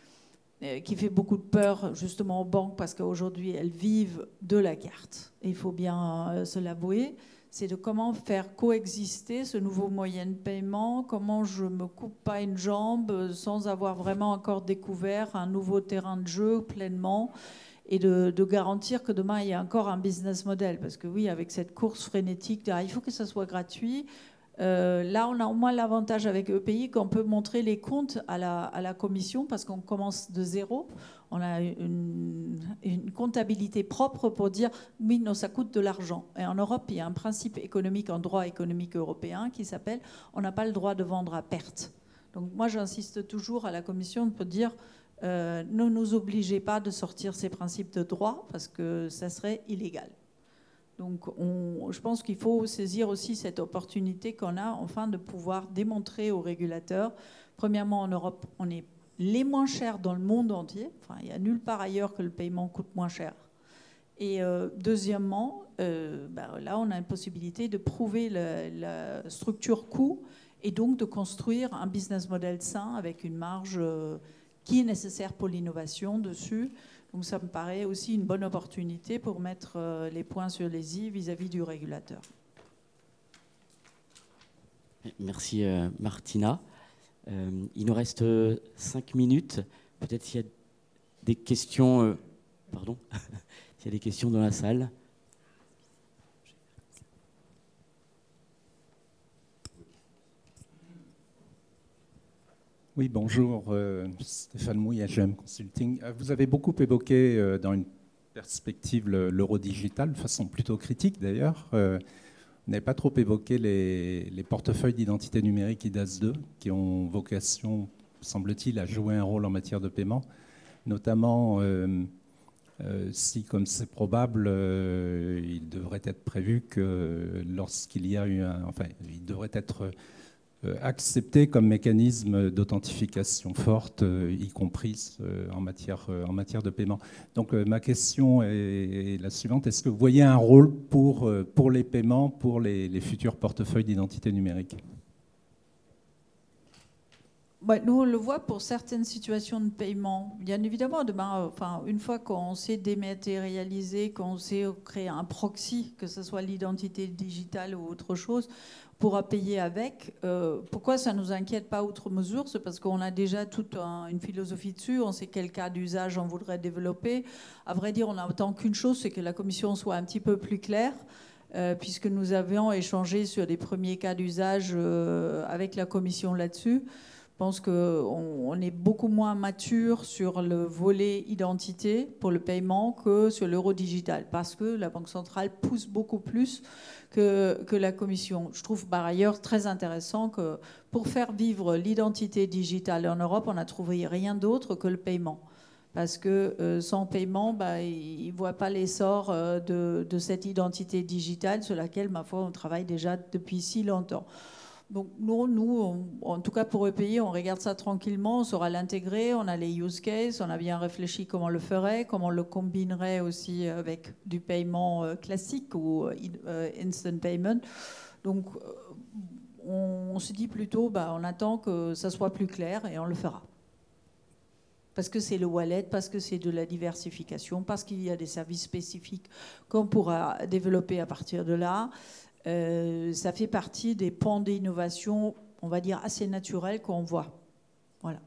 qui fait beaucoup de peur justement aux banques parce qu'aujourd'hui, elles vivent de la carte. Il faut bien se l'avouer. C'est de comment faire coexister ce nouveau moyen de paiement, comment je ne me coupe pas une jambe sans avoir vraiment encore découvert un nouveau terrain de jeu pleinement et de garantir que demain, il y a encore un business model. Parce que oui, avec cette course frénétique, il faut que ça soit gratuit. Là, on a au moins l'avantage avec EPI qu'on peut montrer les comptes à la commission parce qu'on commence de zéro. On a une comptabilité propre pour dire oui, non, ça coûte de l'argent. Et en Europe, il y a un principe économique en droit économique européen qui s'appelle on n'a pas le droit de vendre à perte. Donc moi, j'insiste toujours à la commission pour dire ne nous obligez pas de sortir ces principes de droit parce que ça serait illégal. Donc je pense qu'il faut saisir aussi cette opportunité qu'on a enfin de pouvoir démontrer aux régulateurs. Premièrement, en Europe, on est les moins chers dans le monde entier. Enfin, il n'y a nulle part ailleurs que le paiement coûte moins cher. Et deuxièmement, là, on a une possibilité de prouver la structure coût et donc de construire un business model sain avec une marge qui est nécessaire pour l'innovation dessus. Donc ça me paraît aussi une bonne opportunité pour mettre les points sur les i vis-à-vis du régulateur. Merci Martina. Il nous reste 5 minutes. Peut-être s'il y a des questions... pardon. S'il y a des questions dans la salle. Oui, bonjour, Stéphane Mouille, HM Consulting. Vous avez beaucoup évoqué dans une perspective l'euro digital, de façon plutôt critique d'ailleurs. Vous n'avez pas trop évoqué les portefeuilles d'identité numérique IDAS2 qui ont vocation, semble-t-il, à jouer un rôle en matière de paiement, notamment si, comme c'est probable, il devrait être prévu que lorsqu'il y a eu il devrait être accepté comme mécanisme d'authentification forte, y compris en matière de paiement. Donc ma question est la suivante. Est-ce que vous voyez un rôle pour les paiements, pour les futurs portefeuilles d'identité numérique ? Nous, on le voit pour certaines situations de paiement. Bien évidemment, demain, une fois qu'on sait dématérialiser, qu'on sait créer un proxy, que ce soit l'identité digitale ou autre chose, pourra payer avec. Pourquoi ça ne nous inquiète pas outre mesure? C'est parce qu'on a déjà toute une philosophie dessus, on sait quel cas d'usage on voudrait développer. À vrai dire, on n'attend qu'une chose, c'est que la commission soit un petit peu plus claire, puisque nous avions échangé sur les premiers cas d'usage avec la commission là-dessus. Je pense qu'on est beaucoup moins mature sur le volet identité pour le paiement que sur l'euro digital, parce que la Banque centrale pousse beaucoup plus que la Commission. Je trouve par ailleurs très intéressant que pour faire vivre l'identité digitale en Europe, on n'a trouvé rien d'autre que le paiement. Parce que sans paiement, ils ne voient pas l'essor de cette identité digitale sur laquelle, ma foi, on travaille déjà depuis si longtemps. Donc nous, en tout cas pour EPI, on regarde ça tranquillement, on saura l'intégrer, on a les use cases, on a bien réfléchi comment on le ferait, comment on le combinerait aussi avec du paiement classique ou instant payment. Donc on se dit plutôt, on attend que ça soit plus clair et on le fera. Parce que c'est le wallet, parce que c'est de la diversification, parce qu'il y a des services spécifiques qu'on pourra développer à partir de là. Ça fait partie des pans d'innovation, on va dire, assez naturels qu'on voit. Voilà.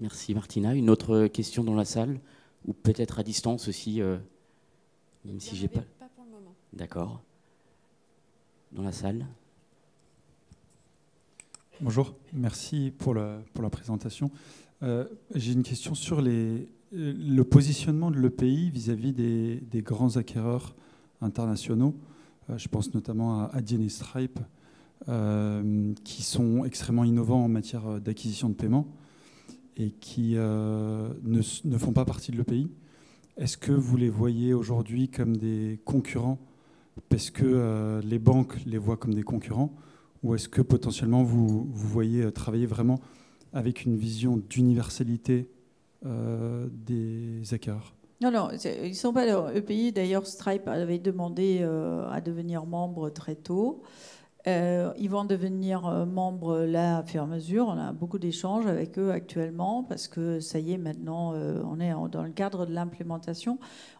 Merci Martina. Une autre question dans la salle, ou peut-être à distance aussi, même si j'ai pas... Pas pour le moment. D'accord. Dans la salle. Bonjour, merci pour la présentation. J'ai une question sur le positionnement de l'EPI vis-à-vis des grands acquéreurs internationaux. Je pense notamment à Adyen et Stripe. qui sont extrêmement innovants en matière d'acquisition de paiement et qui ne font pas partie de l'EPI. Est-ce que vous les voyez aujourd'hui comme des concurrents parce que les banques les voient comme des concurrents, ou est-ce que potentiellement vous voyez travailler vraiment avec une vision d'universalité des acquéreurs? Non, ils ne sont pas dans EPI. D'ailleurs, Stripe avait demandé à devenir membre très tôt. Ils vont devenir membres là, à fur et à mesure. On a beaucoup d'échanges avec eux actuellement parce que ça y est, maintenant, on est dans le cadre de l'implémentation.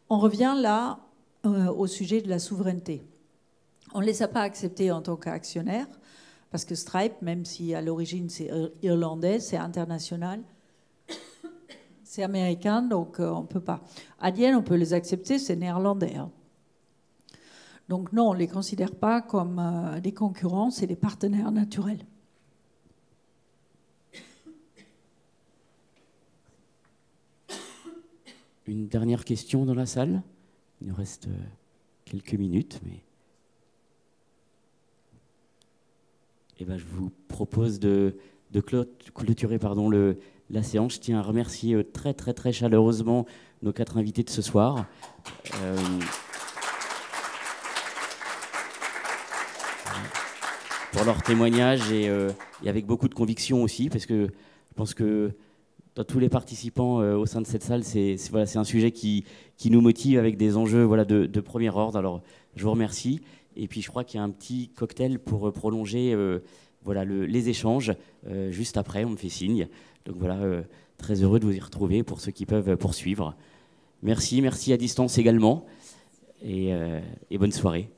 On revient là au sujet de la souveraineté. On ne les a pas acceptés en tant qu'actionnaires parce que Stripe, même si à l'origine c'est irlandais, c'est international, c'est américain, donc on ne peut pas. Adyen, on peut les accepter, c'est néerlandais. Hein. Donc non, on ne les considère pas comme des concurrents, c'est des partenaires naturels. Une dernière question dans la salle. Il nous reste quelques minutes, mais... Eh ben, je vous propose de clôturer la séance. Je tiens à remercier très, très, très chaleureusement nos 4 invités de ce soir. Pour leur témoignage et avec beaucoup de conviction aussi, parce que je pense que dans tous les participants au sein de cette salle, c'est un sujet qui nous motive avec des enjeux de premier ordre. Alors, je vous remercie. Et puis, je crois qu'il y a un petit cocktail pour prolonger les échanges. Juste après, on me fait signe. Donc voilà, très heureux de vous y retrouver pour ceux qui peuvent poursuivre. Merci à distance également. Et bonne soirée.